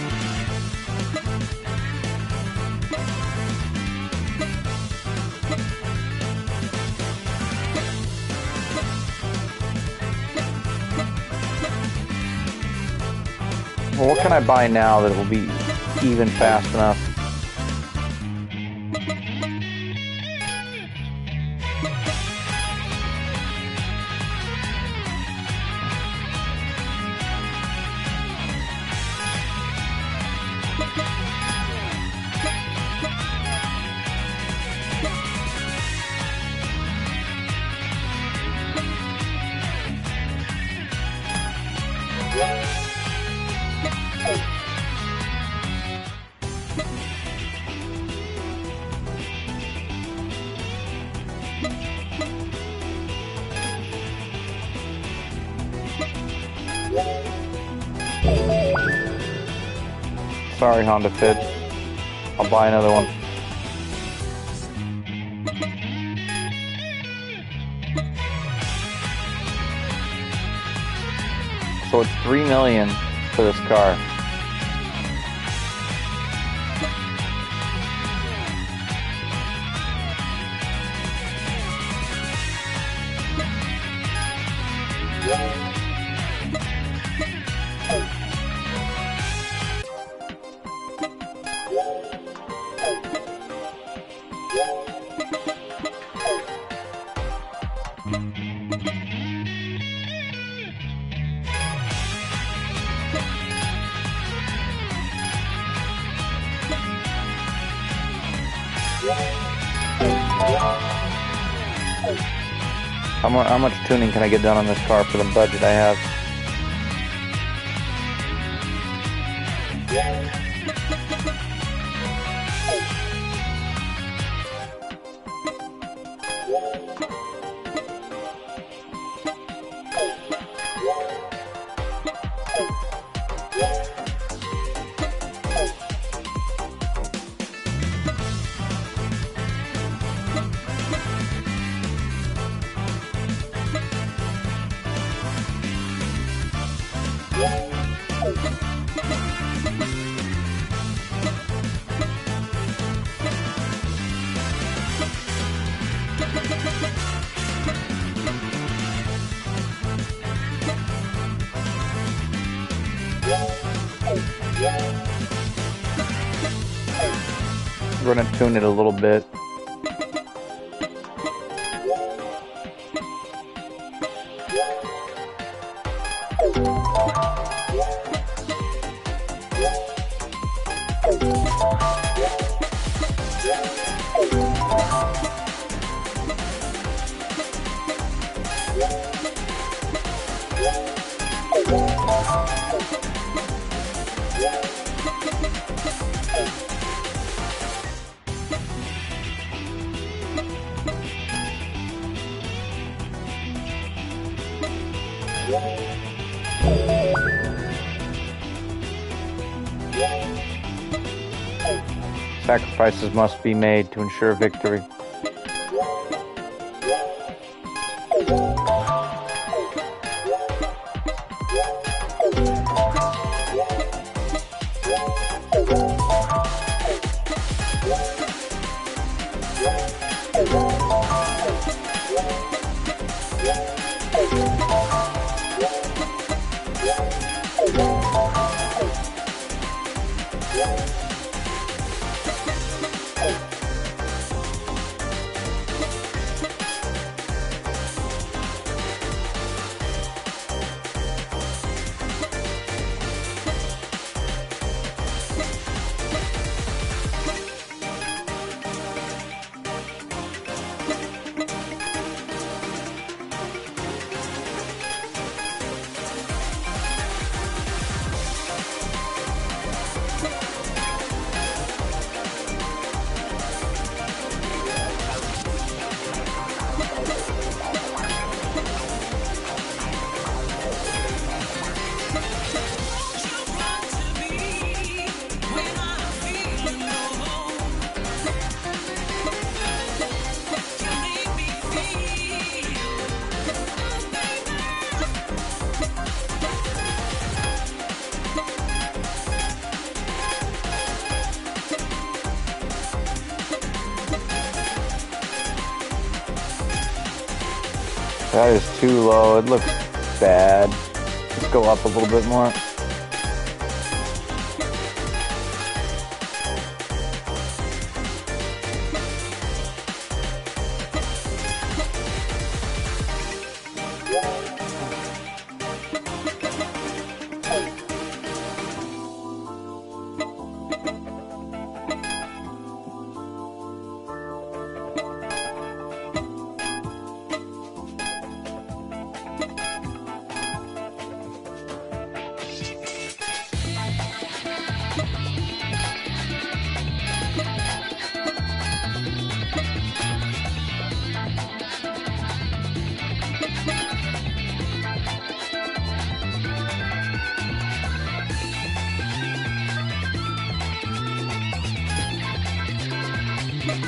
Well, what can I buy now that will be even fast enough? Sorry, Honda Fit. I'll buy another one. So it's $3 million for this car. How much tuning can I get done on this car for the budget I have? We're going to tune it a little bit. Sacrifices must be made to ensure victory. That is too low. It looks bad. Let's go up a little bit more. People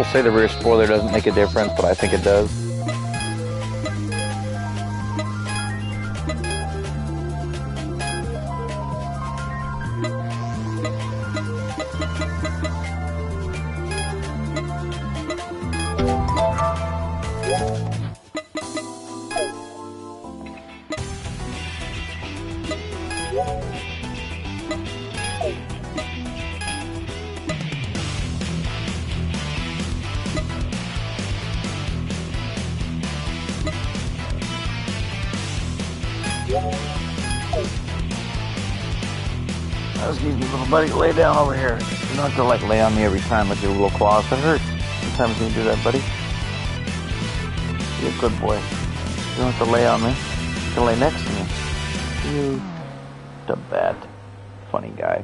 say the rear spoiler doesn't make a difference, but I think it does. Excuse me, little buddy, lay down over here. You don't have to like lay on me every time with your little claws. That hurts. Sometimes when you do that, buddy. Be a good boy. You don't have to lay on me. You can lay next to me. You the bad, funny guy.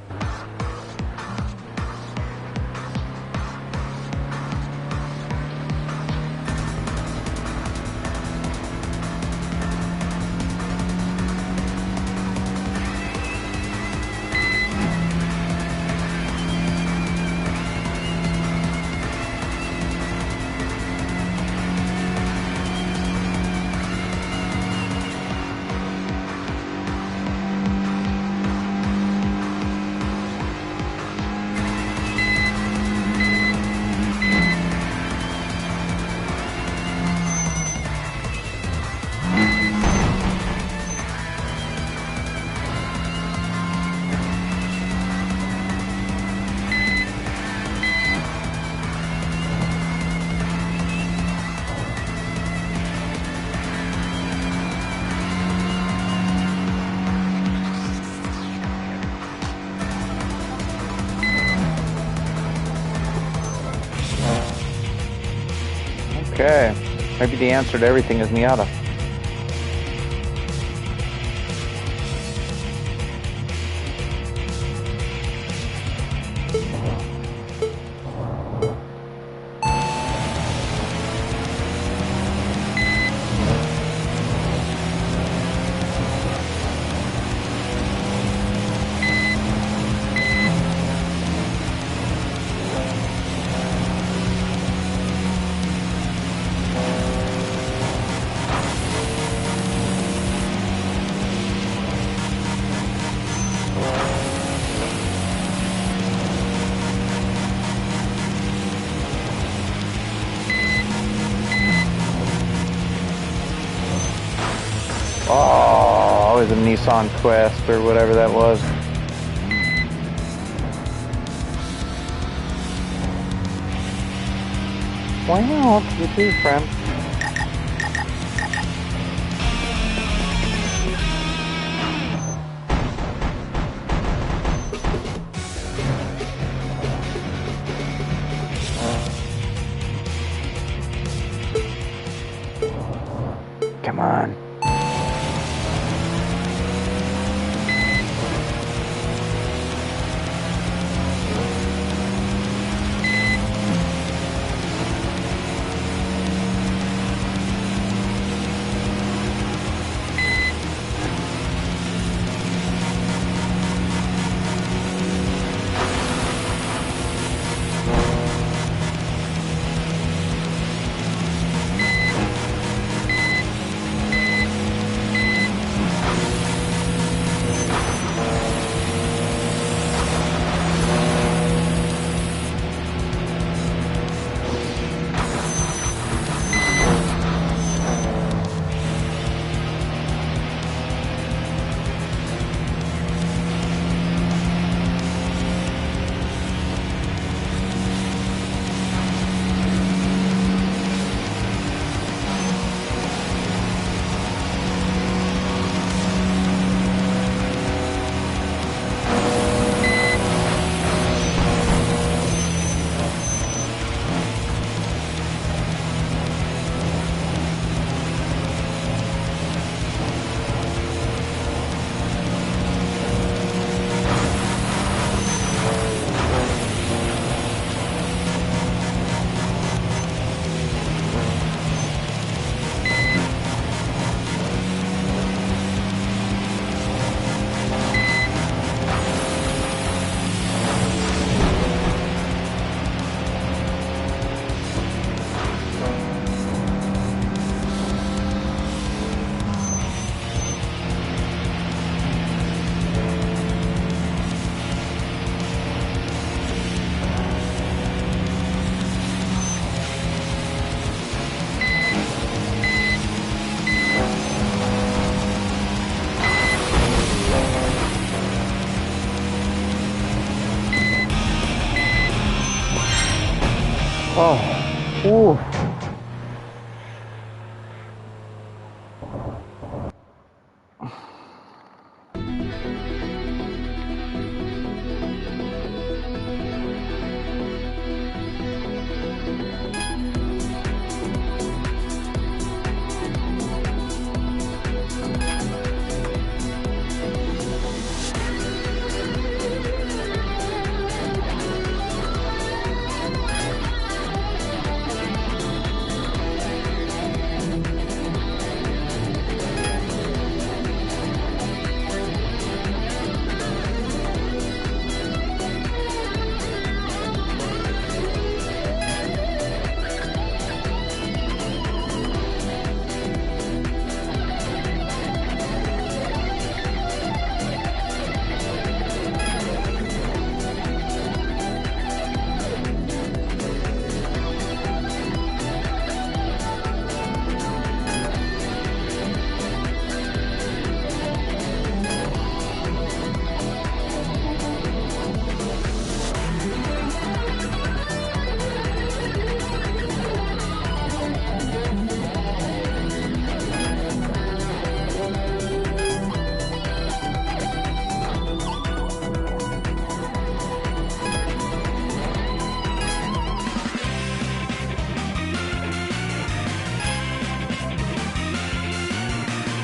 Okay, maybe the answer to everything is Miata. Oh, it was a Nissan Quest or whatever that was. Wow, you too, friend. Come on. Oh, ooh.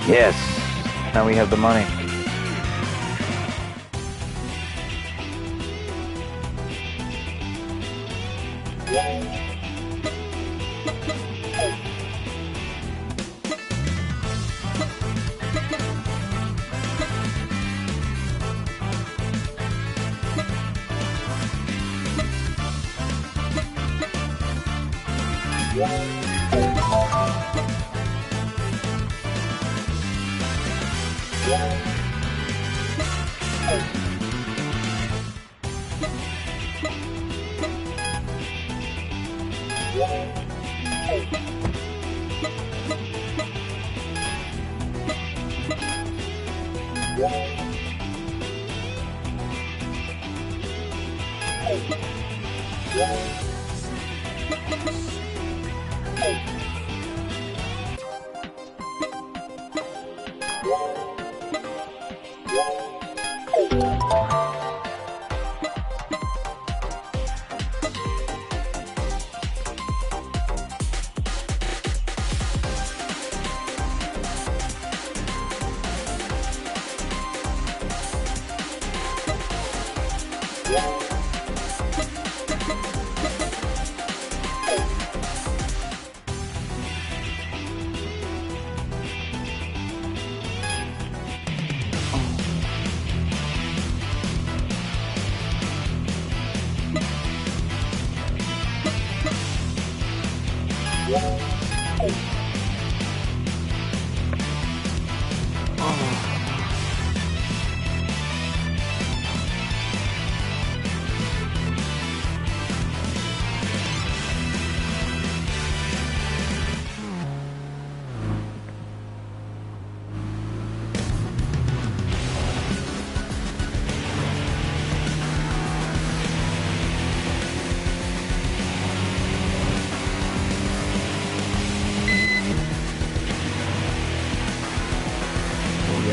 Yes, now we have the money.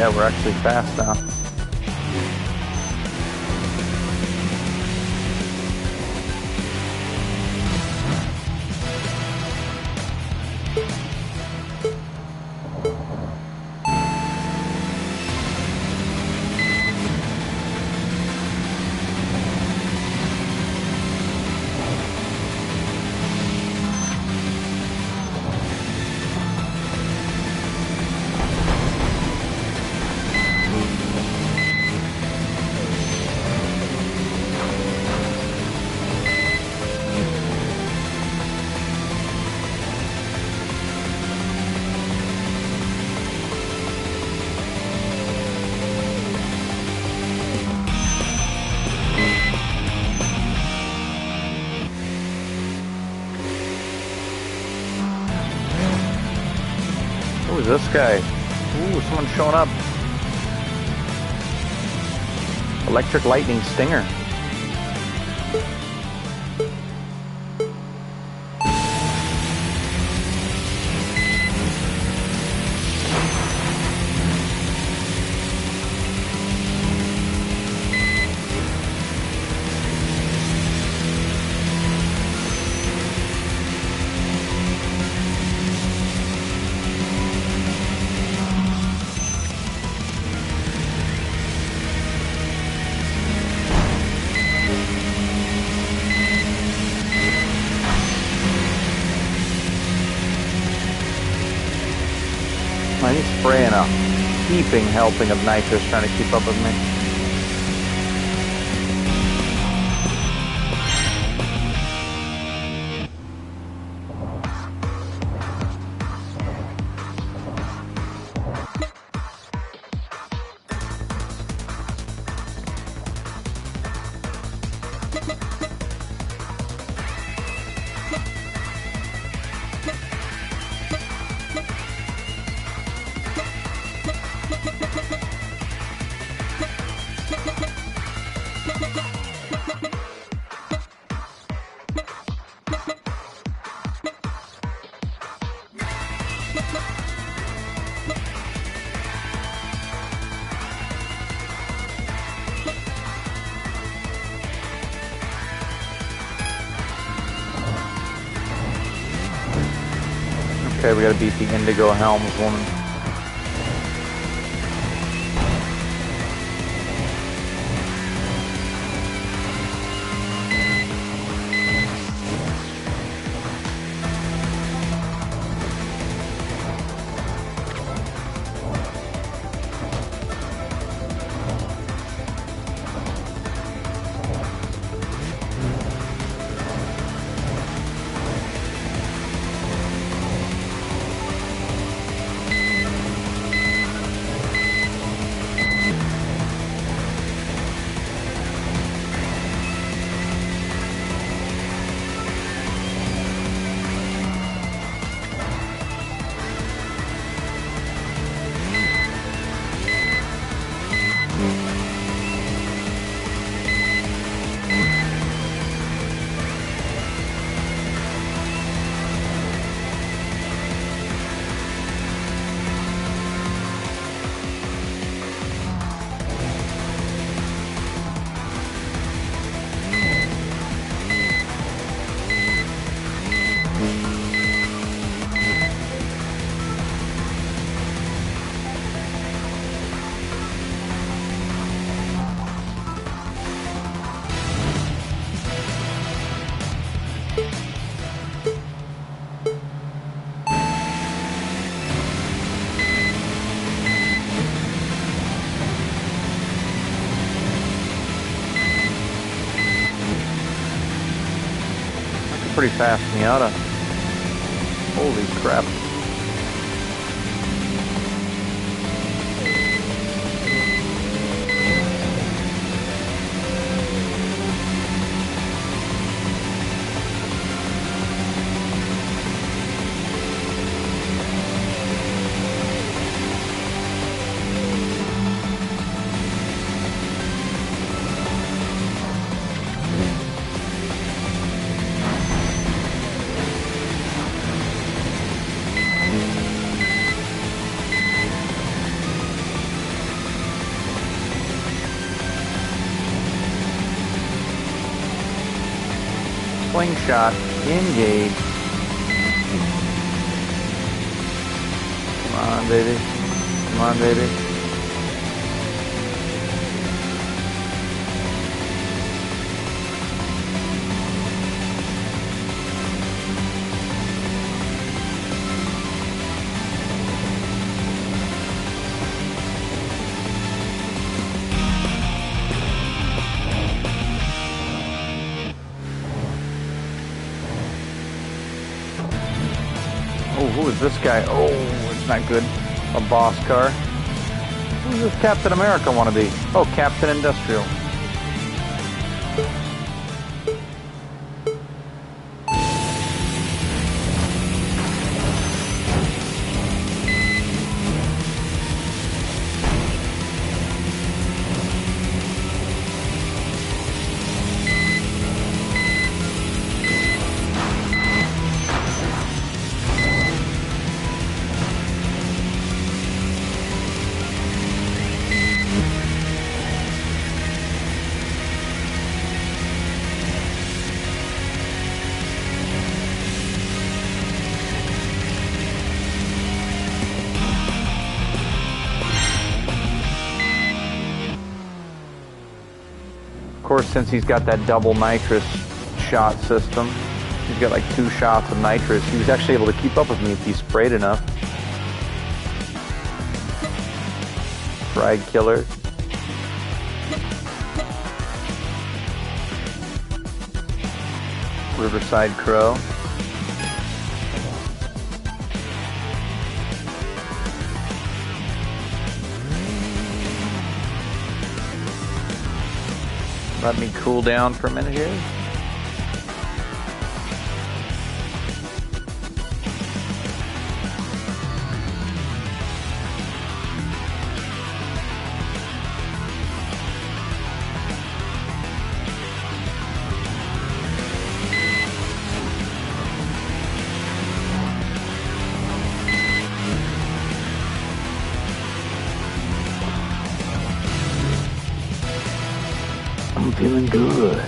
Yeah, we're actually fast now. Who's this guy? Ooh, someone's showing up. Electric Lightning Stinger. spraying a heaping helping of nitrous trying to keep up with me. Okay, we gotta beat the indigo helms woman. Pretty fast Miata. Holy crap. Slingshot, engage. Come on, baby. Come on, baby. Oh, who is this guy? Oh, it's not good. A boss car. Who does this Captain America want to be? Oh, Captain Industrial. Of course, since he's got that double nitrous shot system, he's got like 2 shots of nitrous. He was actually able to keep up with me if he sprayed enough. Fried Killer. Riverside Crow. Let me cool down for a minute here. I'm feeling good.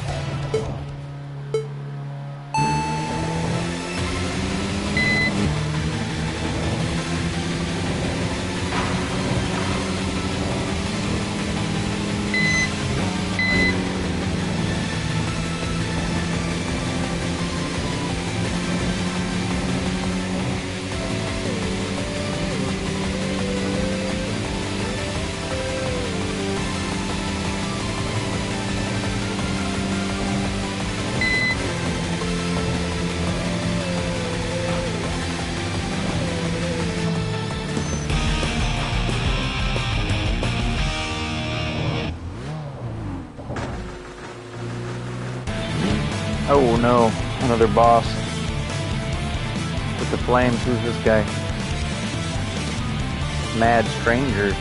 Oh no, another boss with the flames. Who's this guy? Mad Stranger.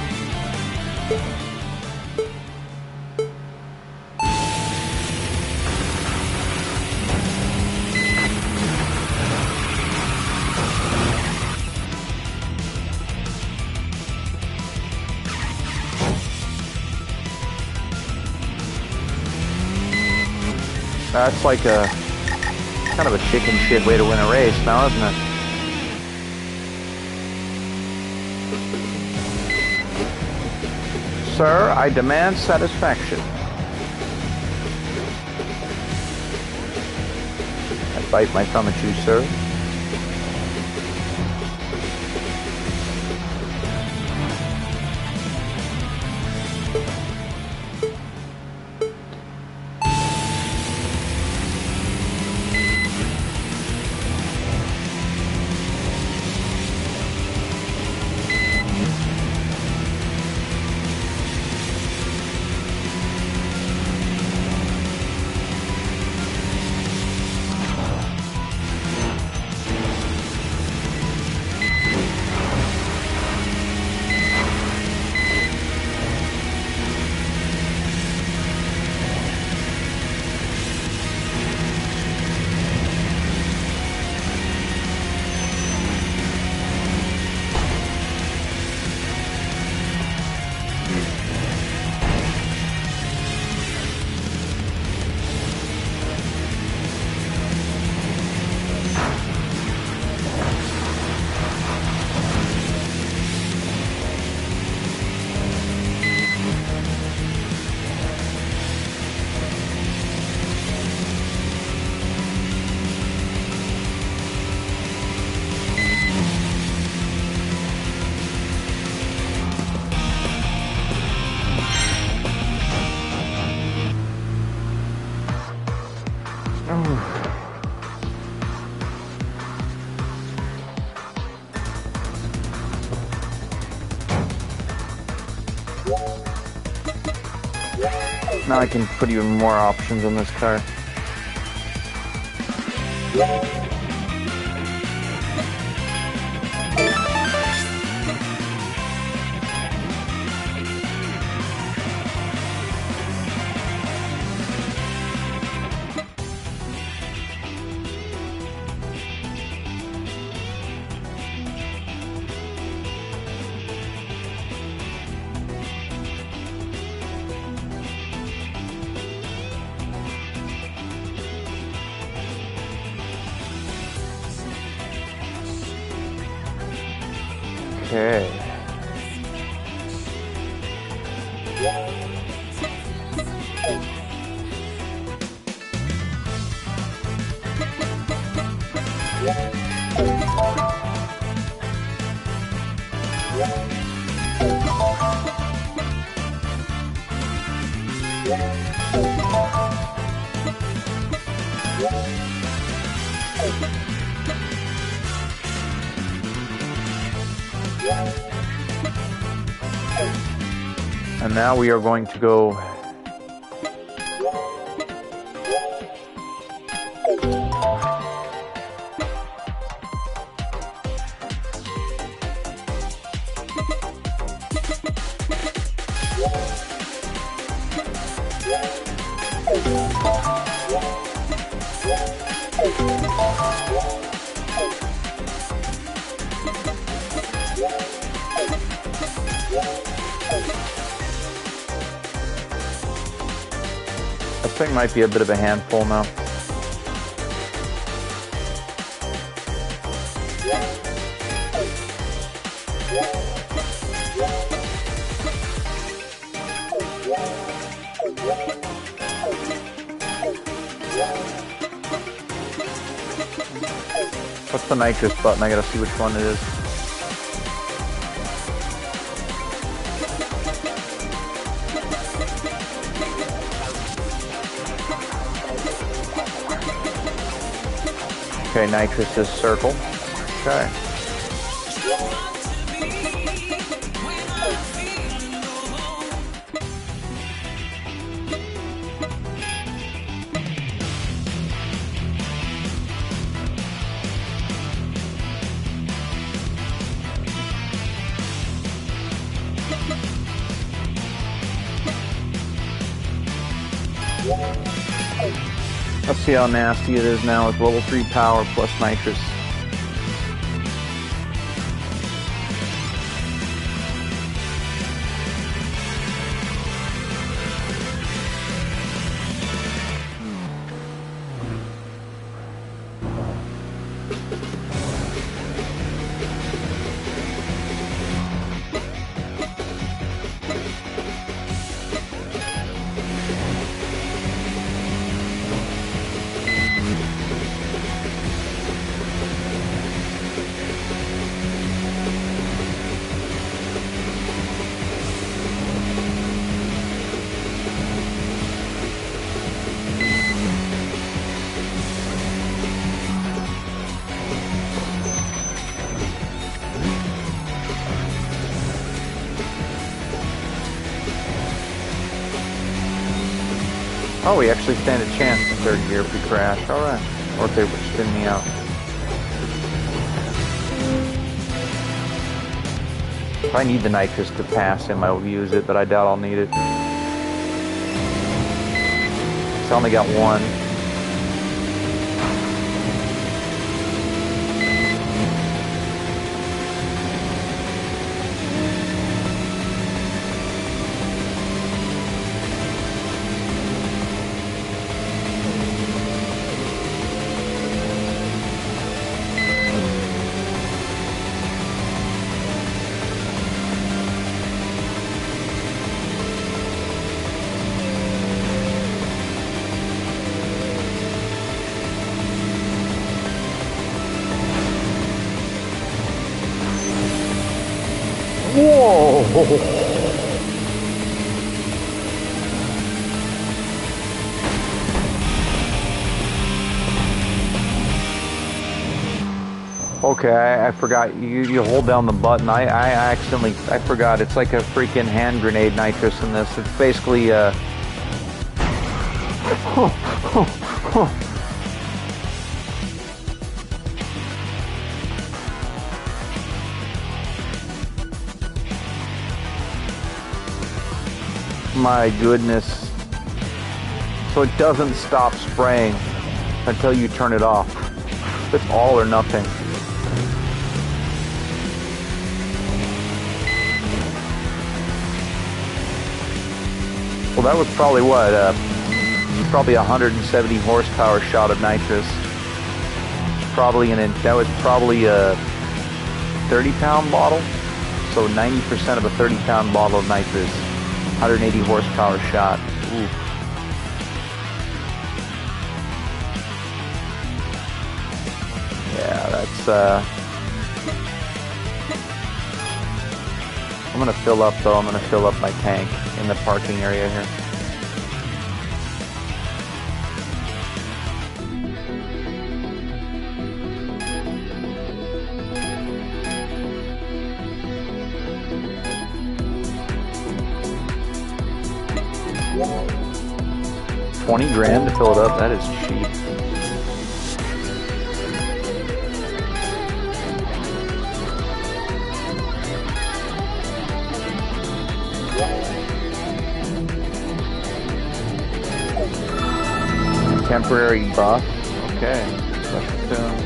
That's like a kind of a chicken shit way to win a race now, isn't it? Sir, I demand satisfaction. I bite my thumb at you, sir. Now I can put even more options on this car. Okay. And now we are going to go This thing might be a bit of a handful now. What's the nitrous button? I gotta see which one it is. Okay, nitrous is circle. Okay. Let's see how nasty it is now with level 3 power plus nitrous. Oh, we actually stand a chance in third gear if we crash. Alright. Or if they would spin me out. If I need the nitrous to pass him, I will use it, but I doubt I'll need it. So I only got one. Whoa! Okay, I forgot. You hold down the button. I accidentally, I forgot. It's like a freaking hand grenade nitrous in this. It's basically, My goodness. So it doesn't stop spraying until you turn it off. It's all or nothing. Well, that was probably what? Probably 170 horsepower shot of nitrous. That was probably a 30-pound bottle. So 90% of a 30-pound bottle of nitrous. 180 horsepower shot. Ooh. Yeah, that's I'm gonna fill up though. I'm gonna fill up my tank in the parking area here. $20 grand to fill it up, that is cheap. Temporary buff. Okay. Special tune.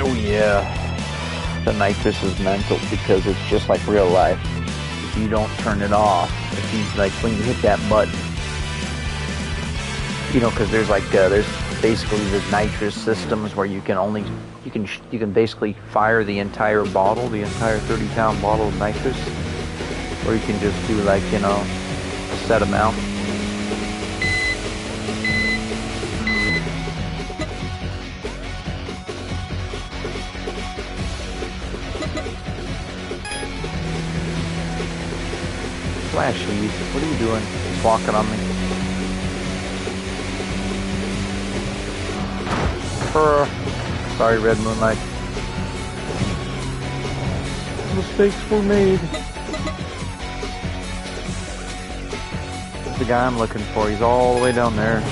Oh yeah, the nitrous is mental because it's just like real life. If you don't turn it off, if you like when you hit that button, you know, because there's like there's basically the nitrous systems where you can basically fire the entire bottle, the entire 30-pound bottle of nitrous, or you can just do like, you know, a set amount. Flashy, what are you doing? He's walking on me. Sorry, Red Moonlight. Mistakes were made. That's the guy I'm looking for. He's all the way down there.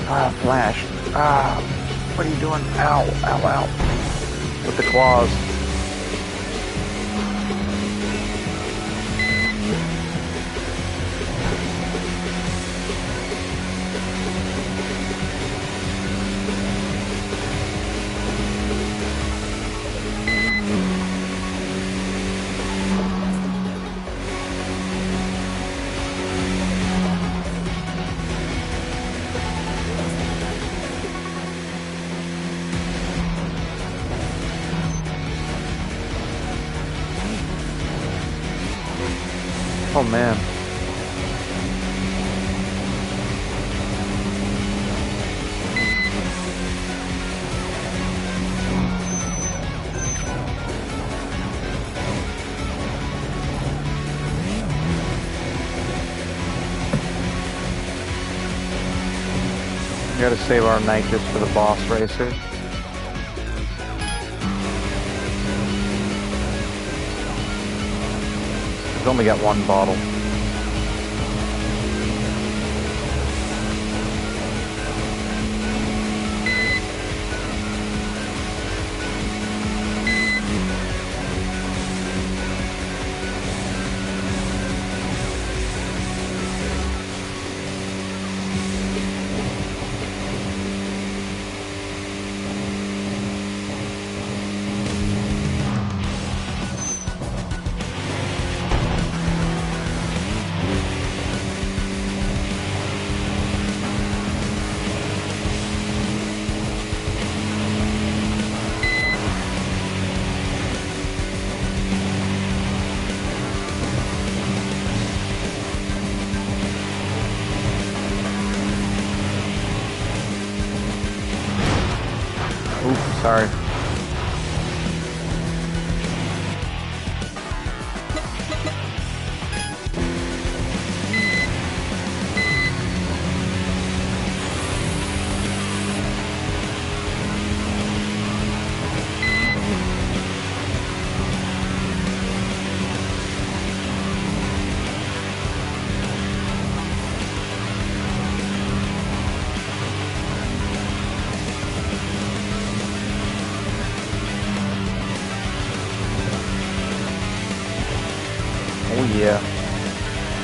Ah, Flash. Ah, what are you doing? Ow, ow, ow. With the claws. Oh man. We gotta save our nitrous for the boss racer. We've only got one bottle. Sorry. Yeah.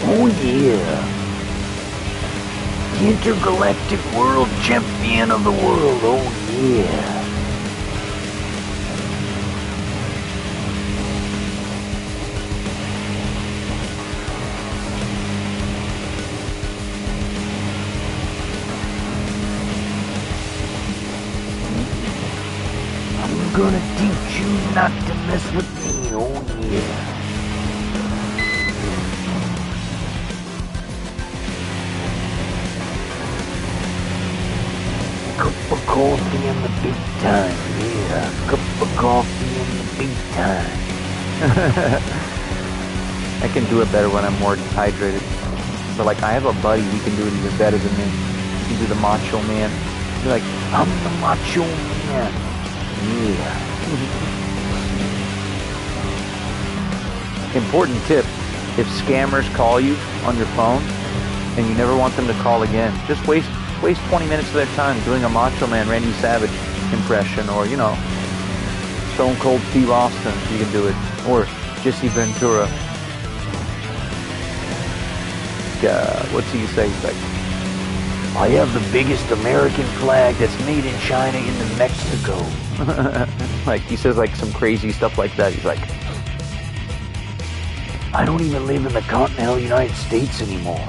Oh yeah. Intergalactic world champion of the world. Oh yeah. I'm gonna teach you not to mess with me. Oh yeah. Cup of coffee in the big time, yeah. Cup of coffee in the big time. I can do it better when I'm more dehydrated. But like, I have a buddy, he can do it even better than me. He can do the macho man. Be like, I'm the macho man. Yeah. Important tip, if scammers call you on your phone and you never want them to call again, just waste 20 minutes of their time doing a Macho Man Randy Savage impression, or, you know, Stone Cold Steve Austin, you can do it, or Jesse Ventura. What's he say? He's like, I have the biggest American flag that's made in China into Mexico. like, he says like some crazy stuff like that. He's like, I don't even live in the continental United States anymore.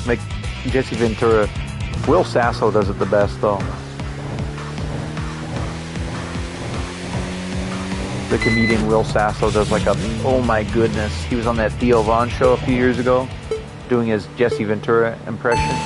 like Jesse Ventura. Will Sasso does it the best, though. The comedian Will Sasso does like a, oh my goodness. He was on that Theo Von show a few years ago doing his Jesse Ventura impression.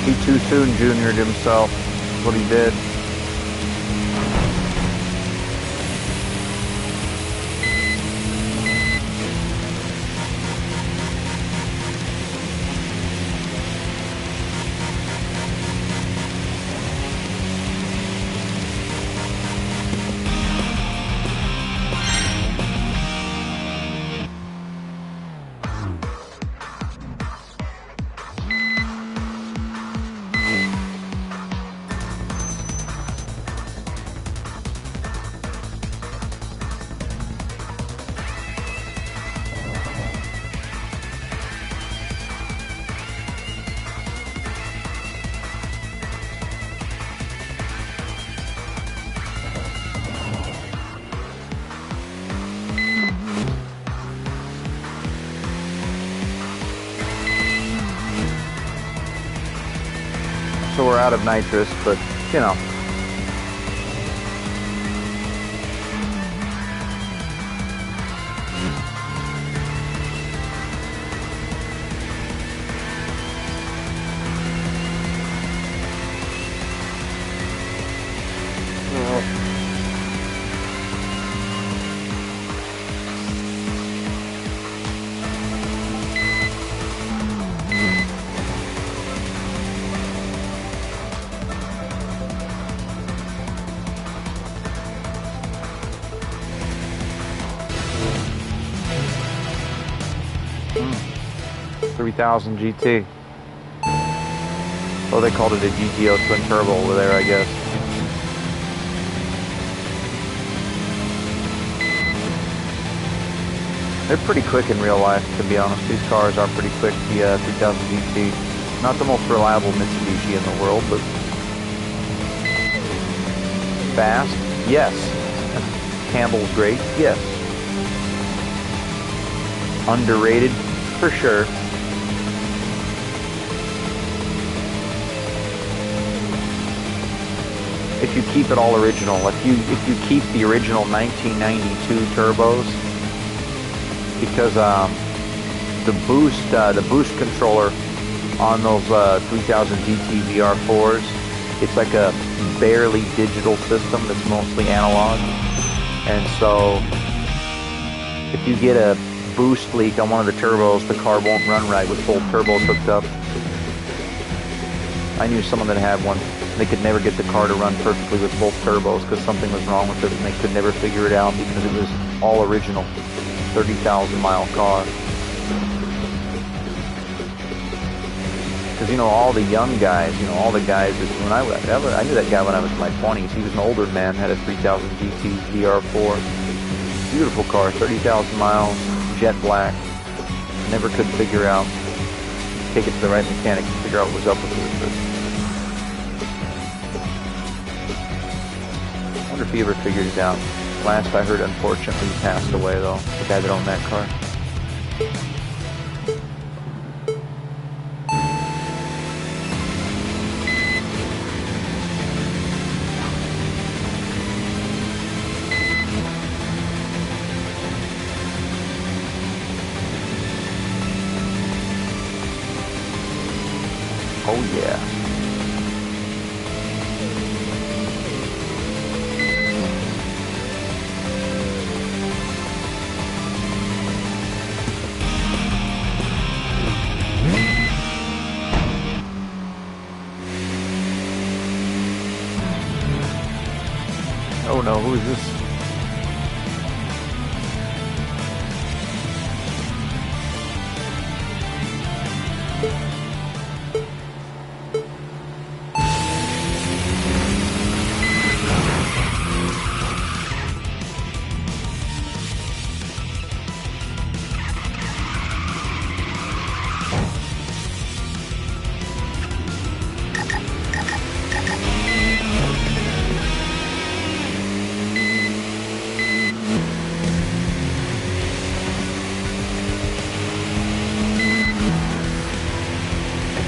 He too soon juniored himself. That's what he did. So we're out of nitrous, but, you know. 3000 GT. Oh, they called it a GTO twin turbo over there, I guess. They're pretty quick in real life, to be honest. These cars are pretty quick. The 3000 GT, not the most reliable Mitsubishi in the world, but fast, yes. Handles great, yes. Underrated, for sure. If you keep it all original, if you keep the original 1992 turbos, because the boost controller on those 3000 GT VR4s, it's like a barely digital system that's mostly analog, and so if you get a boost leak on one of the turbos, the car won't run right with both turbos hooked up. I knew someone that had one. They could never get the car to run perfectly with both turbos because something was wrong with it, and they could never figure it out because it was all original. 30,000 mile car. Because, you know, all the young guys, you know, all the guys that, I knew that guy when I was in my 20s. He was an older man, had a 3000 GT VR4. Beautiful car, 30,000 miles, jet black. Never could figure out, take it to the right mechanic and figure out what was up with it. I wonder if he ever figured it out. Last I heard, unfortunately, he passed away, though, the guy that owned that car. Oh, yeah. Oh no, who is this?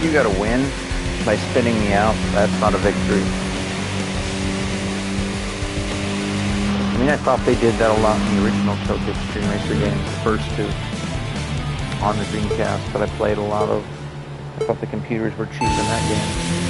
You gotta win by spinning me out. That's not a victory. I mean, I thought they did that a lot in the original Tokyo Extreme Racer games, the first two, on the Dreamcast that I played a lot of. I thought the computers were cheap in that game.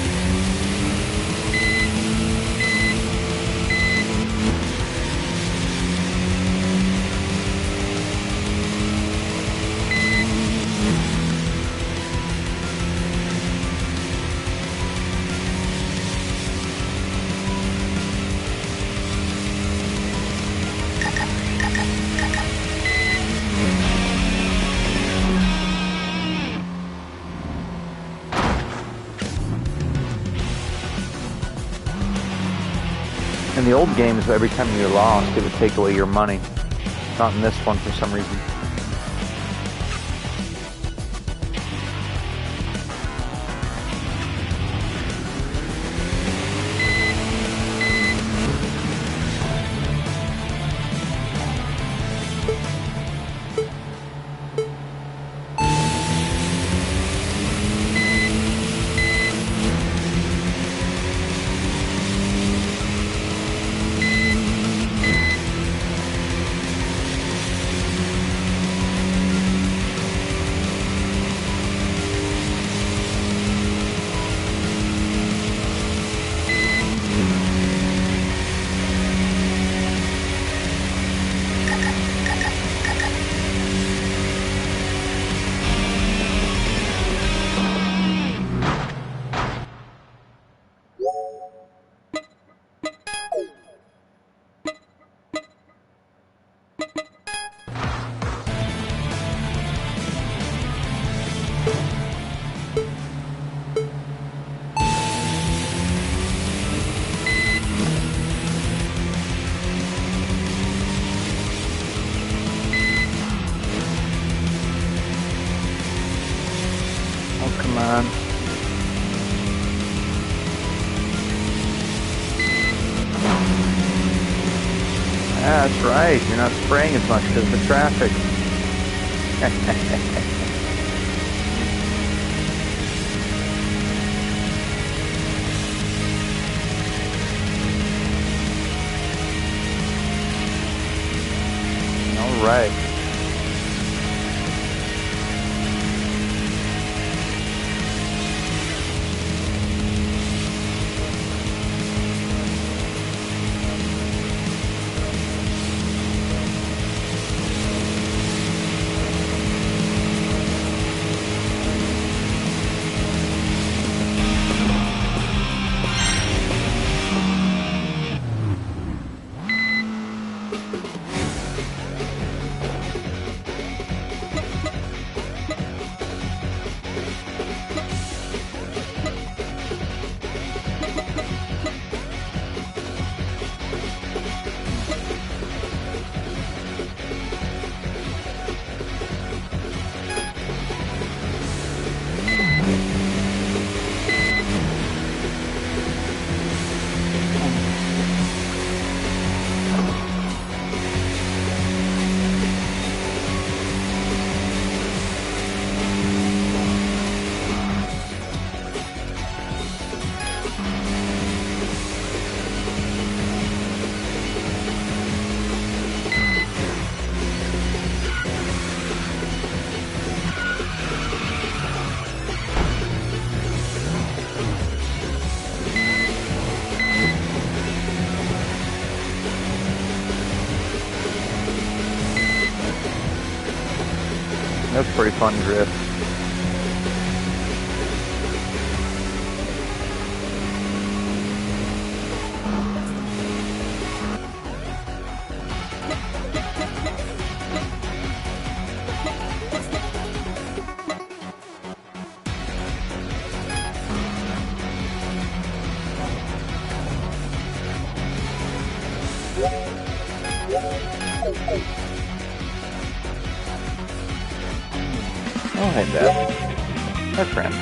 In the old games, every time you lost, it would take away your money. Not in this one for some reason. That's right. You're not spraying as much because of the traffic. All right. That's pretty fun drift. Oh, hey, Beth. My friend.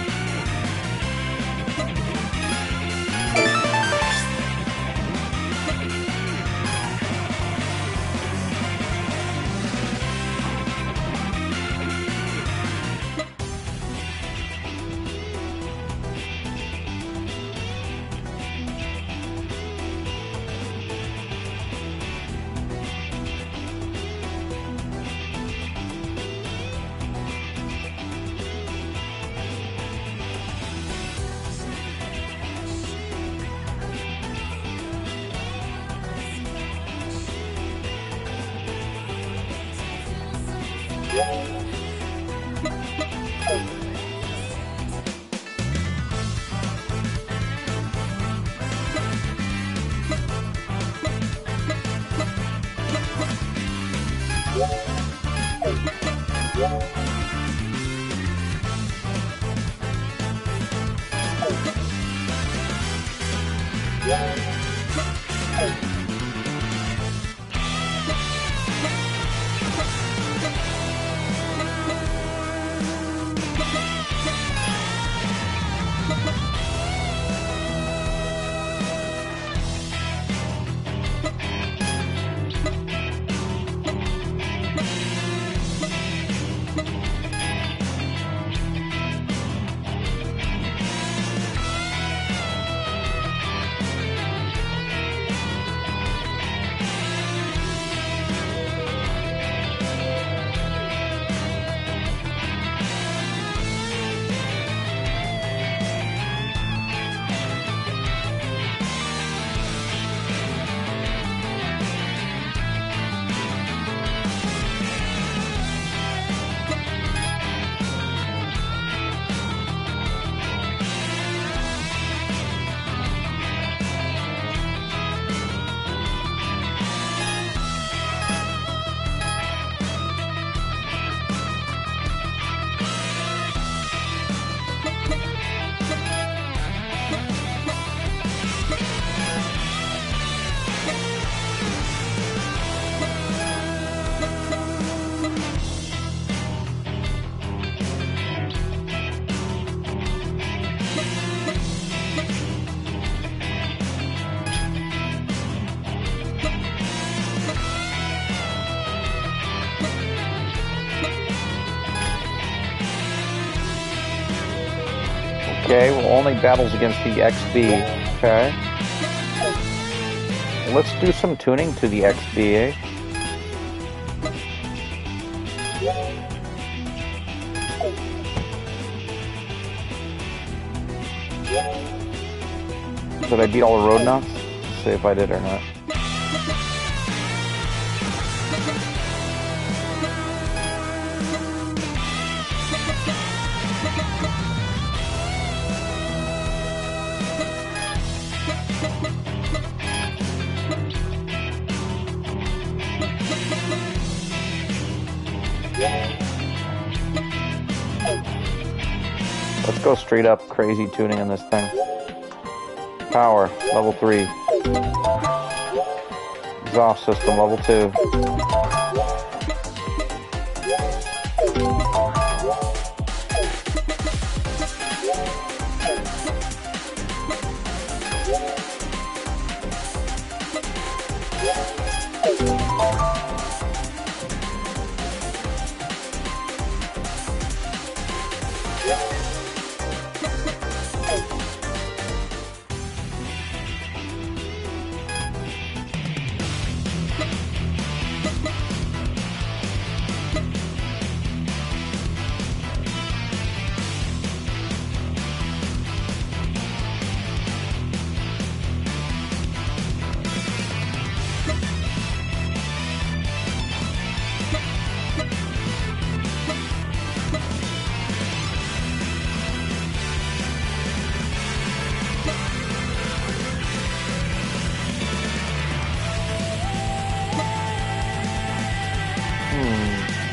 Okay, well, only battles against the XB. Okay. Let's do some tuning to the XB, eh? Did I beat all the road nuts? Let's see if I did or not. Let's go straight up crazy tuning on this thing. Power, level 3. Exhaust system, level 2.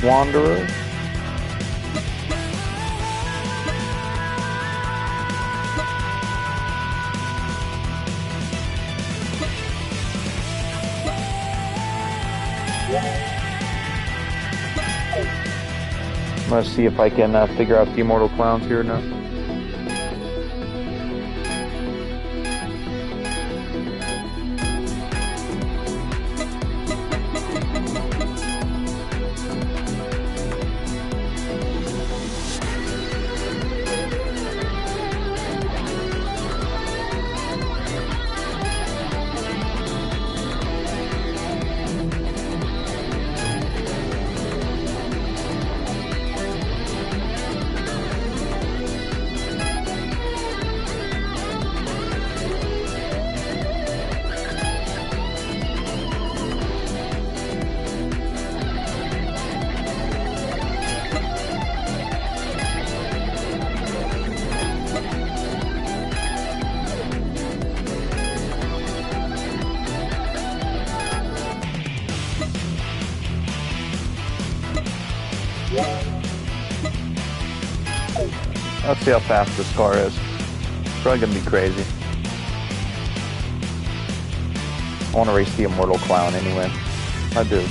Wanderer. I'm gonna see if I can figure out the immortal clowns here now. Let's see how fast this car is. It's probably gonna be crazy. I want to race the immortal clown anyway. I do.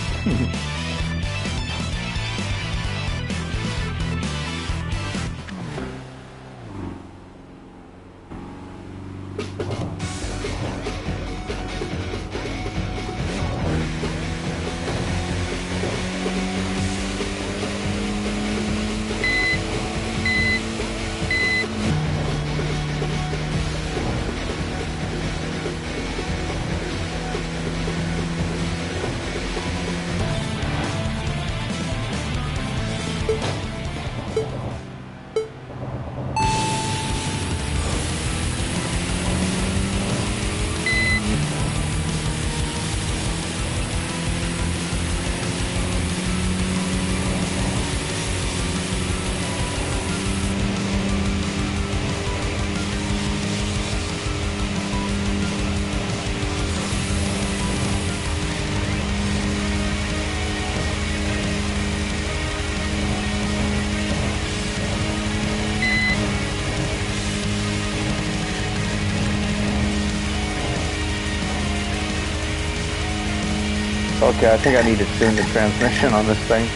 Okay, I think I need to tune the transmission on this thing.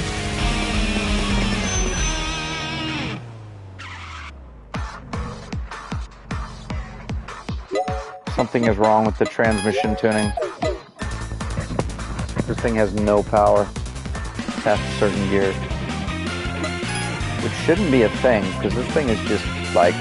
Something is wrong with the transmission tuning. This thing has no power past a certain gear. Which shouldn't be a thing, because this thing is just like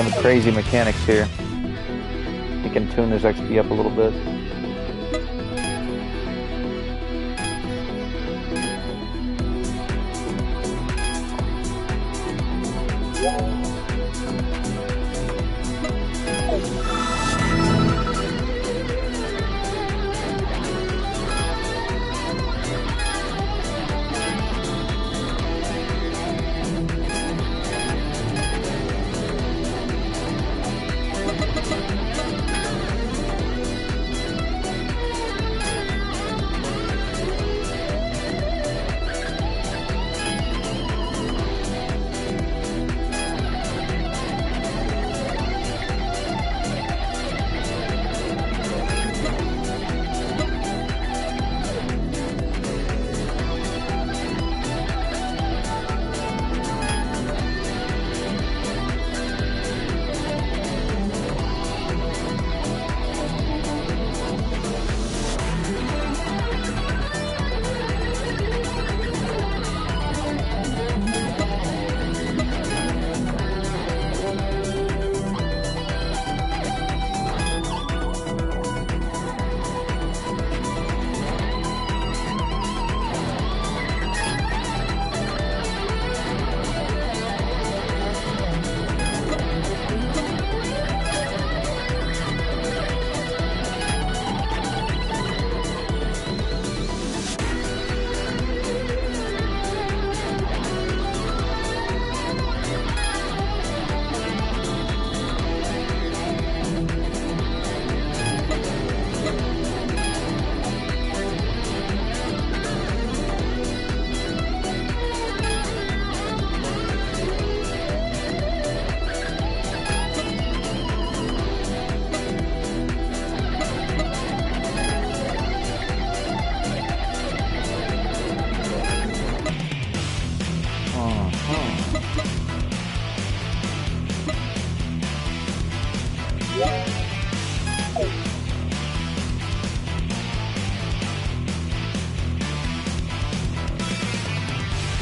some crazy mechanics here. You can tune this XP up a little bit.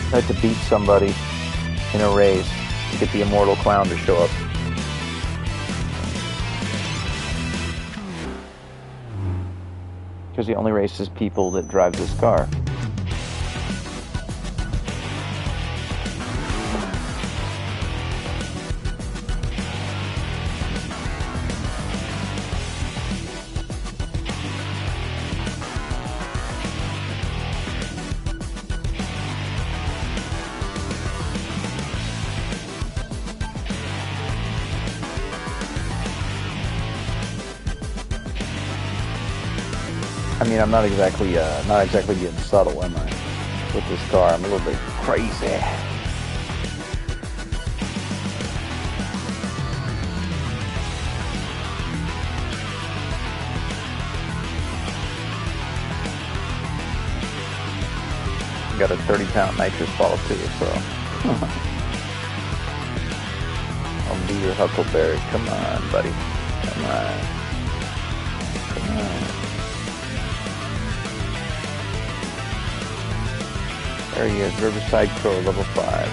I had to beat somebody in a race to get the immortal clown to show up. Because he only races people that drive this car. I mean, I'm not exactly getting subtle, am I? With this car, I'm a little bit crazy. Got a 30-pound nitrous ball too, so I'll be your Huckleberry. Come on, buddy. Come on. Come on. There he is, Riverside Crow, level 5.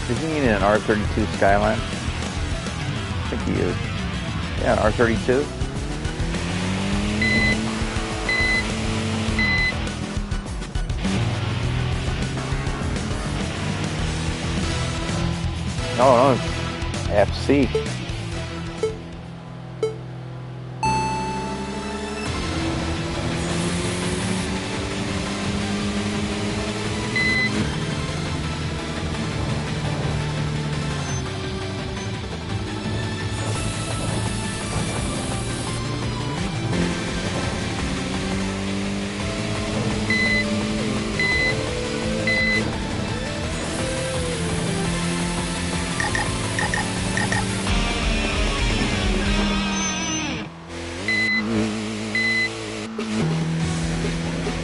Is he in an R32 Skyline? I think he is. Yeah, an R32. No, FC.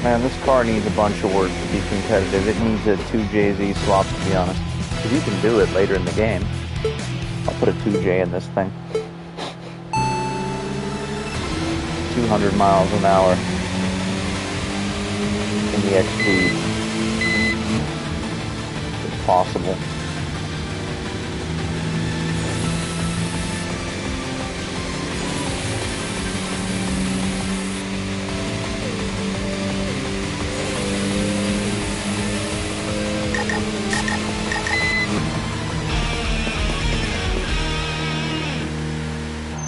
Man, this car needs a bunch of work to be competitive. It needs a 2JZ swap, to be honest. Because you can do it later in the game. I'll put a 2J in this thing. 200 miles an hour. in the XP. It's possible.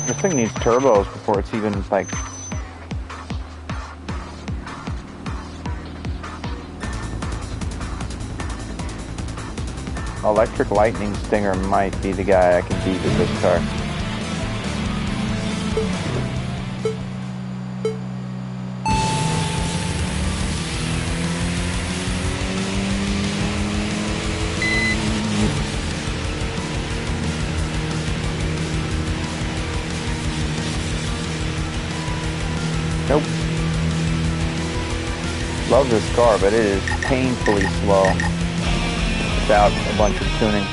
This thing needs turbos before it's even like. Electric Lightning Stinger might be the guy I can beat with this car. Nope. Love this car, but it is painfully slow without a bunch of tuning.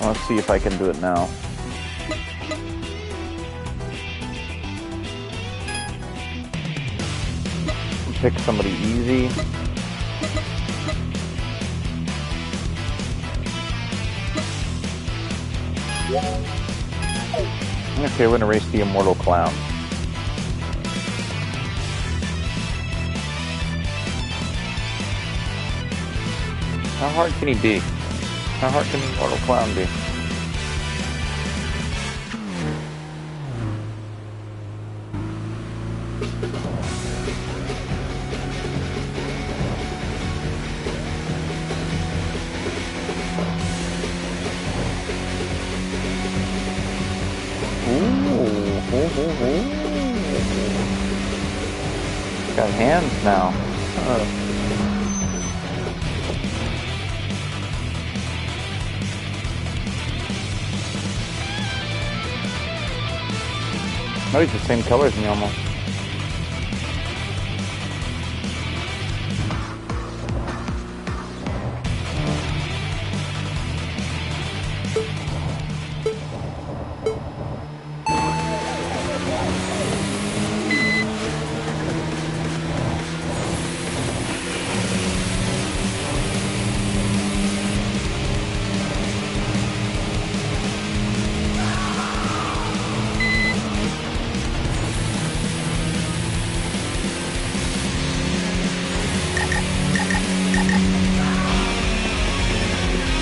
Let's see if I can do it now. Pick somebody easy. Okay, we're gonna race the Immortal Clown. How hard can he be? How hard can the Immortal Clown be? Got hands now. Oh, he's the same color as me almost.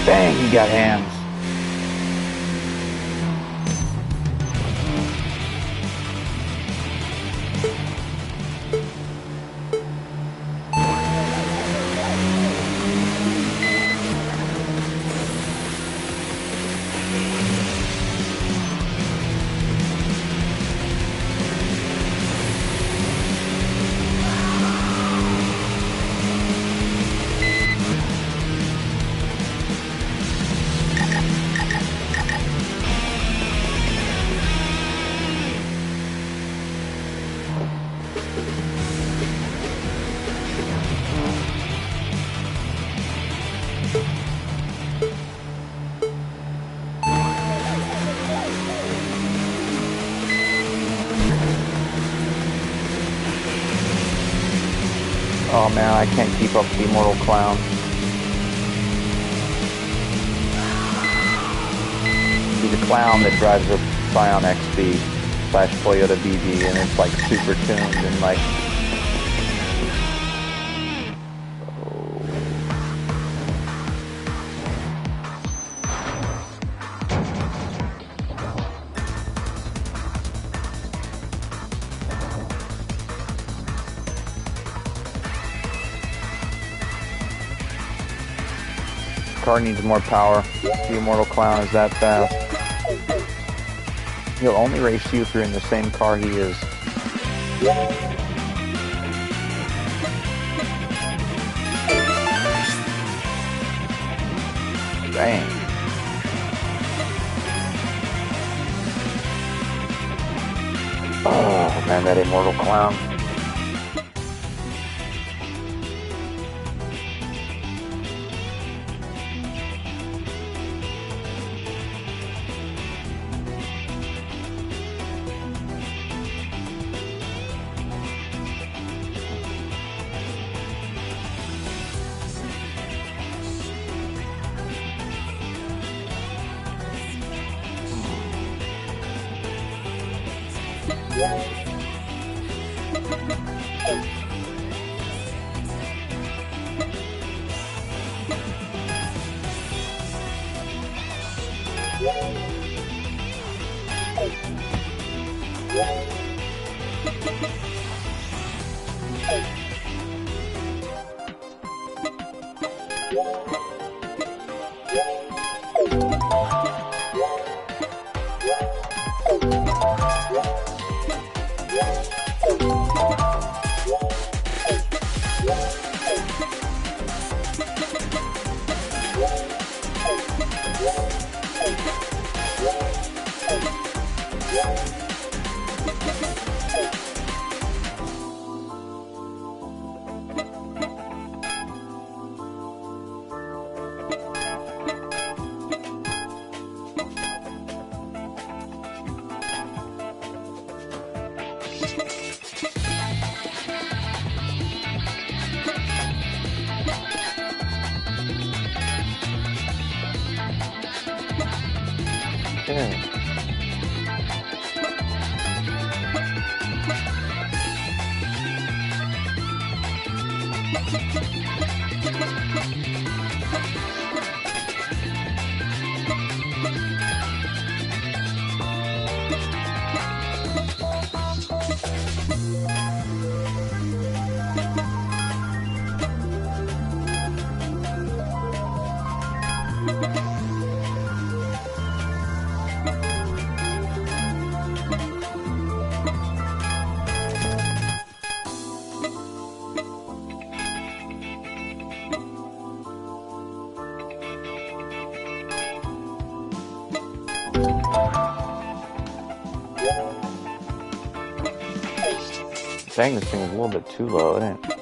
Dang, he got hands. Oh man, I can't keep up with the Immortal Clown. He's the clown that drives a Scion XB / Toyota BB, and it's like super tuned and like... Car needs more power. The Immortal Clown is that fast. He'll only race you if you're in the same car he is. Dang. Oh man, that Immortal Clown. Okay. Dang, this thing is a little bit too low, isn't it?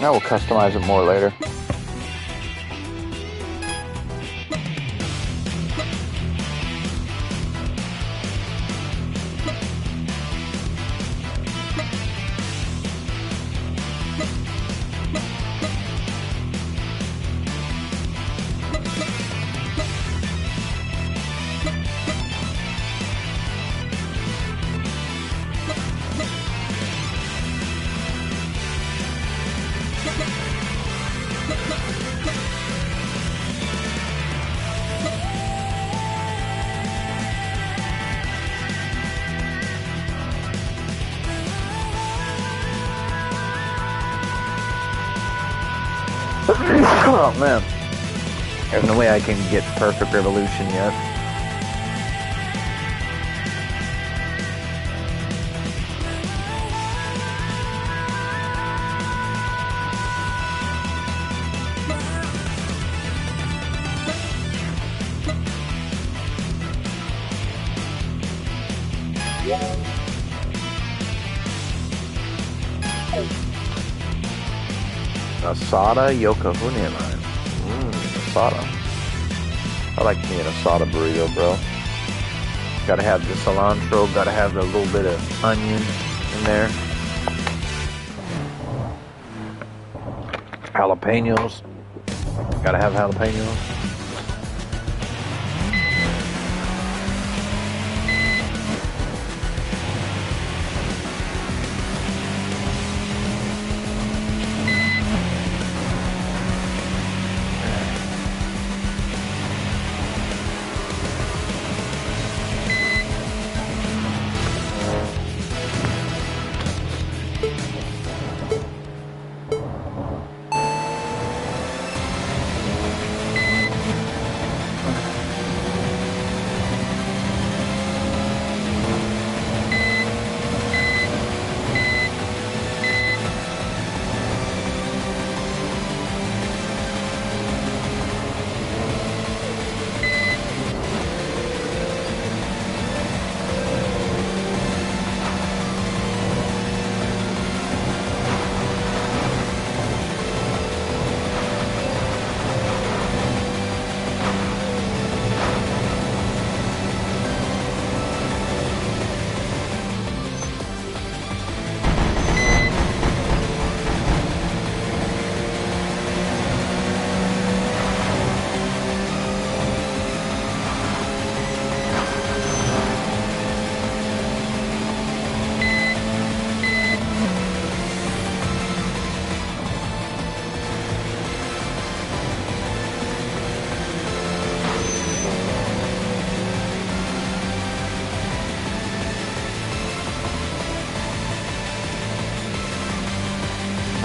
Now we'll customize it more later. Oh man, there's no way I can get perfect revolution yet. Asada Yokohama. Asada. I like me an asada burrito, bro. Gotta have the cilantro, gotta have a little bit of onion in there. Jalapenos. Gotta have jalapenos.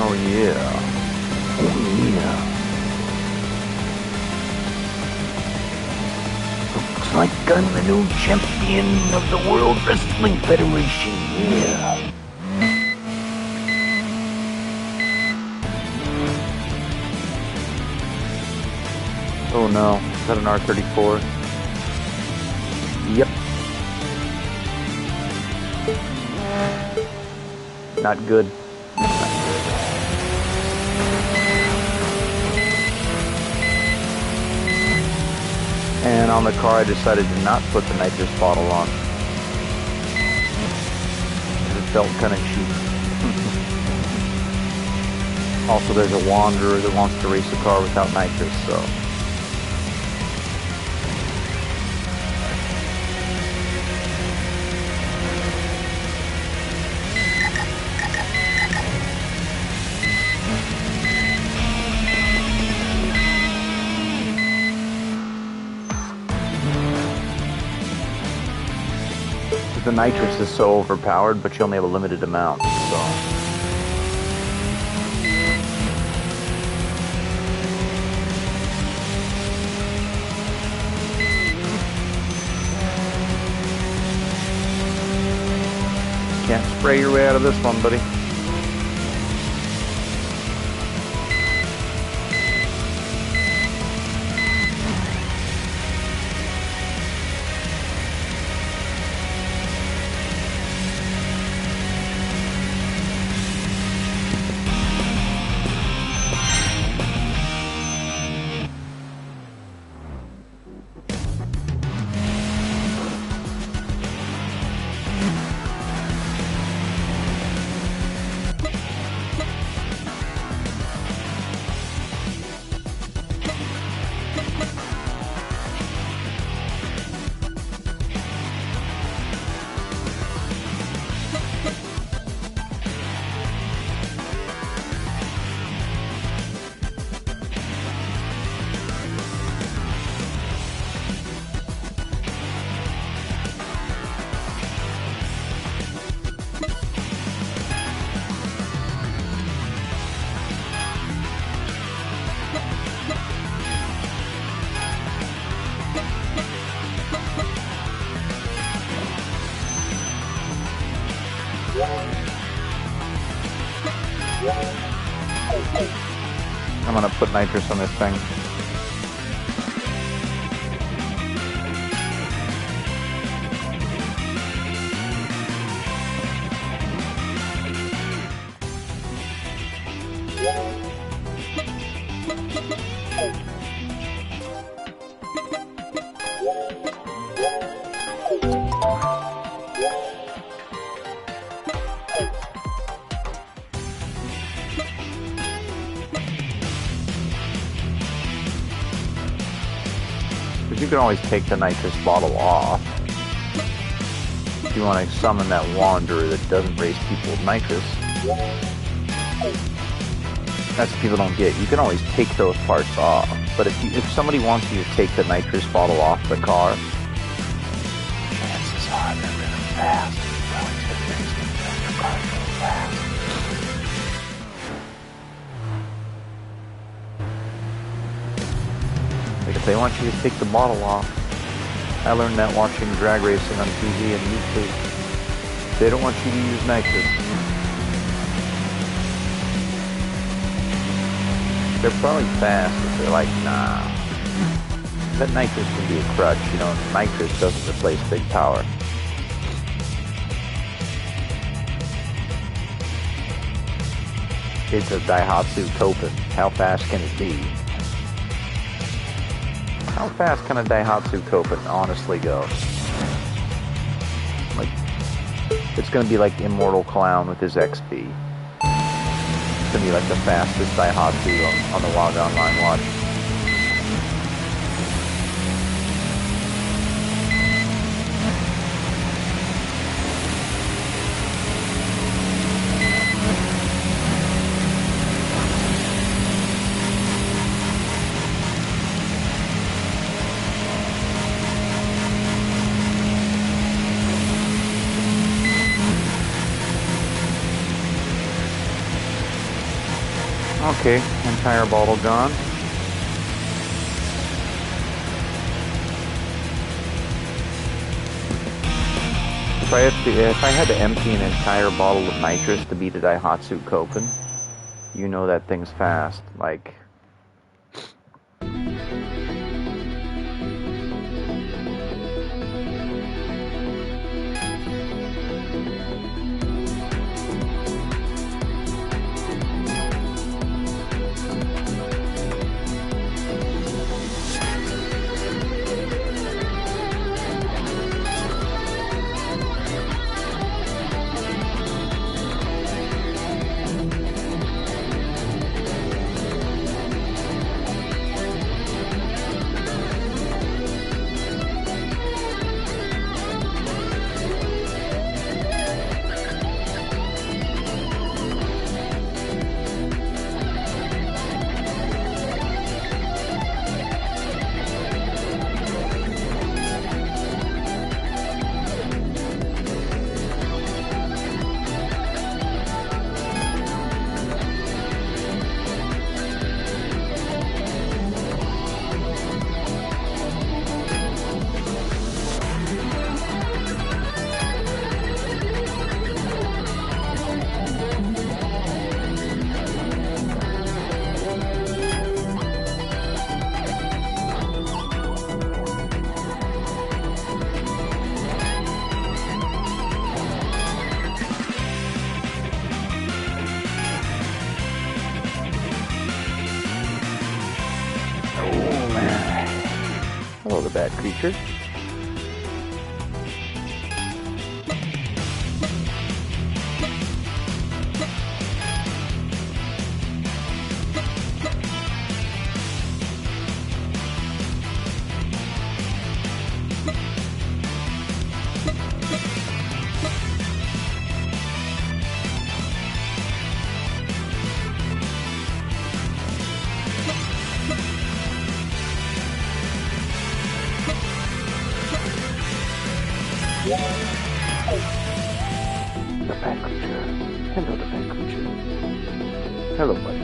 Oh yeah. Oh yeah. Looks like I'm the new champion of the World Wrestling Federation. Yeah. Oh no, is that an R34? Yep. Not good. And on the car, I decided to not put the nitrous bottle on. It felt kind of cheap. Also, there's a wanderer that wants to race a car without nitrous, so... The nitrous is so overpowered, but you only have a limited amount, so... Can't spray your way out of this one, buddy. I'm gonna put nitrous on this thing. You can always take the nitrous bottle off. If you want to summon that wanderer that doesn't race people with nitrous. That's what people don't get. You can always take those parts off. But if somebody wants you to take the nitrous bottle off the car, chances are they're really fast. Well, it's the things your car really fast. If they want you to take the bottle off, I learned that watching drag racing on TV and YouTube. They don't want you to use nitrous. They're probably fast, but they're like, nah. That nitrous can be a crutch, you know, nitrous doesn't replace big power. It's a Daihatsu Copen. How fast can it be? How fast can a Daihatsu Copen honestly go? Like, it's gonna be like Immortal Clown with his XP. It's gonna be like the fastest Daihatsu on the WOG Online watch. Okay, entire bottle gone. If I had to empty an entire bottle of nitrous to beat a Daihatsu Copen, you know that thing's fast. Like, Hello, the bad creature. The bad creature. Hello, the bad creature. Hello, buddy.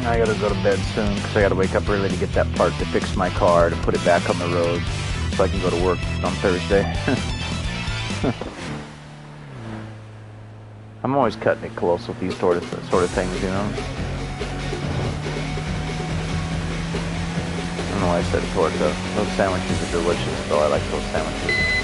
I gotta go to bed soon because I gotta wake up early to get that part to fix my car to put it back on the road so I can go to work on Thursday. I'm always cutting it close with these sort of things, you know. I don't know why I said torta. Those sandwiches are delicious, though. I like those sandwiches.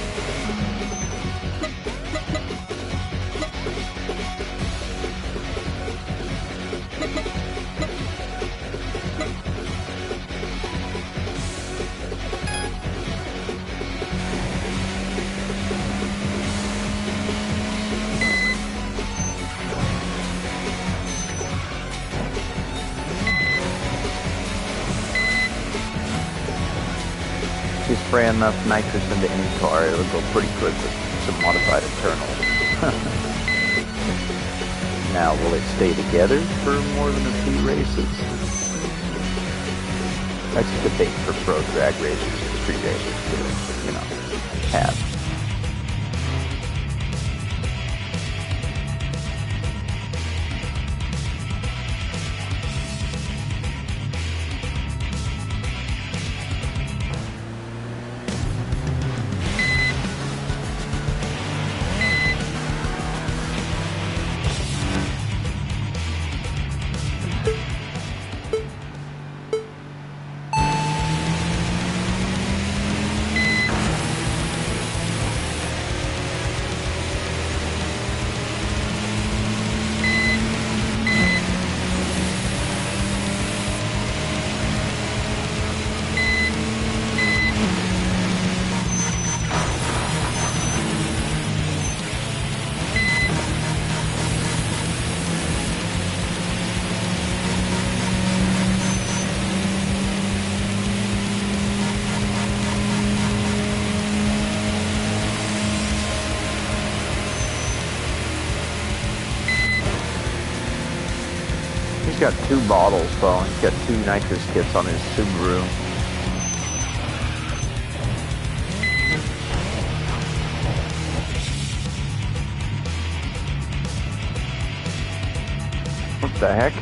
You spray enough nitrous into any car, it'll go pretty quick with some modified internals. Now, will it stay together for more than a few races? That's a debate for pro drag racers and street racers to, you know, have. He's got 2 bottles, though. He's got 2 nitrous kits on his Subaru. What the heck?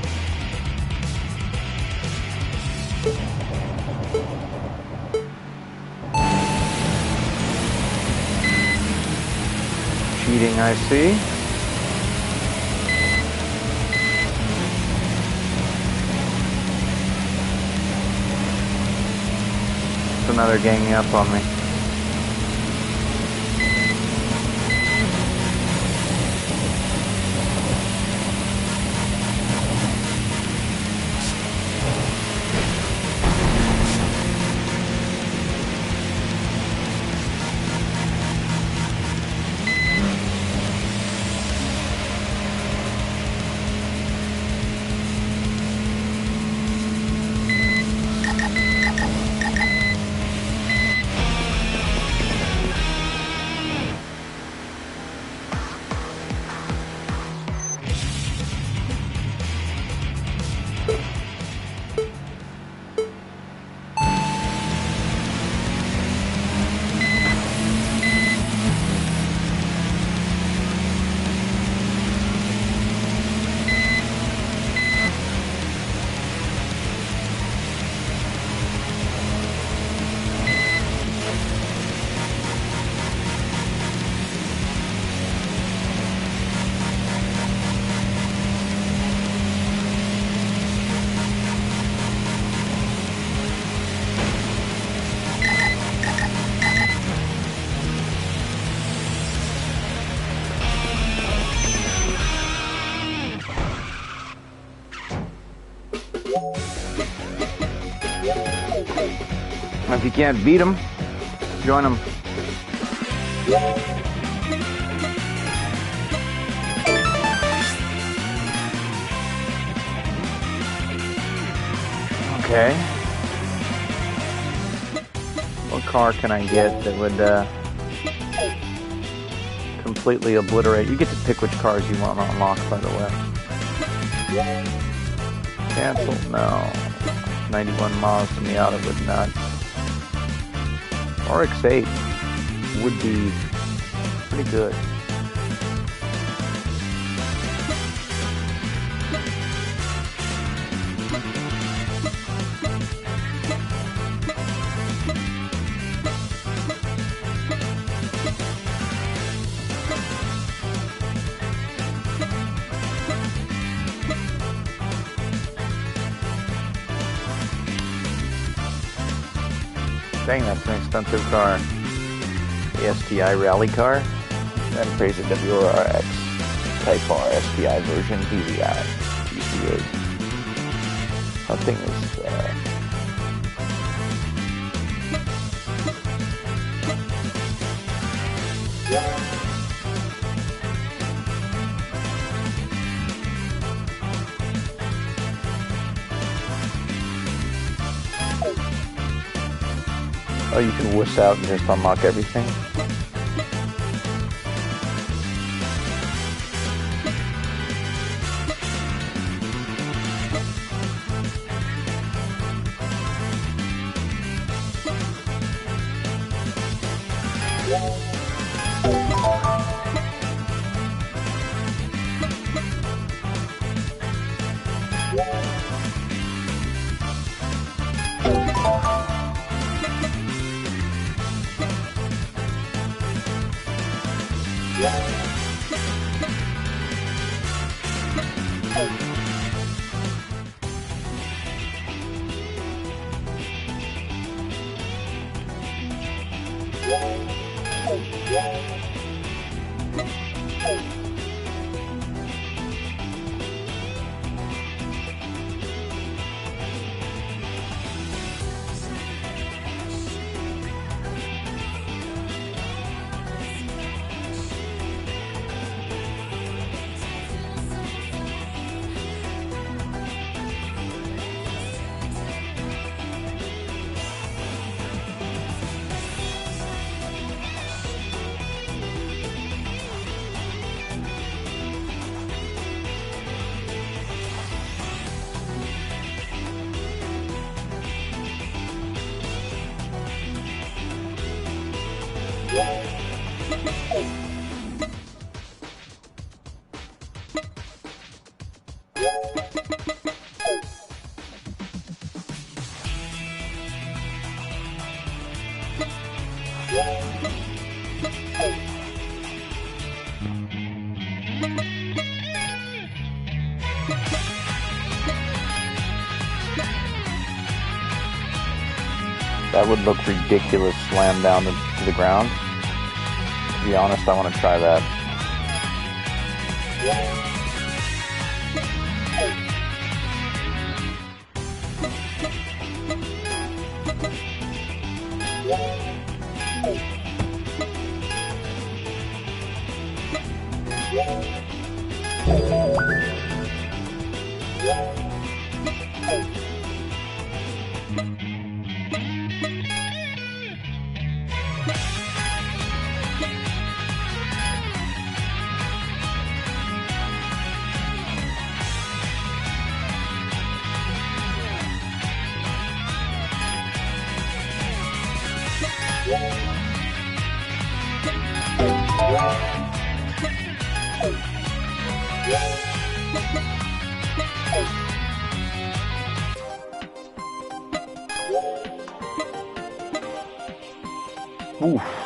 Cheating, I see. Another ganging up on me. If you can't beat them, join them. Okay. What car can I get that would completely obliterate? You get to pick which cars you want to unlock, by the way. Cancel? No. 91 miles to me out of it, not. RX-8 would be pretty good. Dang, that's an expensive car. The STI rally car. That pays a WRX Type R STI version PVI GC8. That thing is oh, you can wuss out and just unlock everything? That would look ridiculous slammed down to the ground. To be honest, I want to try that. Oof.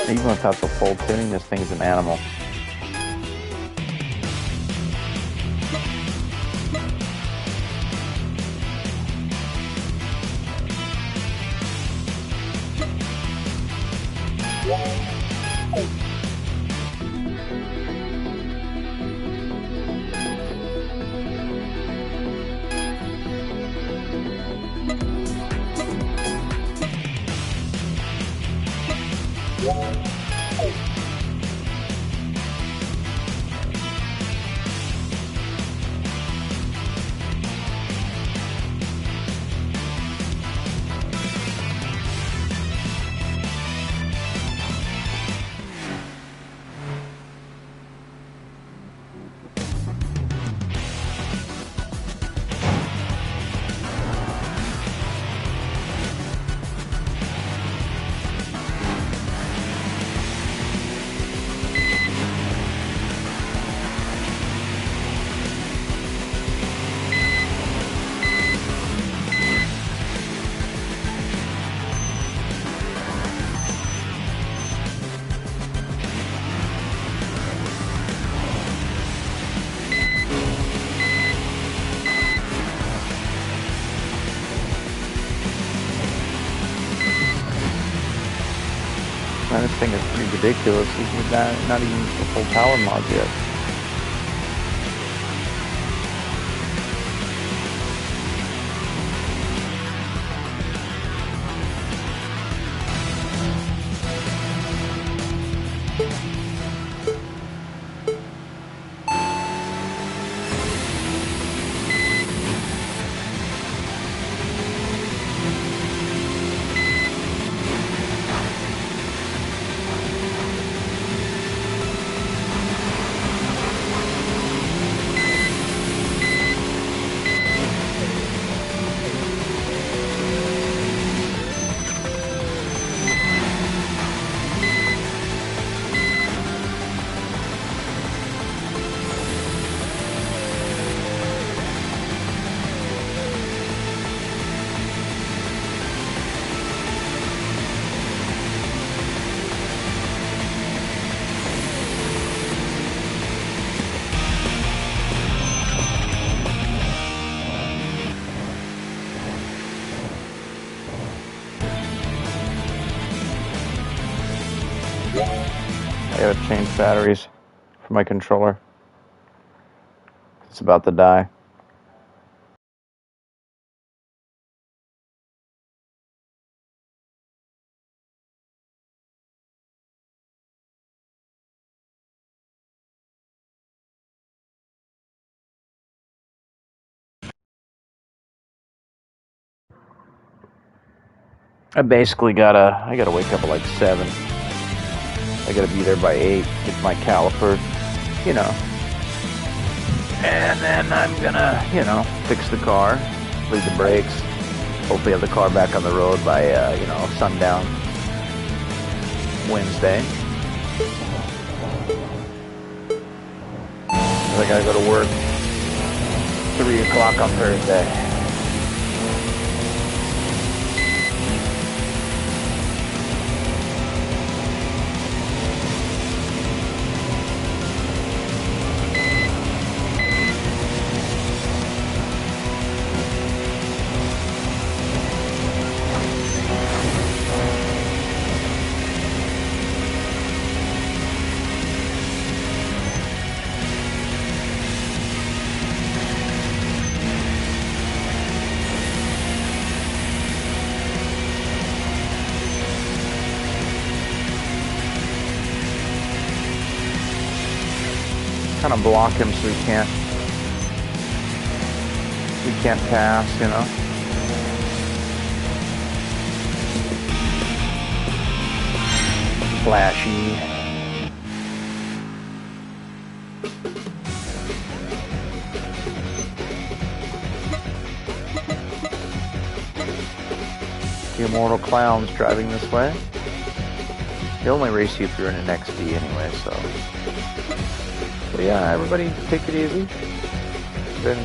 Even without the full tuning, this thing's an animal. Man, this thing is pretty ridiculous. He's not even the full power mod yet. I gotta change batteries for my controller. It's about to die. I gotta wake up at like 7. I gotta be there by 8, get my caliper, and then I'm gonna, fix the car, bleed the brakes, hopefully have the car back on the road by, sundown Wednesday. 'cause I gotta go to work 3 o'clock on Thursday. Kind of block him so he can't pass, you know. Flashy. The immortal clown's driving this way. He'll only race you if you're in an XD anyway, so. But yeah, everybody take it easy. Been